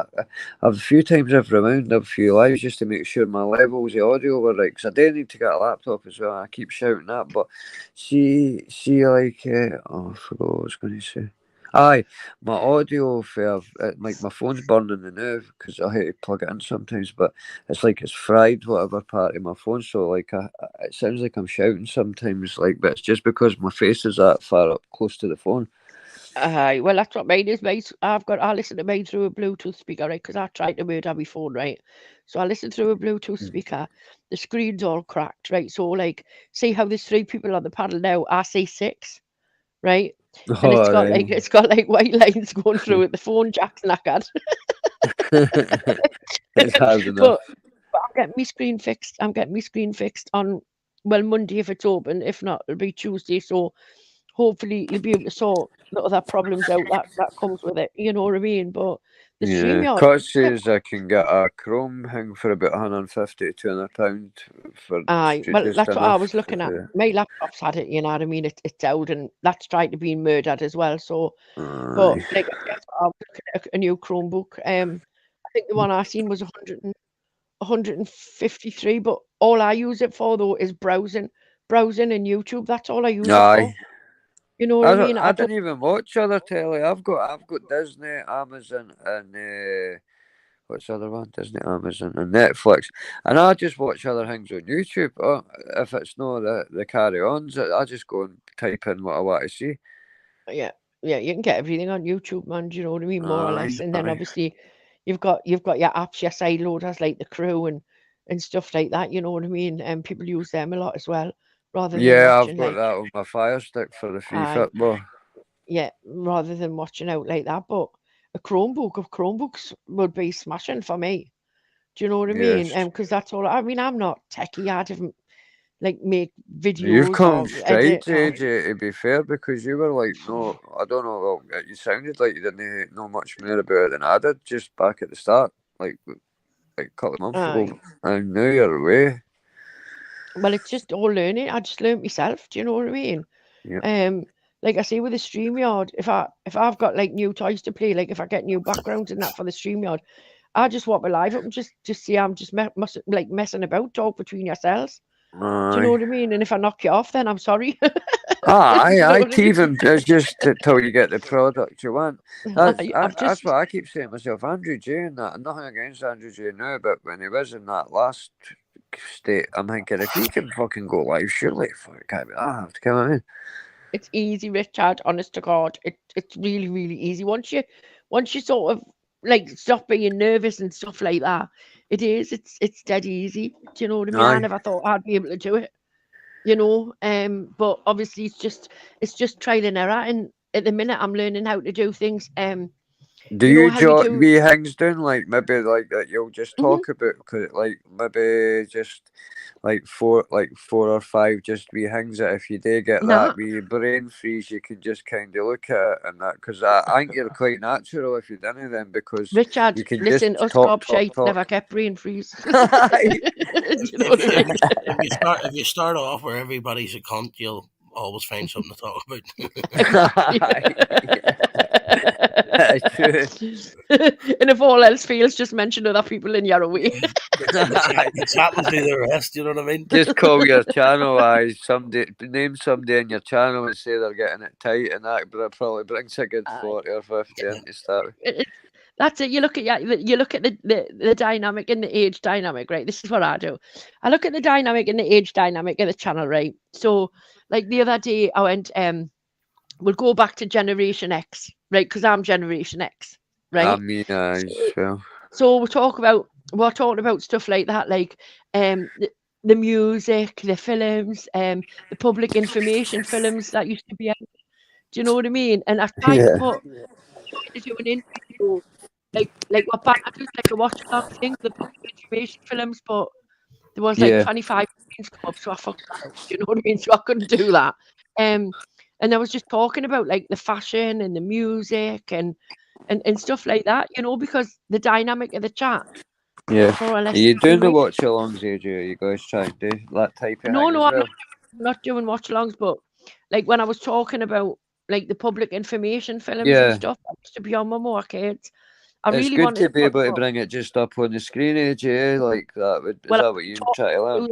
a few times I've rewound a few lives just to make sure my levels of audio were right, because I do need to get a laptop as well. I keep shouting that, but see, like, I forgot what I was going to say. Aye, my audio for like my phone's burning the now because I hate to plug it in sometimes, but it's like it's fried whatever part of my phone. So like it sounds like I'm shouting sometimes, like, but it's just because my face is that far up close to the phone. Aye, well that's what mine is, mate. I listen to mine through a Bluetooth speaker, right? Because I tried to murder my phone, right? So I listen through a Bluetooth speaker. The screen's all cracked, right? So like, see how there's 3 people on the panel now. I see 6, right? And it's got like white lines going through it. The phone jack's knackered. It's hard enough. But I'm getting my screen fixed. On Monday if it's open. If not, it'll be Tuesday. So hopefully you'll be able to sort the other problems out that comes with it. You know what I mean? But StreamYard. Cut says I can get a Chrome thing for about £150 to £200 for. Aye, well, just that's what I enough was looking at. to- My laptop's had it, you know what I mean? It's out, and that's trying to be murdered as well. So, but Aye. like, I was looking at a new Chromebook. I think the one I seen was 153, but all I use it for though is browsing and YouTube. That's all I use it for. You know what I mean? I don't even watch other telly. I've got Disney, Amazon, and what's the other one? Disney, Amazon, and Netflix. And I just watch other things on YouTube. If it's not the carry-ons, I just go and type in what I want to see. Yeah, you can get everything on YouTube, man. Do you know what I mean? More or less. And then obviously you've got your apps, your side loaders like The Crew and stuff like that. You know what I mean? And people use them a lot as well, rather than watching, I've got that on my Fire Stick for the free football. Yeah, rather than watching out like that. But a Chromebook of Chromebooks would be smashing for me. Do you know what I mean? Because that's all. I mean, I'm not techie. I didn't like make videos. You've come straight, AJ, to be fair, because you were like, no, I don't know. Well, you sounded like you didn't know much more about it than I did just back at the start, like a couple of months ago. And now you're away. Well, it's just all learning. I just learned myself. Do you know what I mean? Yeah. Like I say with the StreamYard, if I've got like new toys to play, like if I get new backgrounds and that for the StreamYard, I just walk my live up and just see I'm just messing about, talk between yourselves. Do you know what I mean? And if I knock you off, then I'm sorry. Even it's just till you get the product you want. That's what I keep saying to myself. Andrew J and that, nothing against Andrew J now, but when he was in that last state, I'm thinking if he can fucking go live, surely it can't be that hard to come in. It's easy, Richard. Honest to God, it's really, really easy. Once you sort of like stop being nervous and stuff like that, it's dead easy. Do you know what I mean? I never thought I'd be able to do it. You know, but obviously it's just trial and error. And at the minute, I'm learning how to do things. Do you jot wee things down, like maybe like that you'll just talk about, like maybe just like four or five just wee things that if you do get that wee brain freeze, you can just kind of look at it and that, because I think you're quite natural if you done them, because Richard, you can listen, just us gobshites never kept brain freeze. You know what I mean? If you start off where everybody's a cunt, you'll always find something to talk about. And if all else fails, just mention other people and you're away. It's happened to the rest, you know what I mean? Just call your channel name somebody in your channel and say they're getting it tight, and that probably brings a good 40 or 50 in to start with. That's it. You look at the dynamic and the age dynamic, right? This is what I do. I look at the dynamic and the age dynamic of the channel, right? So, like the other day, I went, we'll go back to Generation X, right? Because I'm Generation X, right? I mean, so we're talking about stuff like that, like the music, the films, the public information films that used to be out. Do you know what I mean? And I tried to do an interview, like what back I did like a watch along thing, the public information films, but there was like 25 things come up, so I fucked that out. Do you know what I mean? So I couldn't do that. And I was just talking about like the fashion and the music and stuff like that, you know, because the dynamic of the chat. Yeah. Are you doing the watch alongs, AJ? Are you guys trying to do that type of No, well? I'm not doing watch alongs, but like when I was talking about like the public information films and stuff, I used to be on my arcades. It's really good to be able to bring it just up on the screen, AJ, like that. Is that what you try to learn?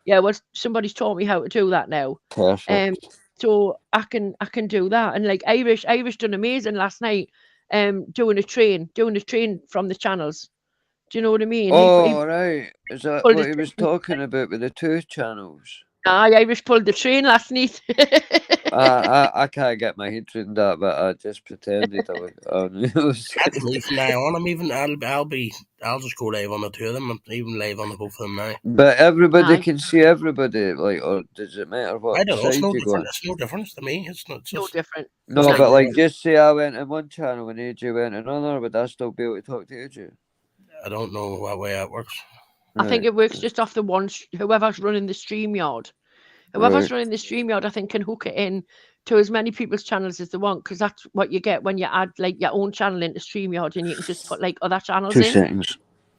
Yeah, well, somebody's taught me how to do that now. Perfect. So I can do that, and like Irish done amazing last night. Doing a train from the channels. Do you know what I mean? Right. Is that what he was talking about with the 2 channels? Irish pulled the train last night. I can't get my head around that, but I just pretended I was. From now on, I'll just go live on the 2 of them. I'm even live on the both of them now. But everybody can see everybody, like, or does it matter what? I don't know. It's no difference to me. It's not no different. No, but like, just say I went in one channel and AJ went in another, would I still be able to talk to AJ? I don't know what way that works. I think it works just off the one, whoever's running the StreamYard. Whoever's running the StreamYard, I think, can hook it in to as many people's channels as they want, because that's what you get when you add like your own channel into StreamYard, and you can just put like other channels 2 in. seconds.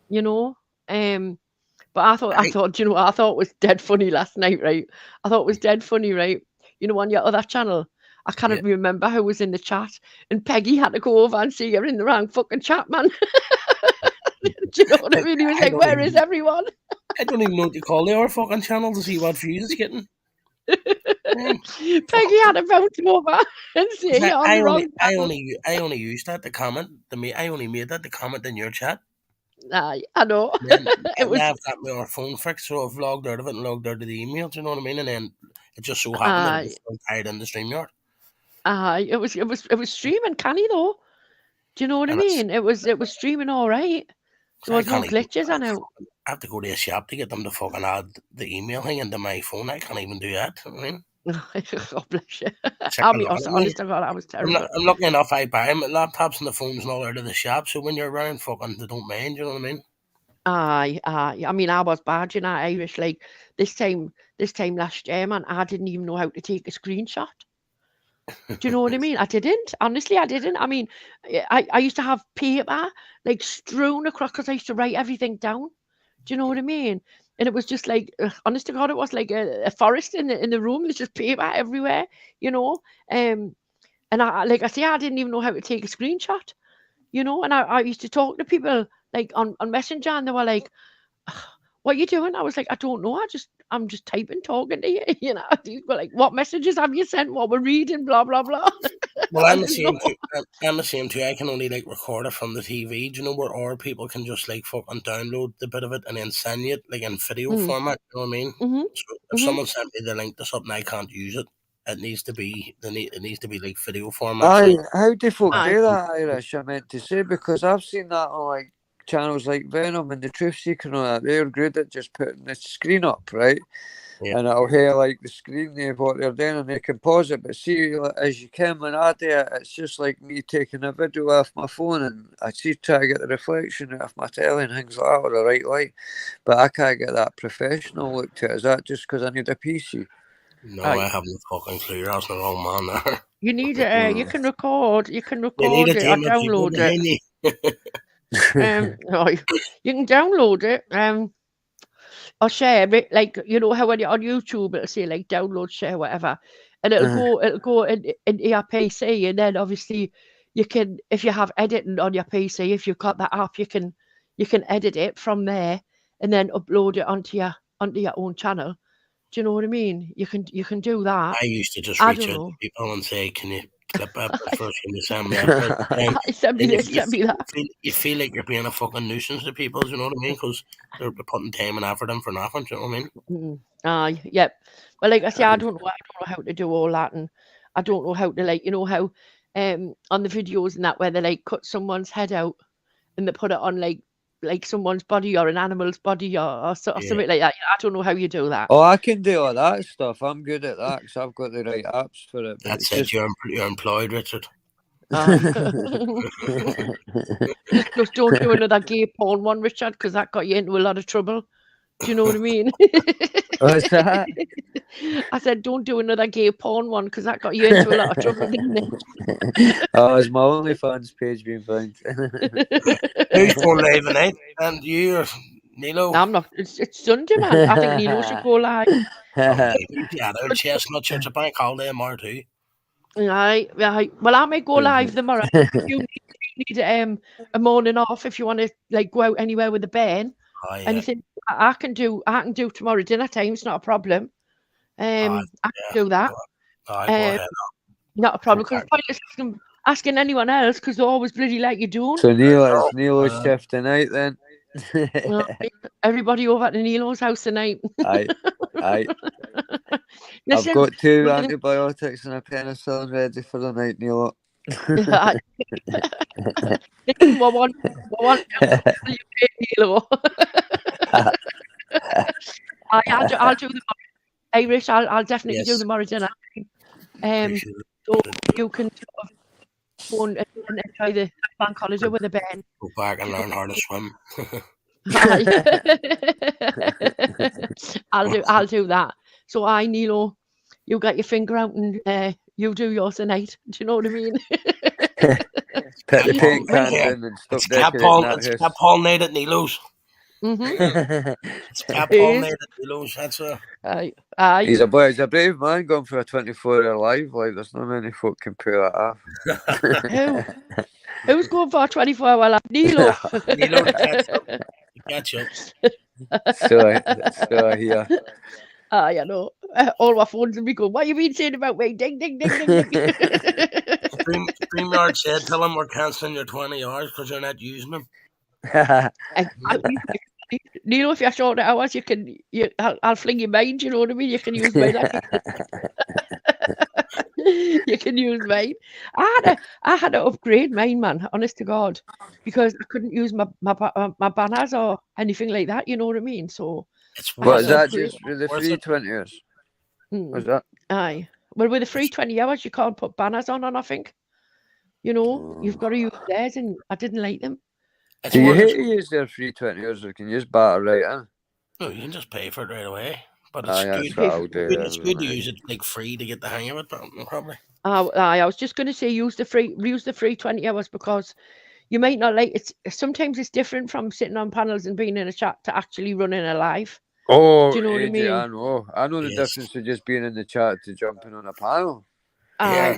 You know, but I thought, you know, I thought it was dead funny last night, right? I thought it was dead funny, right? You know, on your other channel, I can't remember who was in the chat, and Peggy had to go over and see you're in the wrong fucking chat, man. Do you know what I mean? He was like, "Where is everyone?" I don't even know what to call our fucking channel to see what views it's getting. Peggy had to bounce over and say you're on the wrong channel. I only used that to comment. I only made that to comment in your chat. I know. It was. I've got my phone fixed, so I've logged out of it and logged out of the email. Do you know what I mean? And then it just so happened that it was still tied in the StreamYard. It was streaming canny though. Do you know what I mean? It was streaming all right. There was no glitches. I know. I have to go to a shop to get them to fucking add the email thing into my phone. I can't even do that. I mean, God bless you. I mean, honest to God, I was terrible. I'm lucky enough. I buy my laptops and the phones and all out of the shop. So when you're around, fucking, they don't mind. You know what I mean? Aye. I mean, I was bad, you know, Irish. Like this time last year, man, I didn't even know how to take a screenshot. Do you know what I mean? I didn't. Honestly, I didn't. I mean, I used to have paper like strewn across because I used to write everything down. Do you know what I mean? And it was just like, honest to God, it was like a forest in the room. There's just paper everywhere, you know. And I, like I say, I didn't even know how to take a screenshot, you know. And I used to talk to people like on Messenger, and they were like, "What are you doing?" I was like, "I don't know. I'm just typing, talking to you." You know, but like, "What messages have you sent? What we're reading? Blah blah blah." Well, I'm the same too. I'm the same too. I can only like record it from the TV. Do you know where or people can just like fucking download the bit of it and then send you it like in video format? You know what I mean? So if someone sent me the link to something, I can't use it. It needs to be like video format. How do folk do that, Irish? I meant to say, because I've seen that on like channels like Venom and the Truth Seeker and all that. They're good at just putting the screen up, right? Yeah. And it'll hear like the screen there what they're doing, and they can pause it. But see, as you can when I do it, it's just like me taking a video off my phone, and I try to get the reflection out of my telly and things like that with the right light. But I can't get that professional look to it. Is that just because I need a PC? No, I haven't fucking clue. That's the wrong man there. You need it. You can record. You can record it or download it. You can download it. Or share it, like, you know how when you're on YouTube it'll say like download, share, whatever, and it'll go into your PC, and then obviously you can, if you have editing on your PC, if you've got that app, you can edit it from there and then upload it onto your own channel. Do you know what I mean? You can do that. I used to just reach out to people and say, "Can you clip up the first thing you send me?" Send me that. You feel like you're being a fucking nuisance to people. Do you know what I mean? Because they're putting time and effort in for nothing. Do you know what I mean? Yep. Well, like I say, I don't know how to do all that, and I don't know how to, like, you know how on the videos and that where they like cut someone's head out and they put it on like someone's body or an animal's body or something like that. I don't know how you do that. Oh, I can do all that stuff. I'm good at that because I've got the right apps for it. That's it. Just... You're employed, Richard. Just don't do another gay porn one, Richard, because that got you into a lot of trouble. Do you know what I mean? What's that? I said, don't do another gay porn one because that got you into a lot of trouble, didn't it? Oh, it's my OnlyFans page being found. Who's going live tonight? And you or Nilo? I'm not. It's Sunday, man. I think Nilo should go live. Yeah, they're Chestnut Church of Bank holiday tomorrow too. Right. Well, I may go live tomorrow. You need a morning off if you want to like go out anywhere with the Ben. Anything I can do tomorrow dinner time. It's not a problem. I can do that. Not a problem, because it's pointless asking anyone else because they always bloody like you doing. So Nilo's chef tonight then. Everybody over at the Nilo's house tonight. Aye. Listen, I've got 2 antibiotics and a penicillin ready for the night, Nilo. I'll do the Irish. I'll definitely do the tomorrow dinner. So you can go and enjoy the bank holiday with the Ben. Go back and learn how to swim. I'll do that. So I, Nilo, you get your finger out and you do yours tonight. Do you know what I mean? Put the paint cans in and stop decorating that house. It's got Paul Nate at Nilo's. It's got Paul Nate at Nilo's. That's Aye. He's a brave man going for a 24-hour live. Like, there's not many folk can pull that off. Who's going for a 24-hour live? Nilo. Nilo, catch up. So here. I know. All my phones will be going, what have you been saying about me? Ding, ding, ding, ding, ding. StreamYard said, tell them we're cancelling your 20 hours because you're not using them. Nilo, if you're short of hours, I'll fling you mine, do you know what I mean? You can use mine. You can use mine. I had to upgrade mine, man, honest to God, because I couldn't use my banners or anything like that, you know what I mean? So was that just for the free 20 hours? Was that? Aye. Well, with the free 20 hours, you can't put banners on or nothing. You know, you've got to use theirs, and I didn't like them. Do you hate to use their free 20 hours, or can you just batter right in? No, you can just pay for it right away. But it's good to use it like free to get the hang of it, probably. I was just going to say use the free 20 hours because you might not like it. Sometimes it's different from sitting on panels and being in a chat to actually running a live. Oh, do you know what I mean? I know the difference of just being in the chat to jumping on a panel.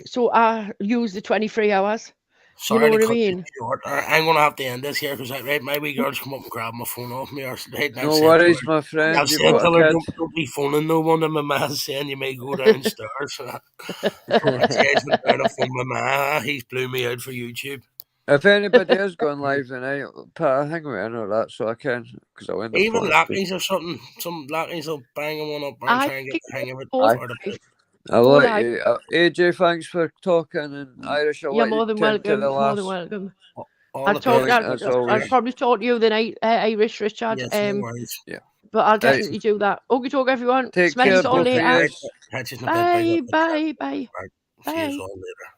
So I use the 23 hours. Sorry, you know what I mean? I'm going to have to end this here because my wee girls come up and grab my phone off me. No worries, my friend. I've said to her, don't be phoning no one, and my man's saying you may go downstairs. I went down to phone my man. He's blew me out for YouTube. If anybody is going live tonight, Pat, hang me in or that so I can, because I went. Even lackeys or something, some lackeys will bang one up and try and get the hang of it. I like you. AJ, thanks for talking in Irish. You're more than welcome. More than welcome. I'll probably talk to you the night, Irish, Richard. Yes, no worries. Yeah. But I'll definitely do that. Okay, talk everyone. Take care. All later. Bye. Bye. See you all later.